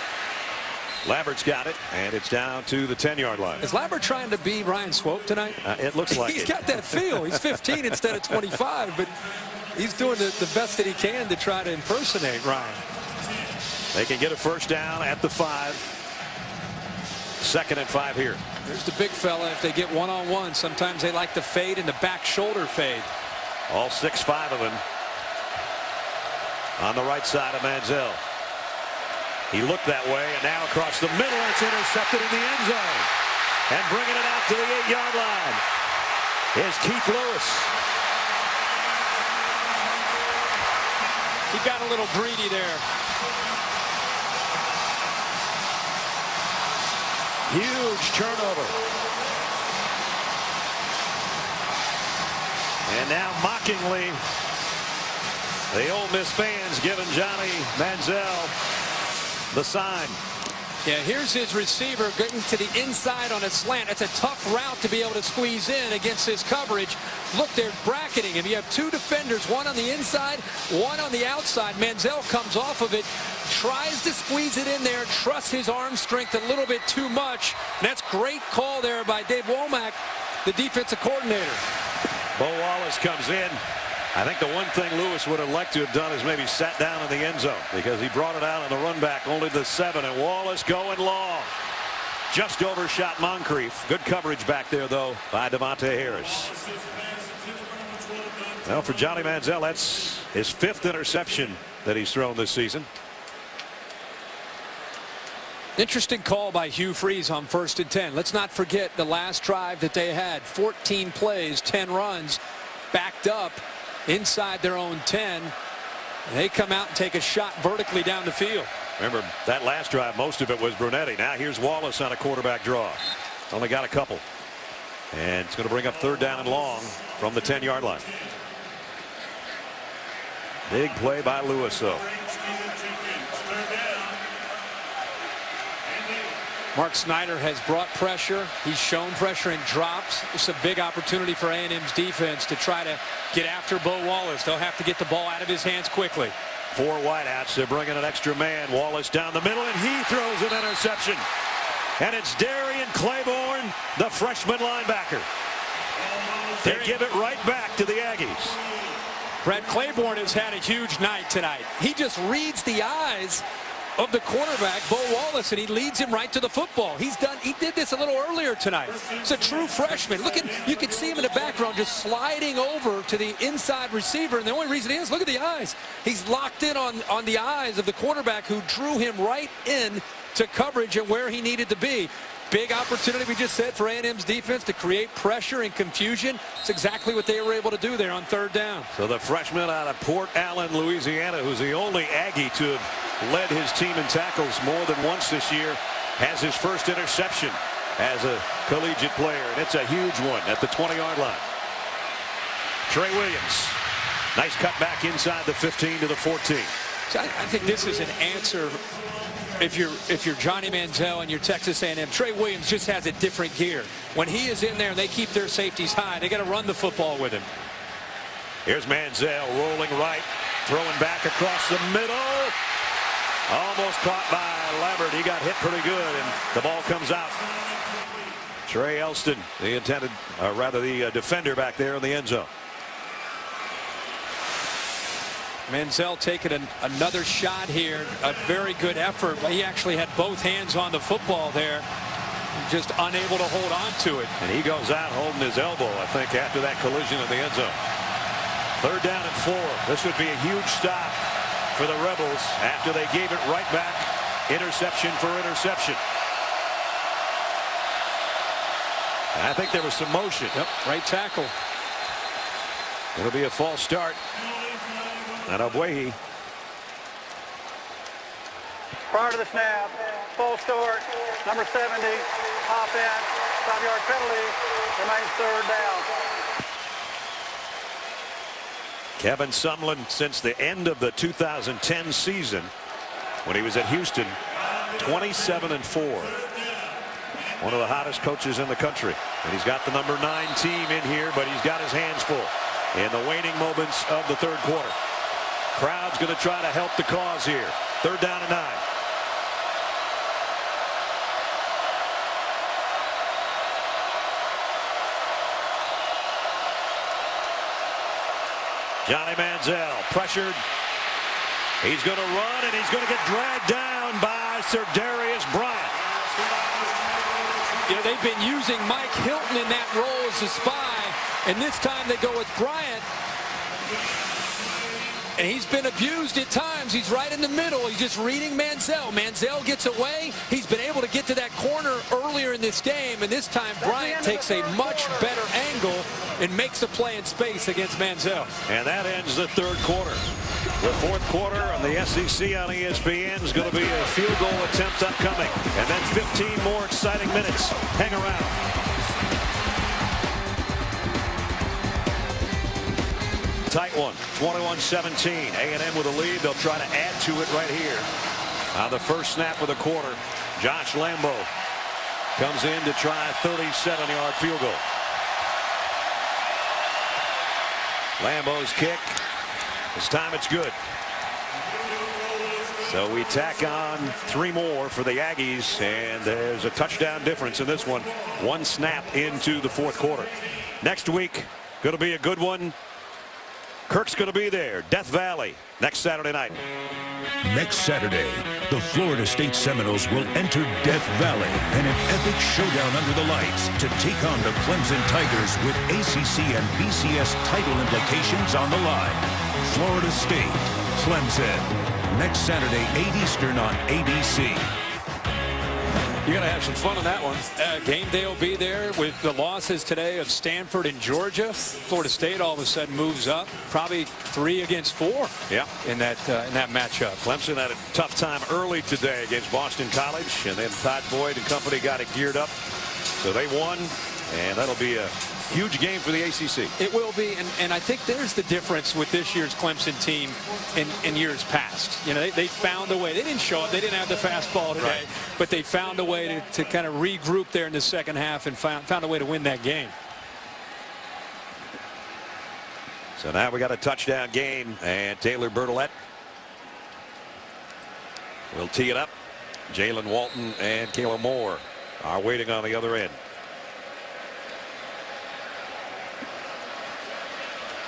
A: Lambert's got it, and it's down to the 10-yard line.
C: Is Lambert trying to be Ryan Swope tonight?
A: It looks like
C: He's got that feel. He's 15 instead of 25, but he's doing the best that he can to try to impersonate Ryan.
A: They can get a first down at the 5. Second and 5 here.
C: There's the big fella. If they get one-on-one, sometimes they like the fade and the back shoulder fade.
A: All 6'5" of them on the right side of Manziel. He looked that way, and now across the middle, it's intercepted in the end zone. And bringing it out to the 8-yard line is Keith Lewis.
C: He got a little greedy there.
A: Huge turnover. And now mockingly, the Ole Miss fans giving Johnny Manziel the sign.
C: Yeah, here's his receiver getting to the inside on a slant. It's a tough route to be able to squeeze in against this coverage. Look, they're bracketing him. You have 2 defenders, one on the inside, one on the outside. Manziel comes off of it, tries to squeeze it in there, trusts his arm strength a little bit too much. And that's great call there by Dave Womack, the defensive coordinator.
A: Bo Wallace comes in. I think the one thing Lewis would have liked to have done is maybe sat down in the end zone, because he brought it out on the run back only the 7, and Wallace going long. Just overshot Moncrief. Good coverage back there, though, by Devontae Harris. Well, for Johnny Manziel, that's his 5th interception that he's thrown this season.
C: Interesting call by Hugh Freeze on 1st and 10. Let's not forget the last drive that they had. 14 plays, 10 runs, backed up inside their own 10. And they come out and take a shot vertically down the field.
A: Remember, that last drive, most of it was Brunetti. Now here's Wallace on a quarterback draw. Only got a couple. And it's going to bring up 3rd down and long from the 10-yard line. Big play by Lewis, though.
C: Mark Snyder has brought pressure. He's shown pressure in drops. It's a big opportunity for A&M's defense to try to get after Bo Wallace. They'll have to get the ball out of his hands quickly.
A: 4 wideouts. They're bringing an extra man. Wallace down the middle, and he throws an interception. And it's Darian Claiborne, the freshman linebacker. They give it right back to the Aggies.
C: Brad Claiborne has had a huge night tonight. He just reads the eyes of the quarterback, Bo Wallace, and he leads him right to the football. He did this a little earlier tonight. It's a true freshman. Look at, you can see him in the background just sliding over to the inside receiver, and the only reason is, look at the eyes. He's locked in on the eyes of the quarterback, who drew him right in to coverage and where he needed to be. Big opportunity, we just said, for A&M's defense to create pressure and confusion. It's exactly what they were able to do there on 3rd down.
A: So the freshman out of Port Allen, Louisiana, who's the only Aggie to have led his team in tackles more than once this year, has his first interception as a collegiate player, and it's a huge one at the 20-yard line. Trey Williams, nice cut back inside the 15 to the 14.
C: So I think this is an answer. If you're Johnny Manziel and you're Texas A&M, Trey Williams just has a different gear. When he is in there and they keep their safeties high, they got to run the football with him.
A: Here's Manziel rolling right, throwing back across the middle. Almost caught by Lambert. He got hit pretty good, and the ball comes out. Trey Elston, the defender back there in the end zone.
C: Manziel taking another shot here. A very good effort. He actually had both hands on the football there. Just unable to hold on to it.
A: And he goes out holding his elbow, I think, after that collision in the end zone. 3rd down and 4. This would be a huge stop for the Rebels after they gave it right back. Interception for interception. And I think there was some motion.
C: Yep, right tackle.
A: It'll be a false start. And Abwehi.
D: Prior to the snap, false start, number 70, offense, 5-yard penalty, remains 3rd down.
A: Kevin Sumlin, since the end of the 2010 season, when he was at Houston, 27-4. One of the hottest coaches in the country. And he's got the number 9 team in here, but he's got his hands full in the waning moments of the 3rd quarter. Crowd's going to try to help the cause here. 3rd down and 9. Johnny Manziel pressured. He's going to run, and he's going to get dragged down by Sir Darius Bryant.
C: You know, they've been using Mike Hilton in that role as a spy, and this time they go with Bryant. And he's been abused at times. He's right in the middle. He's just reading Manziel. Manziel gets away. He's been able to get to that corner earlier in this game, and this time Bryant takes a much better angle and makes a play in space against Manziel.
A: And that ends the 3rd quarter. The 4th quarter on the SEC on ESPN is going to be a field goal attempt upcoming. And then 15 more exciting minutes. Hang around. Tight one, 21-17. A&M with a lead. They'll try to add to it right here. On the first snap of the quarter, Josh Lambo comes in to try a 37-yard field goal. Lambo's kick. This time it's good. So we tack on 3 more for the Aggies, and there's a touchdown difference in this one. 1 snap into the 4th quarter. Next week, going to be a good one. Kirk's going to be there. Death Valley next Saturday night.
H: Next Saturday, the Florida State Seminoles will enter Death Valley in an epic showdown under the lights to take on the Clemson Tigers with ACC and BCS title implications on the line. Florida State, Clemson, next Saturday, 8 Eastern on ABC.
C: You're going to have some fun on that one. Game day will be there with the losses today of Stanford and Georgia. Florida State all of a sudden moves up, probably 3 against 4.
A: Yeah,
C: in that matchup.
A: Clemson had a tough time early today against Boston College, and then Todd Boyd and company got it geared up. So they won, and that'll be a huge game for the ACC.
C: It will be, and I think there's the difference with this year's Clemson team in years past. You know, they found a way. They didn't show up. They didn't have the fastball today, right, but they found a way to kind of regroup there in the second half and found a way to win that game.
A: So now we got a touchdown game, and Taylor Bertolet will tee it up. Jalen Walton and Kayla Moore are waiting on the other end.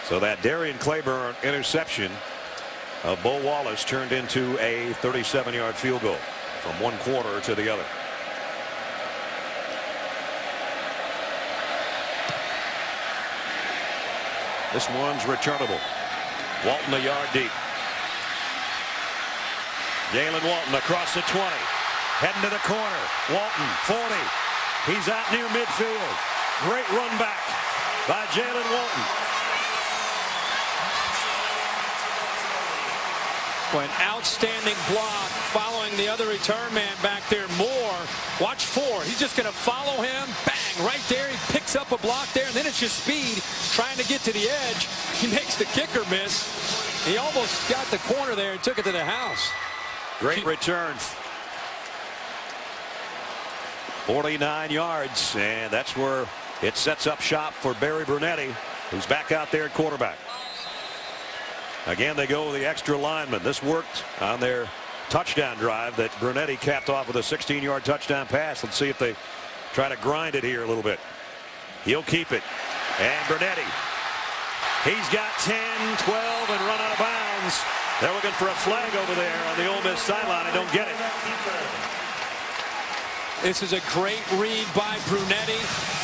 A: So that Darian Claiborne interception of Bo Wallace turned into a 37-yard field goal from one quarter to the other. This one's returnable. Walton a yard deep. Jalen Walton across the 20. Heading to the corner. Walton, 40. He's out near midfield. Great run back by Jalen Walton.
C: An outstanding block following the other return man back there, Moore. Watch 4. He's just going to follow him. Bang! Right there. He picks up a block there, and then it's just speed trying to get to the edge. He makes the kicker miss. He almost got the corner there and took it to the house.
A: Great return. 49 yards, and that's where it sets up shop for Barry Brunetti, who's back out there at quarterback. Again, they go with the extra lineman. This worked on their touchdown drive that Brunetti capped off with a 16-yard touchdown pass. Let's see if they try to grind it here a little bit. He'll keep it. And Brunetti, he's got 10, 12, and run out of bounds. They're looking for a flag over there on the Ole Miss sideline and don't get it.
C: This is a great read by Brunetti.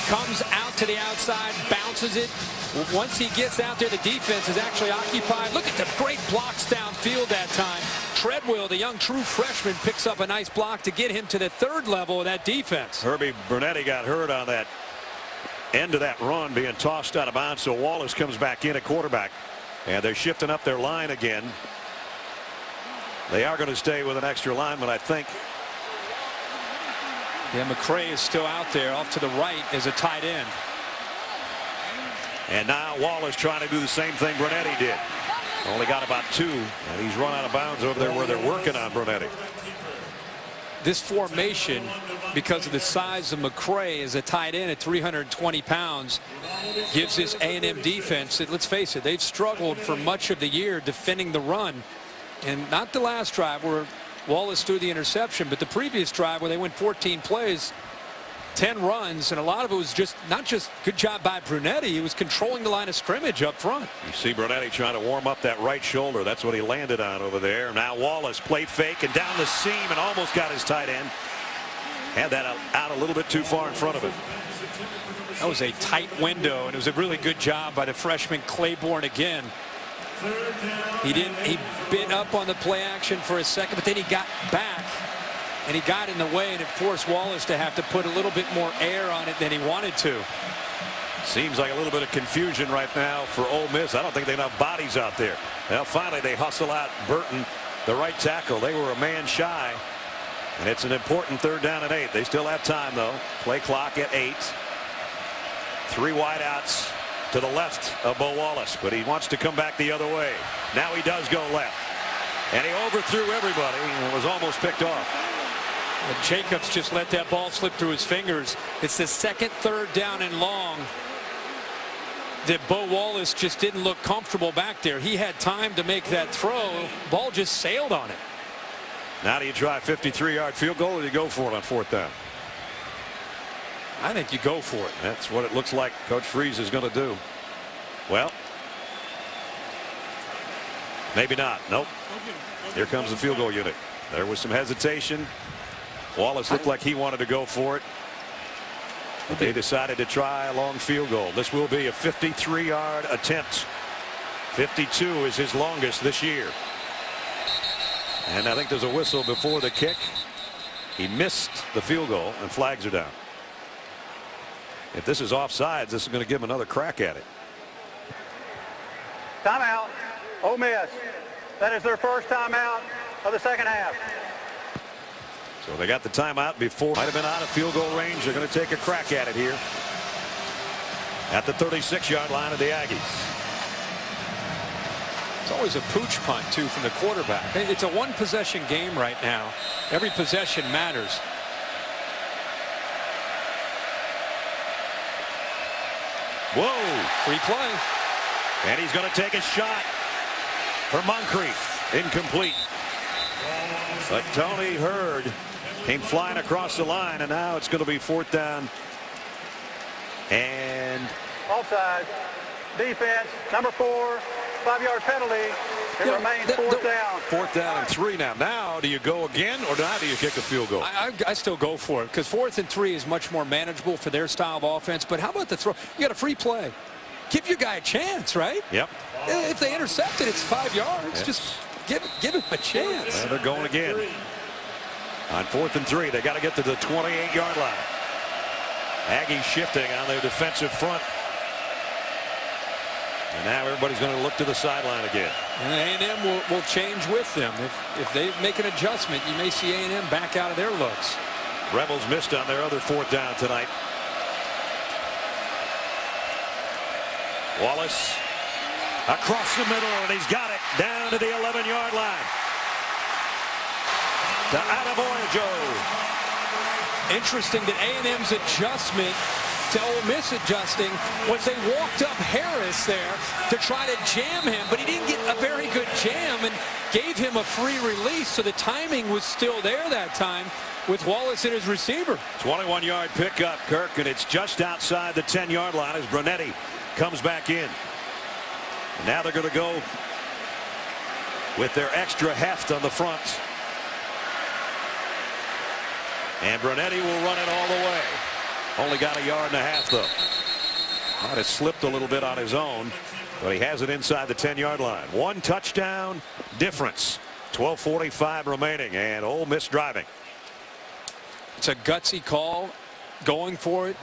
C: Comes out to the outside, bounces it. Once he gets out there, the defense is actually occupied. Look at the great blocks downfield that time. Treadwell, the young true freshman, picks up a nice block to get him to the third level of that defense.
A: Herbie Brunetti got hurt on that end of that run, being tossed out of bounds, so Wallace comes back in at quarterback. And they're shifting up their line again. They are going to stay with an extra lineman, I think.
C: Yeah, McCray is still out there off to the right as a tight end.
A: And now Wallace trying to do the same thing Brunetti did. Only got about 2, and he's run out of bounds over there where they're working on Brunetti.
C: This formation, because of the size of McCray as a tight end at 320 pounds, gives this A&M defense, let's face it, they've struggled for much of the year defending the run. And not the last drive where Wallace threw the interception, but the previous drive where they went 14 plays, 10 runs, and a lot of it was just not just good job by Brunetti. He was controlling the line of scrimmage up front.
A: You see Brunetti trying to warm up that right shoulder. That's what he landed on over there. Now Wallace play fake and down the seam and almost got his tight end. Had that out a little bit too far in front of him.
C: That was a tight window, and it was a really good job by the freshman Claiborne again. He bit up on the play action for a second, but then he got back and he got in the way, and it forced Wallace to have to put a little bit more air on it than he wanted to.
A: Seems like a little bit of confusion right now for Ole Miss. I don't think they have bodies out there. Well, finally they hustle out Burton, the right tackle. They were a man shy, and it's an important 3rd down and 8. They still have time though. Play clock at 8. 3 wideouts to the left of Bo Wallace, but he wants to come back the other way. Now he does go left, and he overthrew everybody and was almost picked off.
C: And Jacobs just let that ball slip through his fingers. It's the 2nd 3rd down and long that Bo Wallace just didn't look comfortable back there. He had time to make that throw. Ball just sailed on it.
A: Now do you try a 53-yard field goal, or do you go for it on 4th down?
C: I think you go for it.
A: That's what it looks like Coach Freeze is going to do. Well, maybe not. Nope. Here comes the field goal unit. There was some hesitation. Wallace looked like he wanted to go for it, but they decided to try a long field goal. This will be a 53-yard attempt. 52 is his longest this year. And I think there's a whistle before the kick. He missed the field goal, and flags are down. If this is offsides, this is going to give him another crack at it.
D: Timeout. Ole Miss. That is their first timeout of the 2nd half.
A: So they got the timeout before. Might have been out of field goal range. They're going to take a crack at it here at the 36-yard line of the Aggies.
C: It's always a pooch punt, too, from the quarterback. It's a one-possession game right now. Every possession matters.
A: Whoa.
C: Free play.
A: And he's going to take a shot for Moncrief. Incomplete. But Tony Hurd came flying across the line, and now it's going to be 4th down. And
D: Offside. Defense. Number 4. 5-yard penalty. It remains 4th down.
A: 4th down and 3 now. Now do you go again, or now do you kick a field goal?
C: I still go for it, because 4th and 3 is much more manageable for their style of offense. But how about the throw? You got a free play. Give your guy a chance, right?
A: Yep.
C: If they intercept it, it's 5 yards.
A: Yes.
C: Just give him a chance.
A: Well, they're going again. On 4th and 3, they got to get to the 28-yard line. Aggies shifting on their defensive front. And now everybody's going to look to the sideline again.
C: And A&M will change with them. If they make an adjustment, you may see A&M back out of their looks.
A: Rebels missed on their other 4th down tonight. Wallace across the middle, and he's got it. down to the 11-yard line. To Adebayo.
C: Interesting that A&M's adjustment to Ole Miss adjusting was they walked up Harris there to try to jam him, but he didn't get a very good jam and gave him a free release, so the timing was still there that time with Wallace in his receiver.
A: 21-yard pickup, Kirk, and it's just outside the 10-yard line as Brunetti comes back in. And now they're going to go with their extra heft on the front. And Brunetti will run it all the way. Only got a yard and a half, though. Might have slipped a little bit on his own, but he has it inside the 10-yard line. One touchdown difference. 12:45 remaining, and Ole Miss driving.
C: It's a gutsy call, going for it.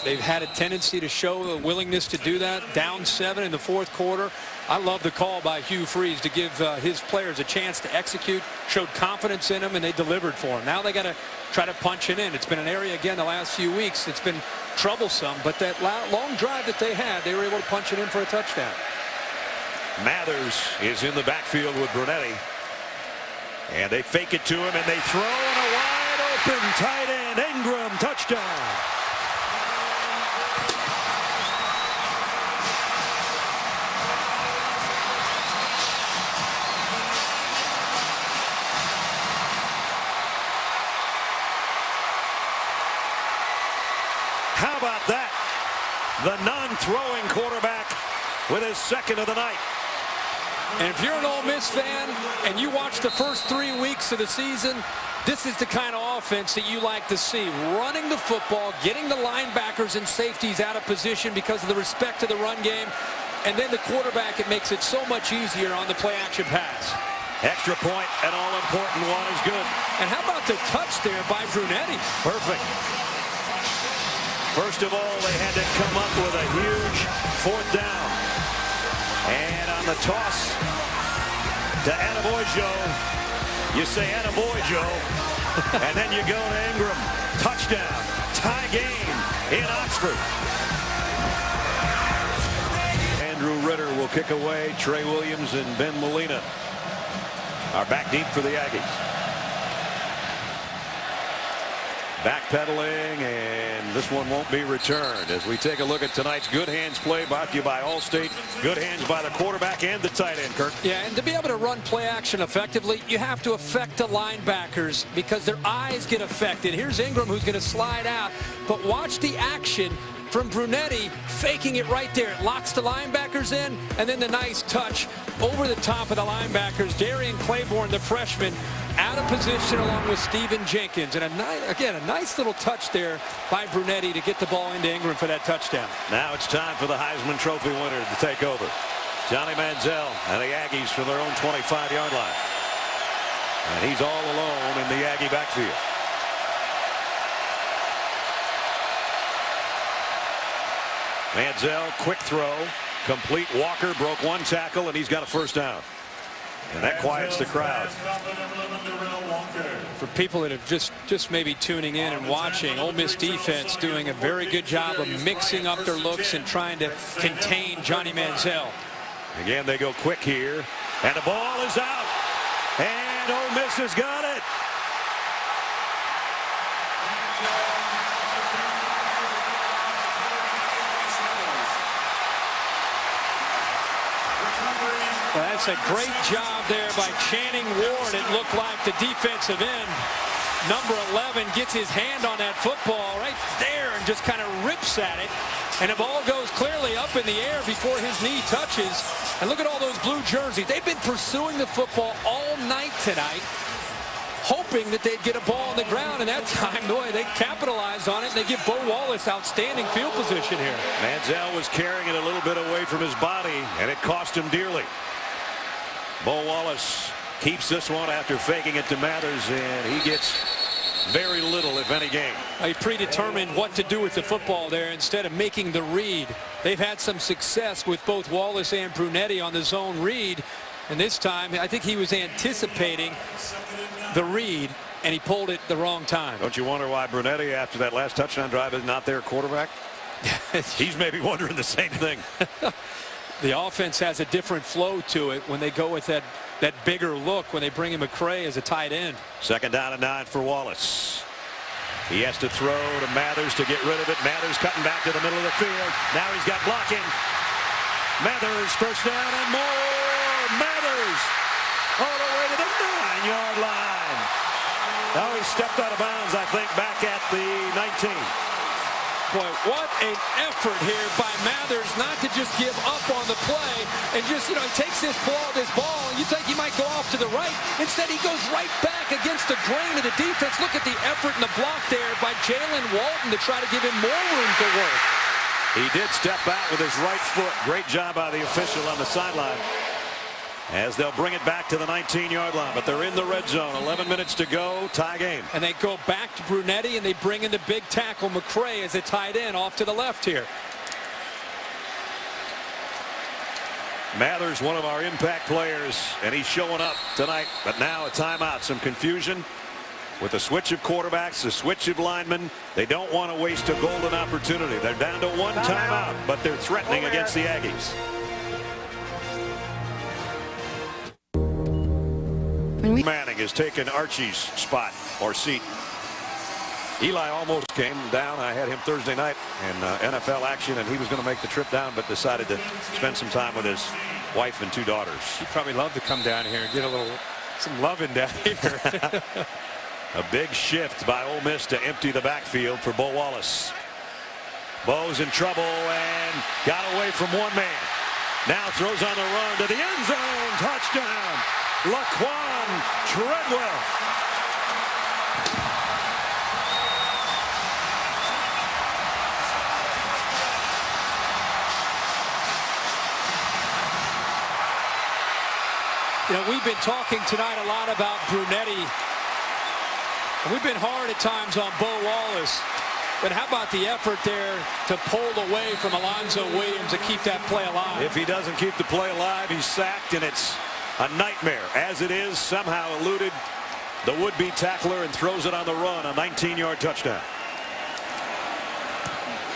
C: They've had a tendency to show a willingness to do that. Down 7 in the fourth quarter. I love the call by Hugh Freeze to give his players a chance to execute. Showed confidence in them, and they delivered for him. Now they got to try to punch it in. It's been an area, again, the last few weeks. It's been troublesome, but that long drive that they had, they were able to punch it in for a touchdown.
A: Mathers is in the backfield with Brunetti. And they fake it to him, and they throw in a wide open tight end. Ingram, touchdown. How about that? The non-throwing quarterback with his second of the night.
C: And if you're an Ole Miss fan and you watch the first 3 weeks of the season, this is the kind of offense that you like to see. Running the football, getting the linebackers and safeties out of position because of the respect to the run game. And then the quarterback, it makes it so much easier on the play-action pass.
A: Extra point, an all-important one is good.
C: And how about the touch there by Brunetti?
A: Perfect. First of all, they had to come up with a huge fourth down. And on the toss to Adebayo, you say Adebayo, and then you go to Ingram. Touchdown. Tie game in Oxford. Andrew Ritter will kick away. Trey Williams and Ben Molina are back deep for the Aggies. Backpedaling, and this one won't be returned as we take a look at tonight's Good Hands play brought to you by Allstate. Good hands by the quarterback and the tight end, Kirk.
C: Yeah, and to be able to run play action effectively, you have to affect the linebackers because their eyes get affected. Here's Ingram, who's going to slide out, but watch the action from Brunetti, faking it right there. It locks the linebackers in, and then the nice touch over the top of the linebackers. Darian Claiborne, the freshman, out of position along with Steven Jenkins. And a nice little touch there by Brunetti to get the ball into Ingram for that touchdown.
A: Now it's time for the Heisman Trophy winner to take over. Johnny Manziel and the Aggies from their own 25-yard line. And he's all alone in the Aggie backfield. Manziel, quick throw, complete. Walker broke one tackle, and he's got a first down. And that quiets the crowd.
C: For people that have just maybe tuning in and watching, Ole Miss defense doing a very good job of mixing up their looks and trying to contain Johnny Manziel.
A: Again, they go quick here, and the ball is out. And Ole Miss has got it.
C: Well, that's a great job there by Channing Ward. It looked like the defensive end, number 11, gets his hand on that football right there and just kind of rips at it. And the ball goes clearly up in the air before his knee touches. And look at all those blue jerseys. They've been pursuing the football all night tonight, hoping that they'd get a ball on the ground. And that time, boy, they capitalized on it, and they give Bo Wallace outstanding field position here.
A: Manziel was carrying it a little bit away from his body, and it cost him dearly. Bo Wallace keeps this one after faking it to Mathers, and he gets very little, if any, gain.
C: He predetermined what to do with the football there instead of making the read. They've had some success with both Wallace and Brunetti on the zone read, and this time I think he was anticipating the read, and he pulled it the wrong time.
A: Don't you wonder why Brunetti, after that last touchdown drive, is not their quarterback? He's maybe wondering the same thing.
C: The offense has a different flow to it when they go with that bigger look when they bring in McCray as a tight end.
A: Second down and 9 for Wallace. He has to throw to Mathers to get rid of it. Mathers cutting back to the middle of the field. Now he's got blocking. Mathers first down and more. Mathers all the way to the 9-yard line. Now he stepped out of bounds, I think, back at the 19.
C: Boy, what an effort here by Mathers not to just give up on the play and just, he takes this ball, and you think he might go off to the right. Instead, he goes right back against the grain of the defense. Look at the effort and the block there by Jalen Walton to try to give him more room to work.
A: He did step out with his right foot. Great job by the official on the sideline as they'll bring it back to the 19-yard line. But they're in the red zone. 11 minutes to go. Tie game.
C: And they go back to Brunetti, and they bring in the big tackle, McCray, as a tight end off to the left here.
A: Mathers, one of our impact players, and he's showing up tonight. But now a timeout. Some confusion with the switch of quarterbacks, the switch of linemen. They don't want to waste a golden opportunity. They're down to one timeout, but they're threatening against the Aggies. Manning has taken Archie's spot or seat. Eli almost came down. I had him Thursday night in NFL action, and he was going to make the trip down, but decided to spend some time with his wife and 2 daughters.
C: He'd probably love to come down here and get some loving down here.
A: A big shift by Ole Miss to empty the backfield for Bo Wallace. Bo's in trouble and got away from one man. Now throws on the run to the end zone. Touchdown. Laquan Treadwell.
C: We've been talking tonight a lot about Brunetti. We've been hard at times on Bo Wallace. But how about the effort there to pull away from Alonzo Williams to keep that play alive?
A: If he doesn't keep the play alive, he's sacked, and it's a nightmare. As it is, somehow eluded the would-be tackler and throws it on the run. A 19-yard touchdown.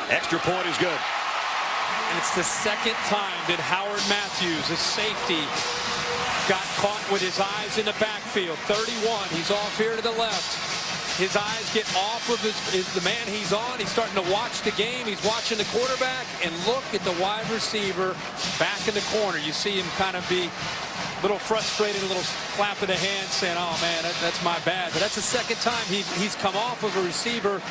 A: Extra point is good.
C: And it's the second time that Howard Matthews, a safety, got caught with his eyes in the backfield. 31, he's off here to the left. His eyes get off of the man he's on. He's starting to watch the game. He's watching the quarterback, and look at the wide receiver back in the corner. You see him kind of be a little frustrated, a little clap of the hand saying, oh man, that's my bad. But that's the second time he's come off of a receiver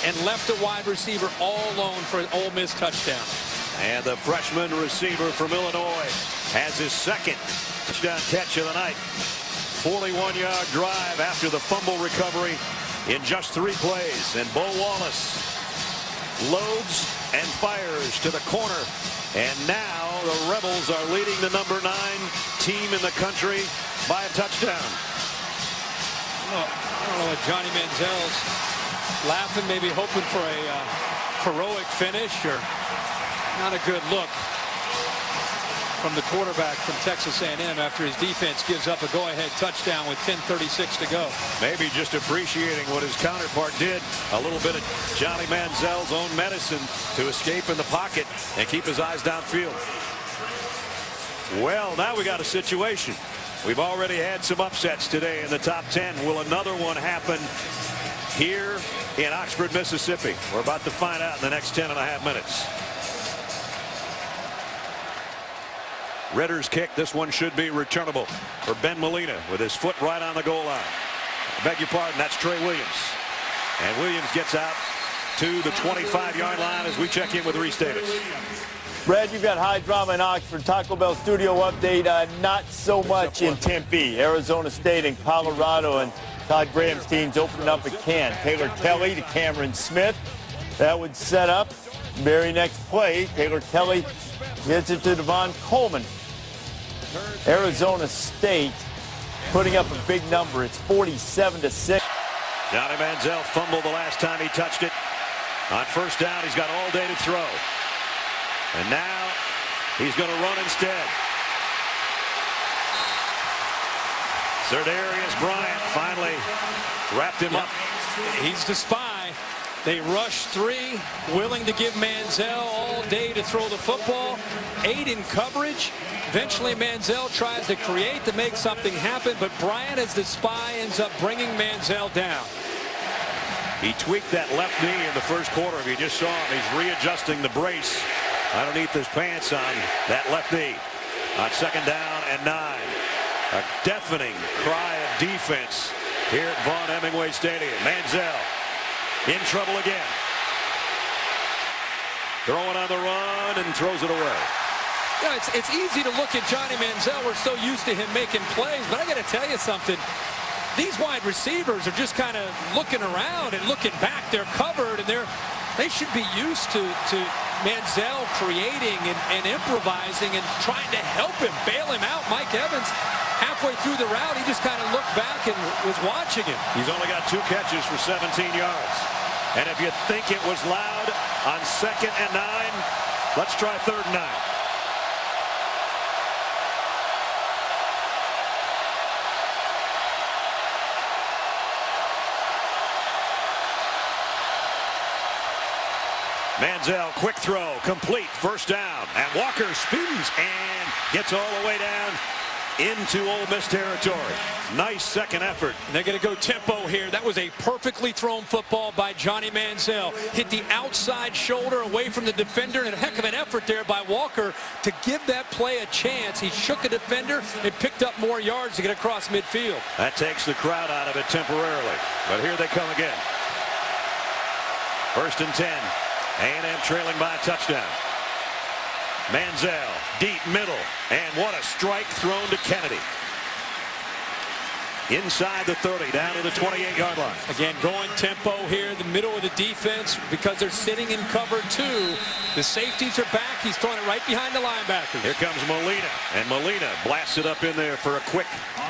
C: and left a wide receiver all alone for an Ole Miss touchdown.
A: And the freshman receiver from Illinois has his second touchdown catch of the night. 41-yard drive after the fumble recovery in just 3 plays. And Bo Wallace loads and fires to the corner. And now the Rebels are leading the number 9 team in the country by a touchdown.
C: I don't know what Johnny Manziel's laughing, maybe hoping for a heroic finish, or not a good look from the quarterback from Texas A&M after his defense gives up a go-ahead touchdown with 10:36 to go.
A: Maybe just appreciating what his counterpart did. A little bit of Johnny Manziel's own medicine to escape in the pocket and keep his eyes downfield. Well, now we got a situation. We've already had some upsets today in the top 10. Will another one happen here in Oxford, Mississippi? We're about to find out in the next 10.5 minutes. Ritter's kick. This one should be returnable for Ben Molina with his foot right on the goal line. I beg your pardon, that's Trey Williams. And Williams gets out to the 25-yard line as we check in with Reese Davis.
F: Brad, you've got high drama in Oxford. Taco Bell studio update. Not so much in Tempe. Arizona State and Colorado, and Todd Graham's teams opening up at Canton. Taylor Kelly to Cameron Smith. That would set up very next play. Taylor Kelly gets it to Devon Coleman. Arizona State putting up a big number. It's 47-6.
A: Johnny Manziel fumbled the last time he touched it. On first down, he's got all day to throw. And now he's going to run instead. Sir Darius Bryant finally wrapped him up.
C: He's the spy. They rush 3, willing to give Manziel all day to throw the football. 8 in coverage. Eventually Manziel tries to create to make something happen, but Bryant, as the spy, ends up bringing Manziel down.
A: He tweaked that left knee in the first quarter. If you just saw him, he's readjusting the brace underneath his pants on that left knee. On 2nd down and 9. A deafening cry of defense here at Vaughn Hemingway Stadium. Manziel in trouble again. Throwing on the run and throws it away.
C: You know, it's easy to look at Johnny Manziel. We're so used to him making plays, but I got to tell you something. These wide receivers are just kind of looking around and looking back. They're covered, and they should be used to Manziel creating and improvising and trying to help him, bail him out. Mike Evans, halfway through the route, he just kind of looked back and was watching him.
A: He's only got 2 catches for 17 yards. And if you think it was loud on 2nd and 9, let's try 3rd and 9. Manziel, quick throw, complete, 1st down. And Walker spins and gets all the way down into Ole Miss territory. Nice second effort.
C: And they're going to go tempo here. That was a perfectly thrown football by Johnny Manziel. Hit the outside shoulder away from the defender, and a heck of an effort there by Walker to give that play a chance. He shook a defender and picked up more yards to get across midfield.
A: That takes the crowd out of it temporarily. But here they come again. 1st and 10. A&M trailing by a touchdown. Manziel, deep middle, and what a strike thrown to Kennedy. Inside the 30, down to the 28-yard line.
C: Again, going tempo here in the middle of the defense because they're sitting in cover 2. The safeties are back. He's throwing it right behind the linebackers.
A: Here comes Molina, and Molina blasts it up in there for a quick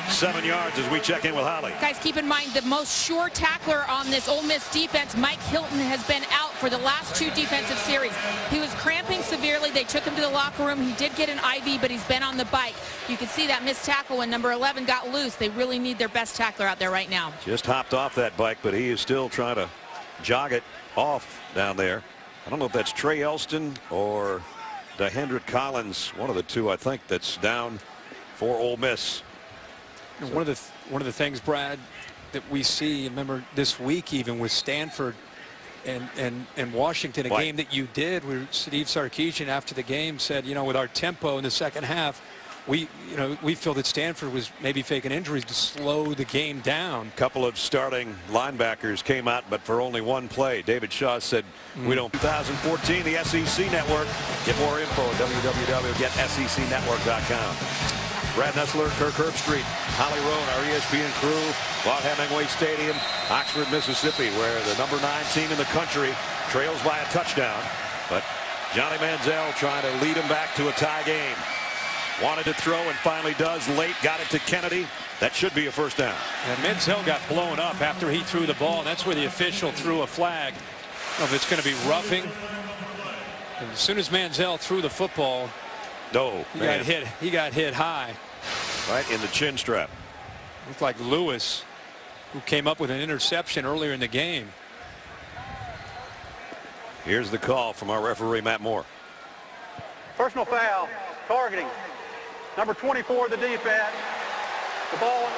A: 7 yards as we check in with Holly.
B: Guys, keep in mind the most sure tackler on this Ole Miss defense, Mike Hilton, has been out for the last 2 defensive series. He was cramping severely. They took him to the locker room. He did get an IV, but he's been on the bike. You can see that missed tackle when number 11 got loose. They really need their best tackler out there right now.
A: Just hopped off that bike, but he is still trying to jog it off down there. I don't know if that's Trey Elston or DeHendrick Collins, one of the 2, I think, that's down for Ole Miss.
C: One of the things, Brad, that we see, remember this week even with Stanford and Washington, a game that you did, where Steve Sarkisian after the game said, you know, with our tempo in the second half, we feel that Stanford was maybe faking injuries to slow the game down.
A: A couple of starting linebackers came out, but for only 1 play. David Shaw said, we don't. 2014, the SEC Network. Get more info at www.getsecnetwork.com. Brad Nessler, Kirk Herbstreit, Holly Roan, our ESPN crew, Vaughn Hemingway Stadium, Oxford, Mississippi, where the number 9 team in the country trails by a touchdown. But Johnny Manziel trying to lead him back to a tie game. Wanted to throw and finally does late. Got it to Kennedy. That should be a 1st down.
C: And Manziel got blown up after he threw the ball. That's where the official threw a flag. I don't know if it's going to be roughing. And as soon as Manziel threw the football, he got hit high.
A: Right in the chin strap.
C: Looked like Lewis, who came up with an interception earlier in the game.
A: Here's the call from our referee, Matt Moore.
D: Personal foul, targeting. Number 24 of the defense. The ball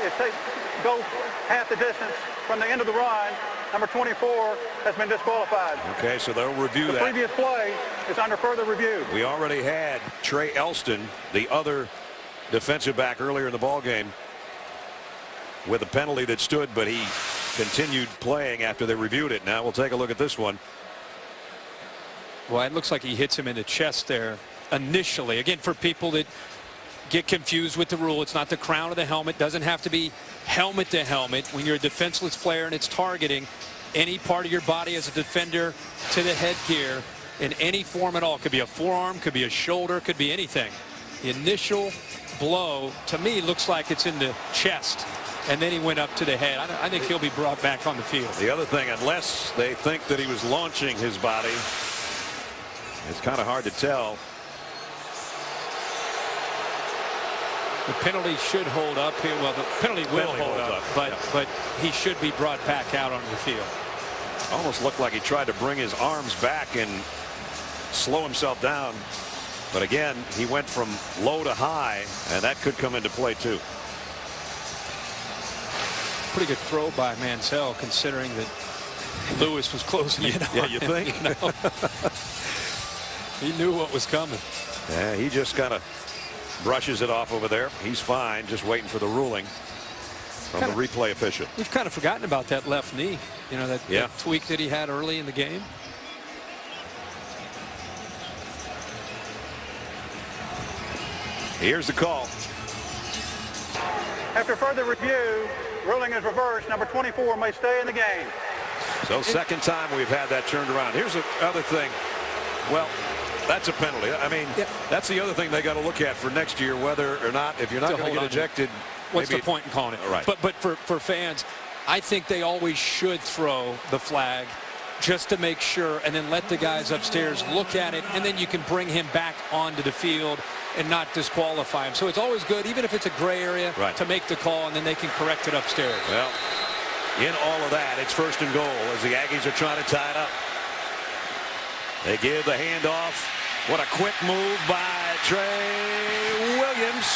D: goes half the distance from the end of the run. Number 24 has been disqualified.
A: Okay, so they'll review
D: that. The previous play is under further review.
A: We already had Trey Elston, the other defensive back, earlier in the ball game with a penalty that stood, but he continued playing after they reviewed it. Now we'll take a look at this one.
C: Well, it looks like he hits him in the chest there initially. Again, for people that get confused with the rule, it's not the crown of the helmet. Doesn't have to be helmet to helmet. When you're a defenseless player and it's targeting any part of your body as a defender to the headgear in any form at all. Could be a forearm, could be a shoulder, could be anything. The initial blow, to me, looks like it's in the chest, and then he went up to the head. I think he'll be brought back on the field.
A: The other thing, unless they think that he was launching his body, it's kind of hard to tell.
C: The penalty should hold up here. Well, the penalty will hold up, but he should be brought back out on the field.
A: Almost looked like he tried to bring his arms back and slow himself down. But again, he went from low to high, and that could come into play too.
C: Pretty good throw by Mansell, considering that Lewis was closing in on
A: Yeah, you
C: him,
A: think?
C: you know? He knew what was coming.
A: Yeah, he just kind of brushes it off over there. He's fine, just waiting for the ruling from the replay official.
C: We've kind of forgotten about that left knee, you know, that tweak that he had early in the game.
A: Here's the call.
D: After further review, ruling is reversed. Number 24 may stay in the game.
A: So second time we've had that turned around. Here's the other thing. Well, that's a penalty. I mean, that's the other thing they got to look at for next year, whether or not, if you're not going to get ejected.
C: What's the point in calling it?
A: Right.
C: But for fans, I think they always should throw the flag just to make sure, and then let the guys upstairs look at it, and then you can bring him back onto the field and not disqualify him. So it's always good, even if it's a gray area, to make the call, and then they can correct it upstairs.
A: Well, in all of that, it's first and goal as the Aggies are trying to tie it up. They give the handoff. What a quick move by Trey Williams.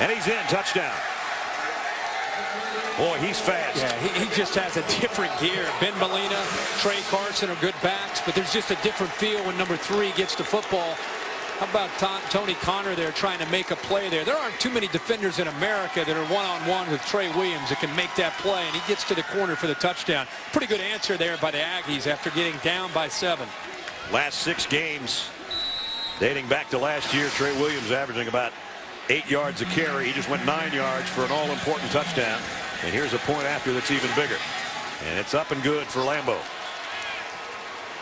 A: And he's in. Touchdown. Boy, he's fast.
C: Yeah, he just has a different gear. Ben Molina, Trey Carson are good backs, but there's just a different feel when number 3 gets the football. How about Tony Connor there trying to make a play there? There aren't too many defenders in America that are one-on-one with Trey Williams that can make that play, and he gets to the corner for the touchdown. Pretty good answer there by the Aggies after getting down by 7.
A: Last 6 games, dating back to last year, Trey Williams averaging about 8 yards a carry. He just went 9 yards for an all-important touchdown. And here's a point after that's even bigger. And it's up and good for Lambeau.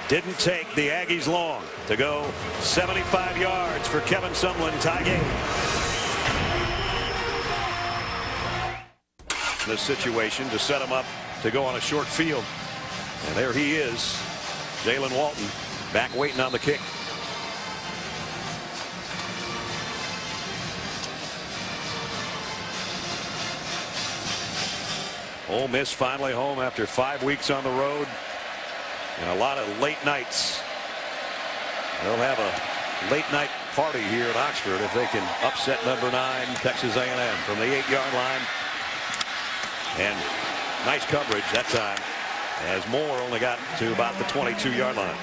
A: Didn't take the Aggies long to go 75 yards for Kevin Sumlin. Tie game. This situation to set him up to go on a short field. And there he is. Jalen Walton back waiting on the kick. Ole Miss finally home after 5 weeks on the road and a lot of late nights. They'll have a late night party here at Oxford if they can upset number 9 Texas A&M from the 8-yard line. And nice coverage that time as Moore only got to about the 22-yard line.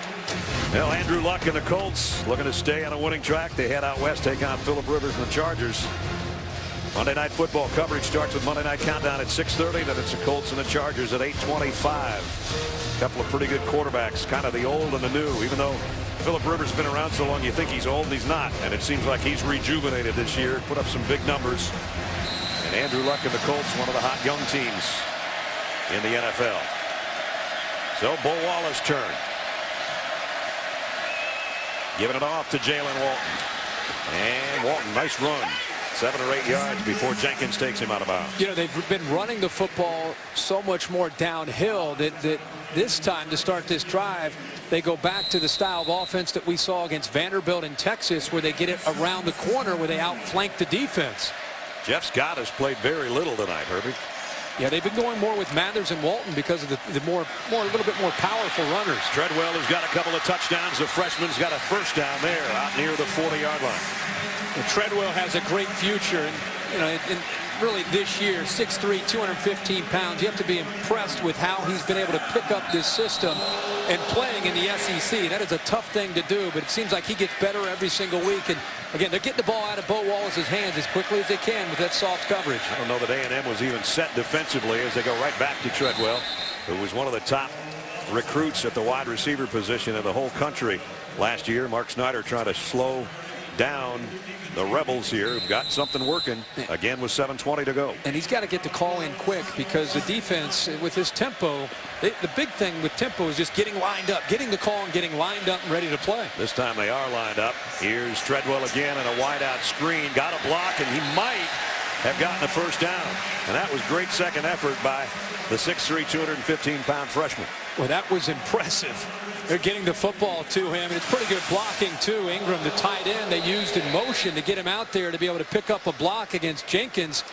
A: Well, Andrew Luck and the Colts looking to stay on a winning track. They head out west, take on Phillip Rivers and the Chargers. Monday Night Football coverage starts with Monday Night Countdown at 6:30. Then it's the Colts and the Chargers at 8:25. A couple of pretty good quarterbacks, kind of the old and the new. Even though Phillip Rivers has been around so long, you think he's old, and he's not. And it seems like he's rejuvenated this year, put up some big numbers. And Andrew Luck and the Colts, one of the hot young teams in the NFL. So Bo Wallace turn. Giving it off to Jalen Walton. And Walton, nice run. 7 or 8 yards before Jenkins takes him out of bounds.
C: You know, they've been running the football so much more downhill that this time to start this drive, they go back to the style of offense that we saw against Vanderbilt in Texas, where they get it around the corner where they outflank the defense.
A: Jeff Scott has played very little tonight, Herbie.
C: Yeah, they've been going more with Mathers and Walton because of the a little bit more powerful runners.
A: Treadwell has got a couple of touchdowns. The freshman's got a first down there out near the 40-yard line.
C: Well, Treadwell has a great future, and you know, really this year, 6'3", 215 pounds. You have to be impressed with how he's been able to pick up this system and playing in the SEC. That is a tough thing to do, but it seems like he gets better every single week. And again, they're getting the ball out of Bo Wallace's hands as quickly as they can with that soft coverage.
A: I don't know that A&M was even set defensively as they go right back to Treadwell, who was one of the top recruits at the wide receiver position in the whole country last year. Mark Snyder trying to slow down the Rebels here, who've got something working again with 7:20 to go.
C: And he's got to get the call in quick because the defense with his tempo, the big thing with tempo is just getting lined up, getting the call and getting lined up and ready to play.
A: This time they are lined up. Here's Treadwell again and a wideout screen. Got a block, and he might have gotten a first down. And that was great second effort by the 6'3", 215-pound freshman.
C: Well, that was impressive. They're getting the football to him, and it's pretty good blocking, too. Ingram, the tight end, they used in motion to get him out there to be able to pick up a block against Jenkins.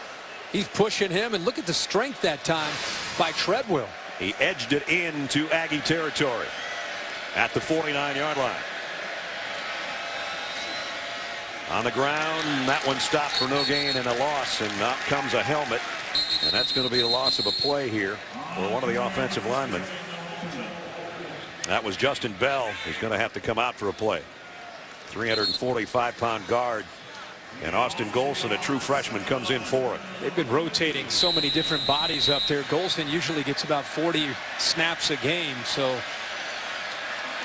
C: He's pushing him, and look at the strength that time by Treadwell.
A: He edged it into Aggie territory at the 49-yard line. On the ground, that one stopped for no gain and a loss, and out comes a helmet, and that's going to be a loss of a play here for one of the offensive linemen. That was Justin Bell. He's going to have to come out for a play. 345-pound guard, and Austin Golson, a true freshman, comes in for it.
C: They've been rotating so many different bodies up there. Golson usually gets about 40 snaps a game, so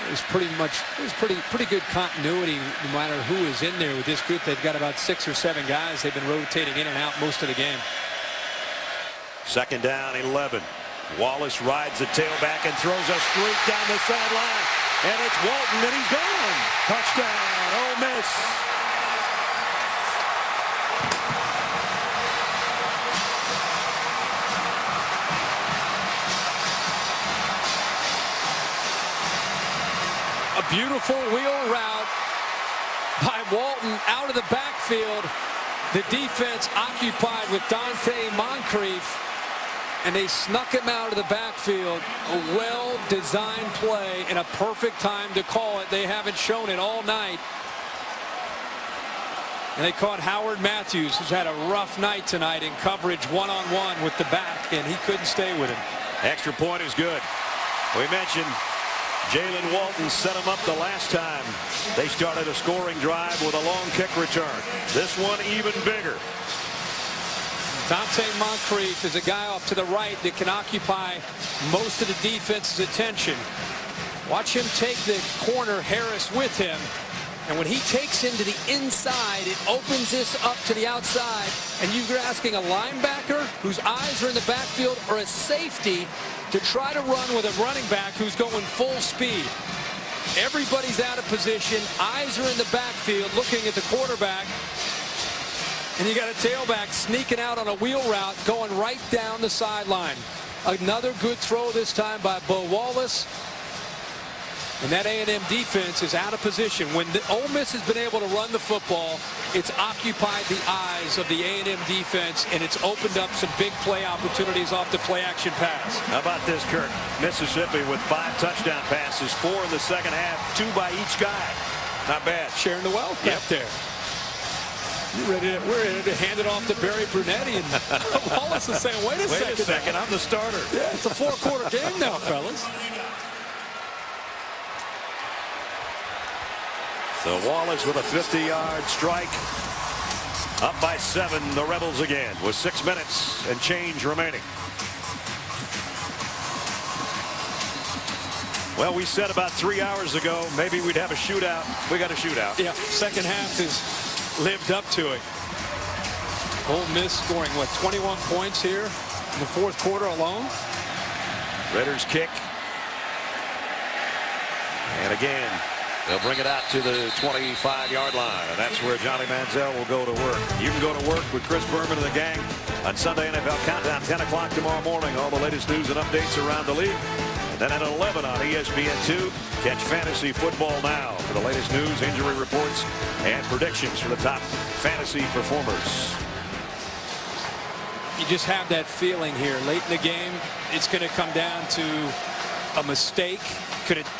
C: it was pretty good continuity no matter who is in there with this group. They've got about 6 or 7 guys. They've been rotating in and out most of the game.
A: Second down, 11. Wallace rides the tailback and throws a streak down the sideline, and it's Walton, and he's gone. Touchdown, Ole Miss.
C: A beautiful wheel route by Walton out of the backfield. The defense occupied with Dante Moncrief, and they snuck him out of the backfield. A well-designed play and a perfect time to call it. They haven't shown it all night. And they caught Howard Matthews, who's had a rough night tonight in coverage one-on-one with the back, and he couldn't stay with him.
A: Extra point is good. We mentioned Jalen Walton set him up the last time they started a scoring drive with a long kick return. This one even bigger.
C: Dante Moncrief is a guy off to the right that can occupy most of the defense's attention. Watch him take the corner Harris with him, and when he takes him to the inside, it opens this up to the outside, and you're asking a linebacker whose eyes are in the backfield or a safety to try to run with a running back who's going full speed. Everybody's out of position. Eyes are in the backfield looking at the quarterback. And you got a tailback sneaking out on a wheel route going right down the sideline. Another good throw this time by Bo Wallace. And that A&M defense is out of position. When the Ole Miss has been able to run the football, it's occupied the eyes of the A&M defense, and it's opened up some big play opportunities off the play-action pass.
A: How about this, Kirk? Mississippi with 5 touchdown passes, 4 in the second half, 2 by each guy. Not bad.
C: Sharing the wealth back there. We're ready to hand it off to Barry Brunetti, and Wallace is saying, wait a second,
A: I'm the starter.
C: Yeah, it's a 4-quarter game now, fellas.
A: So Wallace with a 50-yard strike. Up by 7, the Rebels again with 6 minutes and change remaining. Well, we said about 3 hours ago maybe we'd have a shootout. We got a shootout.
C: Yeah, second half has lived up to it. Ole Miss scoring, what, 21 points here in the 4th quarter alone?
A: Ritter's kick. And again, they'll bring it out to the 25-yard line, and that's where Johnny Manziel will go to work. You can go to work with Chris Berman and the gang on Sunday NFL Countdown, 10 o'clock tomorrow morning. All the latest news and updates around the league. And then at 11 on ESPN2, catch Fantasy Football Now for the latest news, injury reports, and predictions for the top fantasy performers.
C: You just have that feeling here. Late in the game, it's going to come down to a mistake.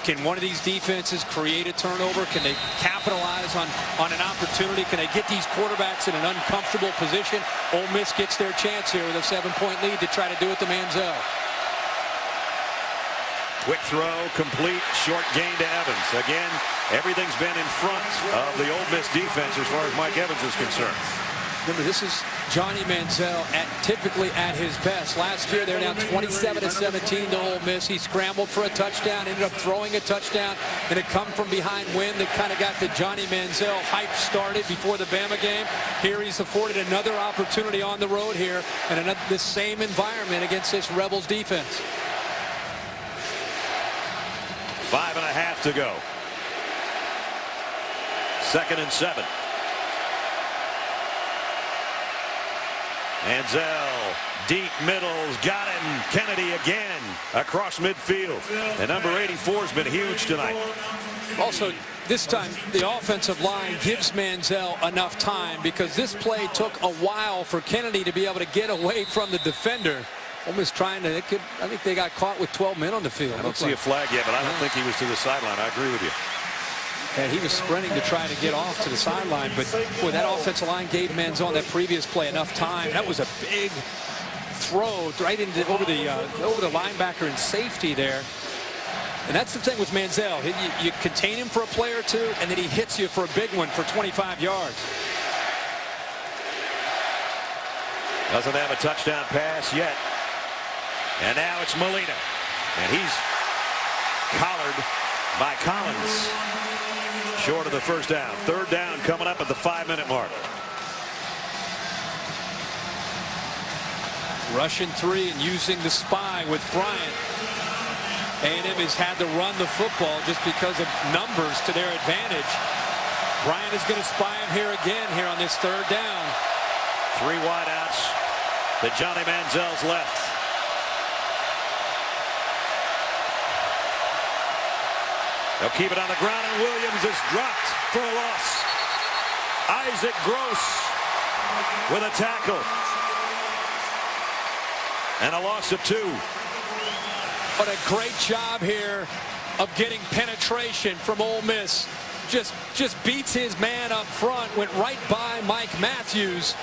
C: Can one of these defenses create a turnover? Can they capitalize on an opportunity? Can they get these quarterbacks in an uncomfortable position? Ole Miss gets their chance here with a 7-point lead to try to do it to Manziel.
A: Quick throw, complete, short gain to Evans. Again, everything's been in front of the Ole Miss defense as far as Mike Evans is concerned.
C: Remember, this is Johnny Manziel typically at his best. Last year, they're down 27-17 to Ole Miss. He scrambled for a touchdown, ended up throwing a touchdown, and a come-from-behind win that kind of got the Johnny Manziel hype started before the Bama game. Here he's afforded another opportunity on the road here, and this same environment against this Rebels defense.
A: 5.5 to go. 2nd and 7. Manziel, deep middles, got him. Kennedy again across midfield. And number 84 has been huge tonight.
C: Also, this time, the offensive line gives Manziel enough time because this play took a while for Kennedy to be able to get away from the defender. Ole Miss trying to, I think they got caught with 12 men on the field.
A: I don't see a flag yet, but I don't think he was to the sideline. I agree with you.
C: And he was sprinting to try to get off to the sideline, but boy, that offensive line gave Manziel on that previous play enough time. That was a big throw right into over the linebacker and safety there. And that's the thing with Manziel. You contain him for a play or two, and then he hits you for a big one for 25 yards.
A: Doesn't have a touchdown pass yet. And now it's Molina. And he's collared by Collins. Short of the first down. Third down coming up at the 5-minute mark.
C: Rushing 3 and using the spy with Bryant. A&M has had to run the football just because of numbers to their advantage. Bryant is going to spy him here again here on this third down.
A: 3 wideouts to Johnny Manziel's left. They'll keep it on the ground, and Williams is dropped for a loss. Isaac Gross with a tackle. And a loss of 2.
C: What a great job here of getting penetration from Ole Miss. Just beats his man up front, went right by Mike Matthews.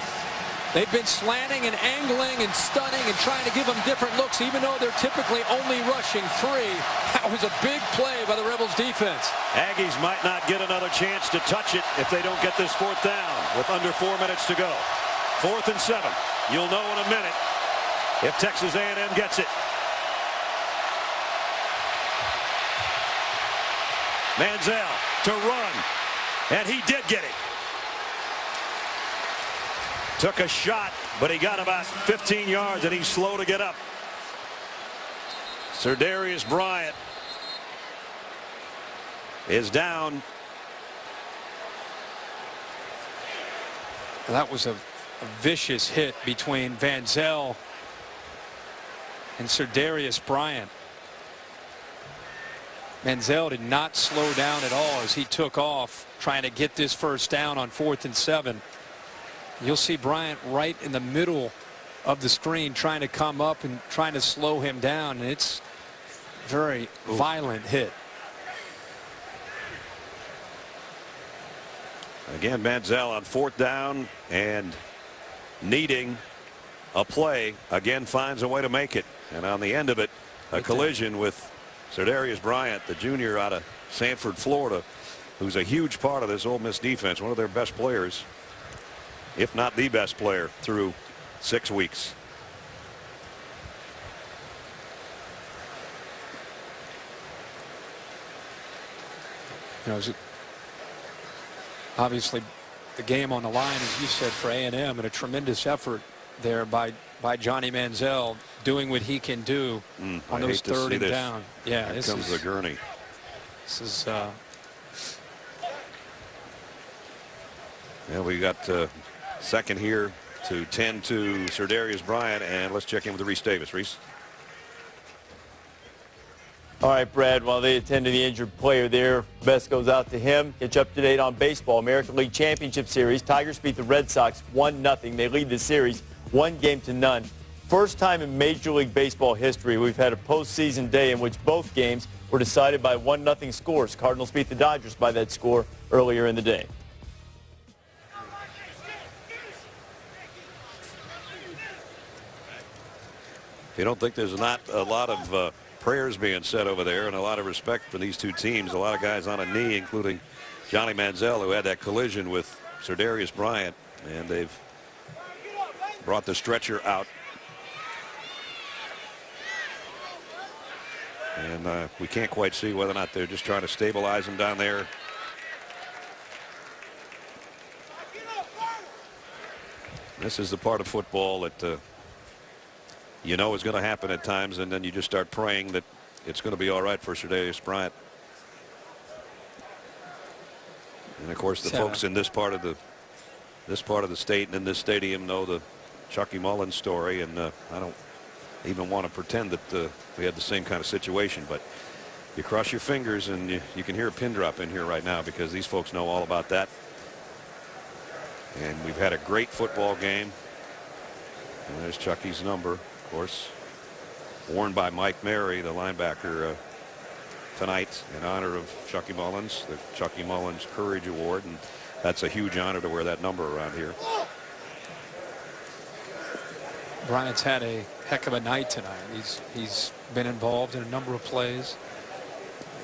C: They've been slanting and angling and stunning and trying to give them different looks, even though they're typically only rushing 3. That was a big play by the Rebels defense.
A: Aggies might not get another chance to touch it if they don't get this 4th down with under 4 minutes to go. 4th and 7. You'll know in a minute if Texas A&M gets it. Manziel to run, and he did get it. Took a shot, but he got about 15 yards, and he's slow to get up. Serdarius Bryant is down.
C: That was a vicious hit between Van Zel and Serdarius Bryant. Manziel did not slow down at all as he took off trying to get this first down on 4th and 7. You'll see Bryant right in the middle of the screen trying to come up and trying to slow him down, and it's a very violent hit.
A: Again, Manziel on 4th down and needing a play. Again, finds a way to make it. And on the end of it, a collision with Serdarius Bryant, the junior out of Sanford, Florida, who's a huge part of this Ole Miss defense, one of their best players, if not the best player through 6 weeks.
C: You know, obviously the game on the line, as you said, for A&M, and a tremendous effort there by Johnny Manziel doing what he can do on those 3rd and down. Yeah,
A: here comes the gurney.
C: This is
A: yeah, we got second here to 10 to Serdarius Bryant, and let's check in with Reese Davis. Reese.
F: All right, Brad, while they attend to the injured player there, best goes out to him. Catch up to date on baseball. American League Championship Series. Tigers beat the Red Sox 1-0. They lead the series 1-0. First time in Major League Baseball history we've had a postseason day in which both games were decided by 1-0 scores. Cardinals beat the Dodgers by that score earlier in the day.
A: If you don't think there's not a lot of prayers being said over there and a lot of respect for these two teams, a lot of guys on a knee, including Johnny Manziel, who had that collision with Serdarius Bryant, and they've brought the stretcher out. And we can't quite see whether or not they're just trying to stabilize him down there. This is the part of football that you know is going to happen at times, and then you just start praying that it's going to be all right for Serdarius Bryant. And of course, the folks in this part of the state and in this stadium know the Chucky Mullins story, and I don't even want to pretend that we had the same kind of situation, but you cross your fingers, and you can hear a pin drop in here right now because these folks know all about that. And we've had a great football game. And there's Chucky's number, of course. worn by Mike Mary, the linebacker, tonight in honor of Chucky Mullins, the Chucky Mullins Courage Award, and that's a huge honor to wear that number around here.
C: Bryant's had a heck of a night tonight. He's been involved in a number of plays.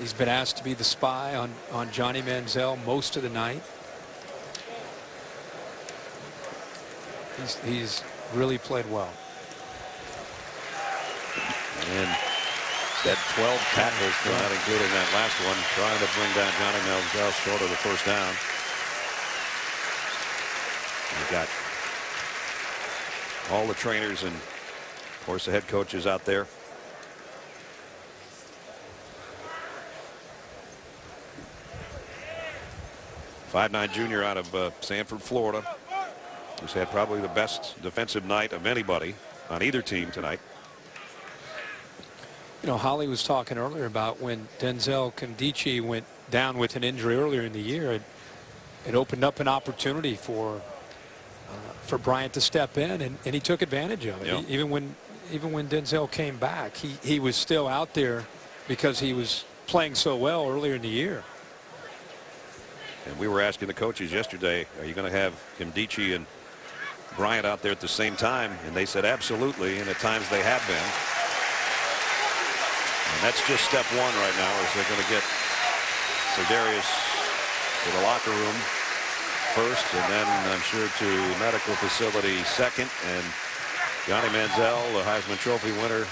C: He's been asked to be the spy on Johnny Manziel most of the night. He's really played well.
A: And that 12 tackles tonight, including that last one, trying to bring down Johnny Manziel short of the first down. We've got all the trainers and, of course, the head coaches out there. .59 junior out of Sanford, Florida, who's had probably the best defensive night of anybody on either team tonight.
C: You know, Holly was talking earlier about when Denzel Nkemdiche went down with an injury earlier in the year. It opened up an opportunity for Bryant to step in, and he took advantage of it.
A: Yep.
C: Even when Denzel came back, he was still out there because he was playing so well earlier in the year.
A: And we were asking the coaches yesterday, are you going to have Nkemdiche and Bryant out there at the same time? And they said absolutely, and at times they have been. And that's just step one right now, is they're going to get Serdarius to the locker room first, and then I'm sure to medical facility second. And Johnny Manziel, the Heisman Trophy winner.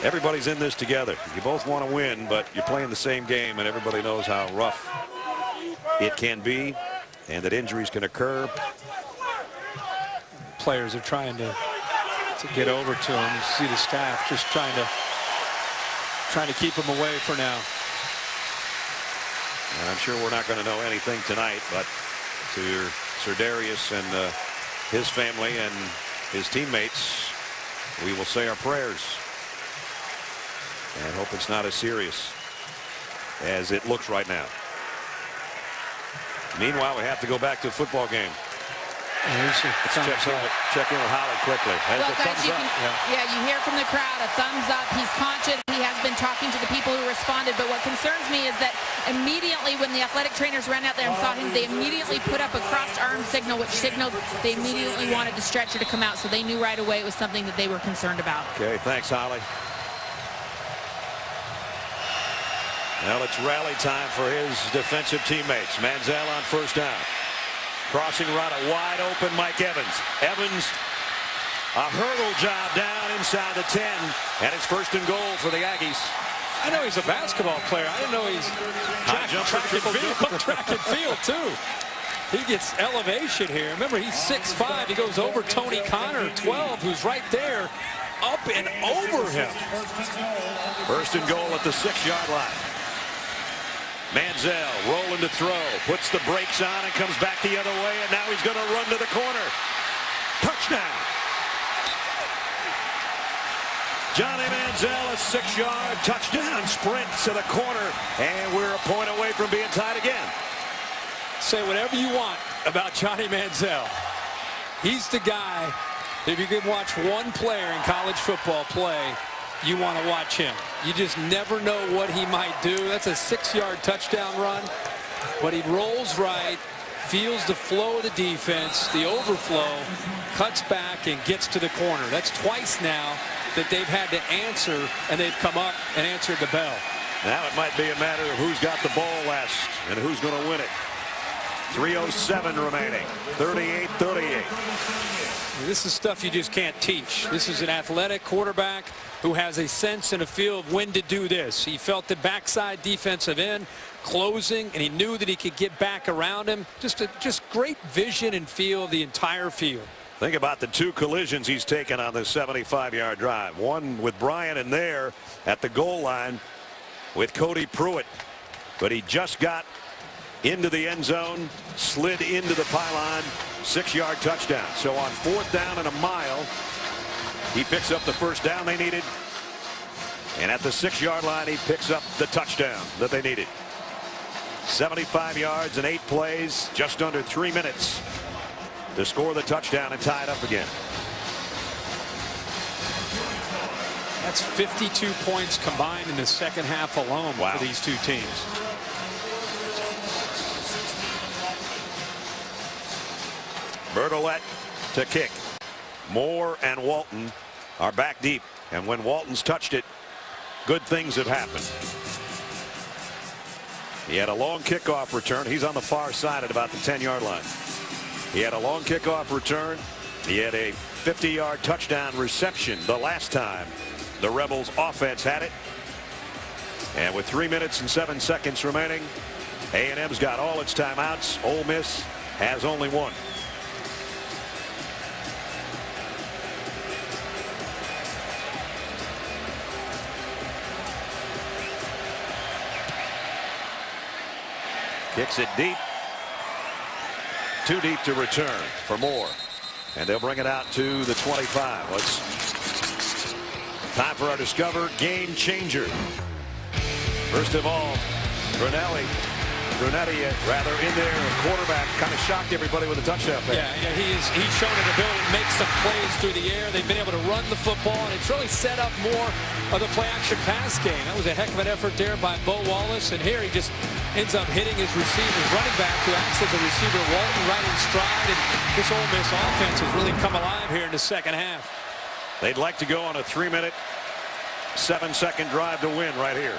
A: Everybody's in this together. You both want to win, but you're playing the same game, and everybody knows how rough it can be and that injuries can occur.
C: Players are trying to get over to him. You see the staff just trying to keep him away for now.
A: And I'm sure we're not going to know anything tonight, but to Serdarius and his family and his teammates, we will say our prayers and hope it's not as serious as it looks right now. Meanwhile, we have to go back to the football game. Let's check in with Holly quickly.
B: Well, guys, yeah, you hear from the crowd a thumbs up. He's conscious. He has been talking to the people who responded. But what concerns me is that immediately when the athletic trainers ran out there and saw him, they immediately put up a crossed arm signal, which signaled they immediately wanted the stretcher to come out. So they knew right away it was something that they were concerned about.
A: Okay, thanks, Holly. Now it's rally time for his defensive teammates. Manziel on first down. Crossing right, a wide open Mike Evans. Evans, a hurdle job down inside the 10, and it's first and goal for the Aggies.
C: I know he's a basketball player. I didn't know he's track and field too. He gets elevation here. Remember, he's 6'5". He goes over Tony Connor, 12, who's right there, up and over him.
A: First and goal at the 6-yard line. Manziel rolling to throw, puts the brakes on and comes back the other way, and now he's going to run to the corner. Touchdown. Johnny Manziel, a 6-yard touchdown sprint to the corner, and we're a point away from being tied again.
C: Say whatever you want about Johnny Manziel. He's the guy, if you can watch one player in college football play, you want to watch him. You just never know what he might do. That's a 6-yard touchdown run, but he rolls right, feels the flow of the defense, the overflow, cuts back and gets to the corner. That's twice now that they've had to answer, and they've come up and answered the bell.
A: Now it might be a matter of who's got the ball last and who's going to win it. 3:07 remaining, 38-38.
C: This is stuff you just can't teach. This is an athletic quarterback who has a sense and a feel of when to do this. He felt the backside defensive end closing, and he knew that he could get back around him. Just great vision and feel of the entire field.
A: Think about the two collisions he's taken on this 75-yard drive. One with Bryant in there at the goal line with Cody Pruitt. But he just got into the end zone, slid into the pylon, 6-yard touchdown. So on 4th down and a mile, he picks up the first down they needed. And at the 6-yard line, he picks up the touchdown that they needed. 75 yards and 8 plays, just under 3 minutes to score the touchdown and tie it up again.
C: That's 52 points combined in the second half alone for these two teams.
A: Bertolet to kick. Moore and Walton are back deep. And when Walton's touched it, good things have happened. He had a long kickoff return. He's on the far side at about the 10-yard line. He had a long kickoff return. He had a 50-yard touchdown reception the last time the Rebels offense had it. And with 3 minutes and 7 seconds remaining, A&M's got all its timeouts. Ole Miss has only one. Kicks it deep. Too deep to return for Moore. And they'll bring it out to the 25. Time for our Discover Game Changer. First of all, Brunetti rather in there, quarterback, kind of shocked everybody with a touchdown pass.
C: Yeah, he's shown an ability to make some plays through the air. They've been able to run the football, and it's really set up more of the play-action pass game. That was a heck of an effort there by Bo Wallace, and here he just ends up hitting his receiver, running back who acts as a receiver, Walton right in stride, and this Ole Miss offense has really come alive here in the second half.
A: They'd like to go on a 3-minute, 7-second drive to win right here.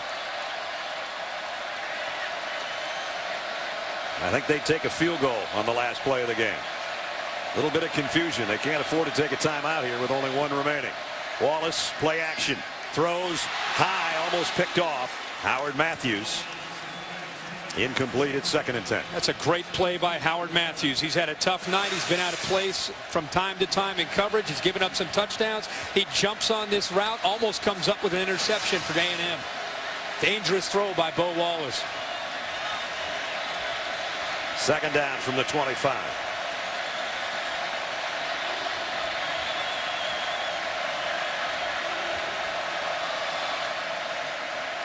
A: I think they take a field goal on the last play of the game. A little bit of confusion. They can't afford to take a timeout here with only one remaining. Wallace, play action, throws high, almost picked off. Howard Matthews. Incomplete at 2nd and 10.
C: That's a great play by Howard Matthews. He's had a tough night. He's been out of place from time to time in coverage. He's given up some touchdowns. He jumps on this route, almost comes up with an interception for A&M. Dangerous throw by Bo Wallace.
A: 2nd down from the 25.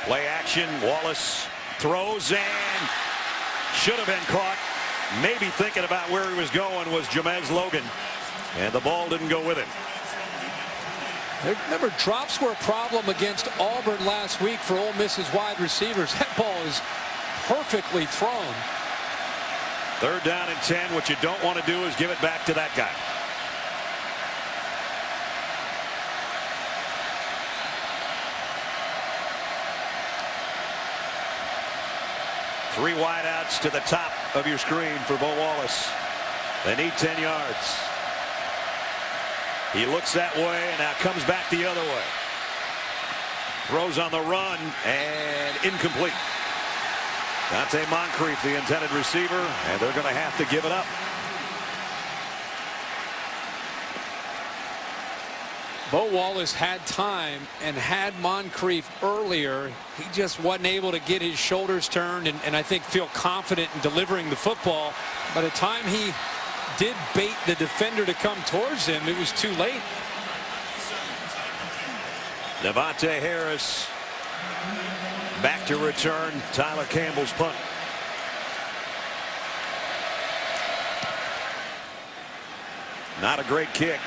A: Play action. Wallace throws and should have been caught. Maybe thinking about where he was going was Jamez Logan, and the ball didn't go with him.
C: Remember, drops were a problem against Auburn last week for Ole Miss's wide receivers. That ball is perfectly thrown.
A: 3rd down and 10. What you don't want to do is give it back to that guy. Three wideouts to the top of your screen for Bo Wallace. They need 10 yards. He looks that way and now comes back the other way. Throws on the run and incomplete. Dante Moncrief, the intended receiver, and they're going to have to give it up.
C: Bo Wallace had time and had Moncrief earlier. He just wasn't able to get his shoulders turned and I think feel confident in delivering the football. By the time he did bait the defender to come towards him, it was too late.
A: Devontae Harris back to return Tyler Campbell's punt. Not a great kick.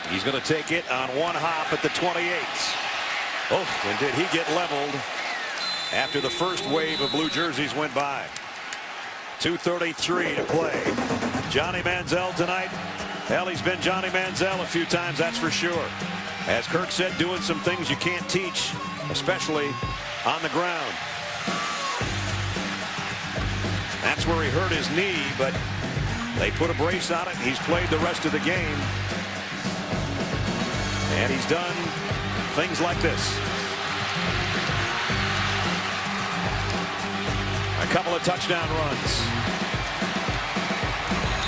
A: He's going to take it on one hop at the 28. Oh, and did he get leveled after the first wave of blue jerseys went by. 2:33 to play. Johnny Manziel tonight. Hell, he's been Johnny Manziel a few times, that's for sure. As Kirk said, doing some things you can't teach, especially on the ground. That's where he hurt his knee, but they put a brace on it. He's played the rest of the game. And he's done things like this. A couple of touchdown runs.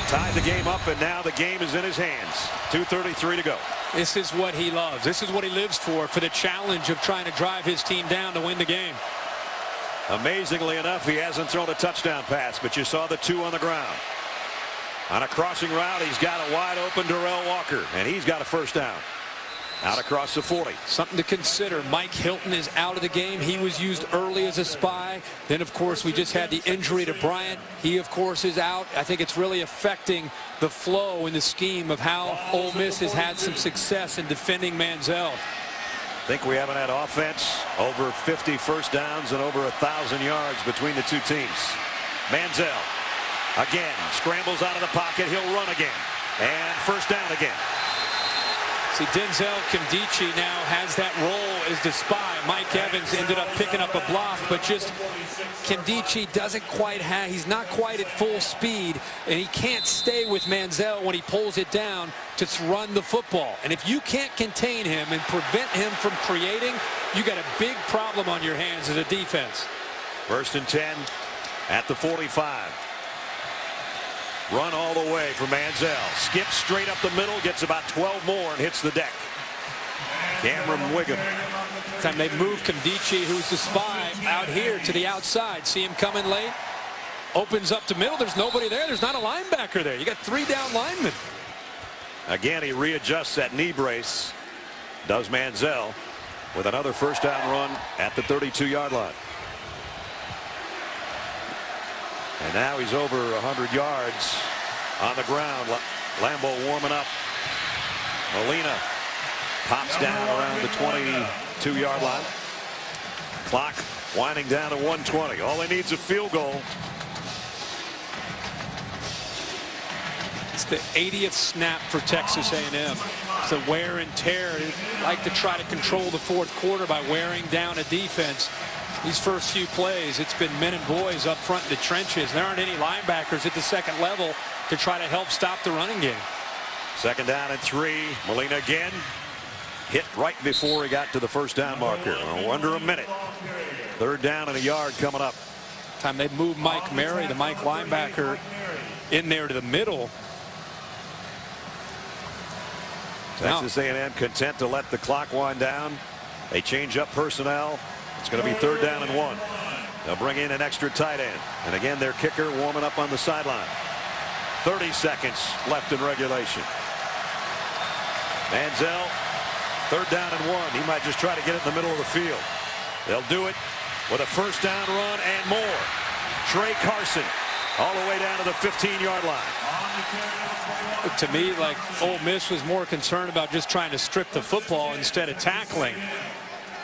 A: Tied the game up, and now the game is in his hands. 2:33 to go.
C: This is what he loves. This is what he lives for the challenge of trying to drive his team down to win the game.
A: Amazingly enough, he hasn't thrown a touchdown pass, but you saw the two on the ground. On a crossing route, he's got a wide open Darrell Walker, and he's got a first down. Out across the 40.
C: Something to consider. Mike Hilton is out of the game. He was used early as a spy. Then, of course, we just had the injury to Bryant. He, of course, is out. I think it's really affecting the flow and the scheme of how Ole Miss has had some success in defending Manziel.
A: I think we haven't had offense over 50 first downs and over 1,000 yards between the two teams. Manziel again scrambles out of the pocket. He'll run again. And first down again.
C: See, Denzel Nkemdiche now has that role as the spy. Mike Evans ended up picking up a block, but just Nkemdiche doesn't quite have, he's not quite at full speed, and he can't stay with Manziel when he pulls it down to run the football. And if you can't contain him and prevent him from creating, you got a big problem on your hands as a defense.
A: 1st and 10 at the 45. Run all the way for Manziel. Skips straight up the middle, gets about 12 more and hits the deck. Cameron Wiggum.
C: Time they move Nkemdiche, who's the spy, out here to the outside. See him coming late. Opens up the middle. There's nobody there. There's not a linebacker there. You got 3 down linemen.
A: Again, he readjusts that knee brace. Does Manziel with another first down run at the 32-yard line. And now he's over 100 yards on the ground. Lambeau warming up. Molina pops down around the 22-yard line. Clock winding down to 1:20. All they need is a field goal.
C: It's the 80th snap for Texas A&M. It's the wear and tear. They like to try to control the fourth quarter by wearing down a defense. These first few plays, it's been men and boys up front in the trenches. There aren't any linebackers at the second level to try to help stop the running game.
A: 2nd down and 3. Molina again. Hit right before he got to the first down marker. Under a minute. 3rd down and a yard coming up.
C: Time they move Mike Mary, the Mike linebacker, in there to the middle.
A: Texas A&M content to let the clock wind down. They change up personnel. It's going to be 3rd down and 1. They'll bring in an extra tight end. And again, their kicker warming up on the sideline. 30 seconds left in regulation. Manziel, 3rd down and 1. He might just try to get it in the middle of the field. They'll do it with a first down run and more. Trey Carson all the way down to the 15-yard line.
C: To me, like, Ole Miss was more concerned about just trying to strip the football instead of tackling.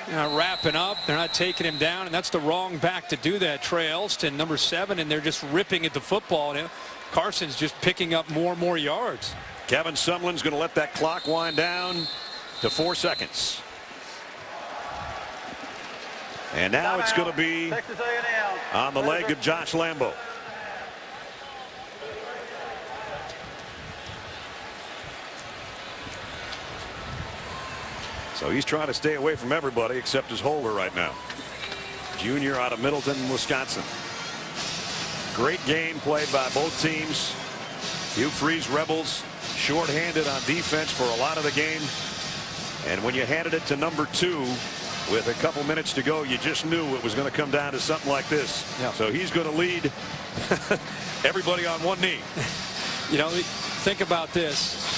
C: They're not wrapping up. They're not taking him down, and that's the wrong back to do that. Trey Elston, number 7, and they're just ripping at the football. And Carson's just picking up more and more yards.
A: Kevin Sumlin's going to let that clock wind down to 4 seconds. And now it's going to be on the leg of Josh Lambeau. So he's trying to stay away from everybody except his holder right now. Junior out of Middleton, Wisconsin. Great game played by both teams. Hugh Freeze Rebels shorthanded on defense for a lot of the game. And when you handed it to number 2 with a couple minutes to go, you just knew it was going to come down to something like this.
C: Yeah.
A: So he's going to lead everybody on one knee.
C: You know, think about this.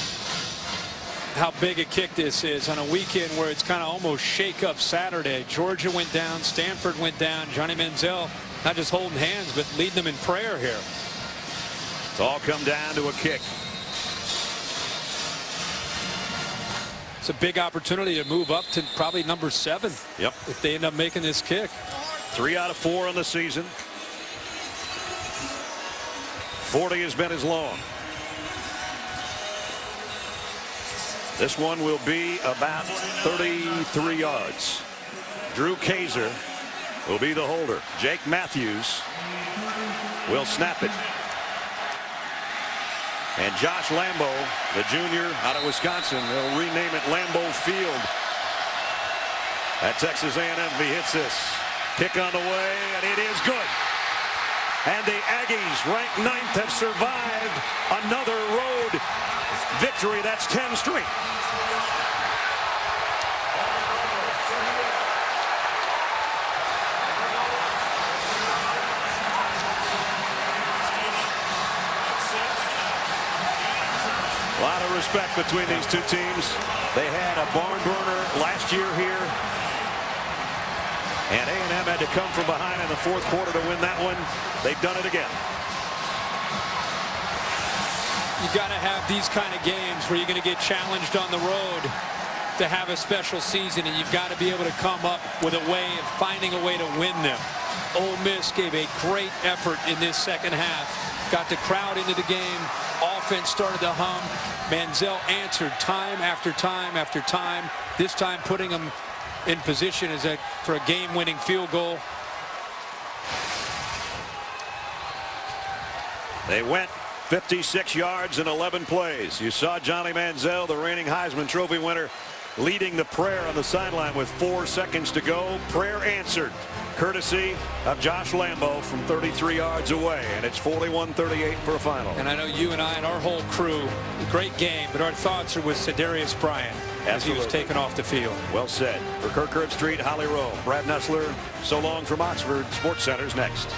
C: How big a kick this is on a weekend where it's kind of almost shake-up Saturday. Georgia went down. Stanford went down. Johnny Manziel not just holding hands, but leading them in prayer here.
A: It's all come down to a kick.
C: It's a big opportunity to move up to probably number 7.
A: Yep.
C: If they end up making this kick.
A: 3 out of 4 on the season. 40 has been his long. This one will be about 33 yards. Drew Kaiser will be the holder. Jake Matthews will snap it. And Josh Lambeau, the junior out of Wisconsin, they'll rename it Lambeau Field. At Texas A&M, he hits this. Kick on the way, and it is good. And the Aggies, ranked 9th, have survived another road victory. That's 10 straight. A lot of respect between these two teams. They had a barn burner last year here. And A&M had to come from behind in the fourth quarter to win that one. They've done it again.
C: You got to have these kind of games where you're going to get challenged on the road. to have a special season, and you've got to be able to come up with a way of finding a way to win them. Ole Miss gave a great effort in this second half. Got the crowd into the game. Offense started to hum. Manziel answered time after time after time. This time putting them in position for a game-winning field goal.
A: They went 56 yards in 11 plays. You saw Johnny Manziel, the reigning Heisman Trophy winner, leading the prayer on the sideline with 4 seconds to go. Prayer answered, courtesy of Josh Lambo from 33 yards away, and it's 41-38 for a final.
C: And I know you and I and our whole crew, great game, but our thoughts are with Sedarius Bryant as he was taken off the field.
A: Well said. For Kirk Herbstreit, Holly Rowe, Brad Nessler, so long from Oxford. Sports Center's next.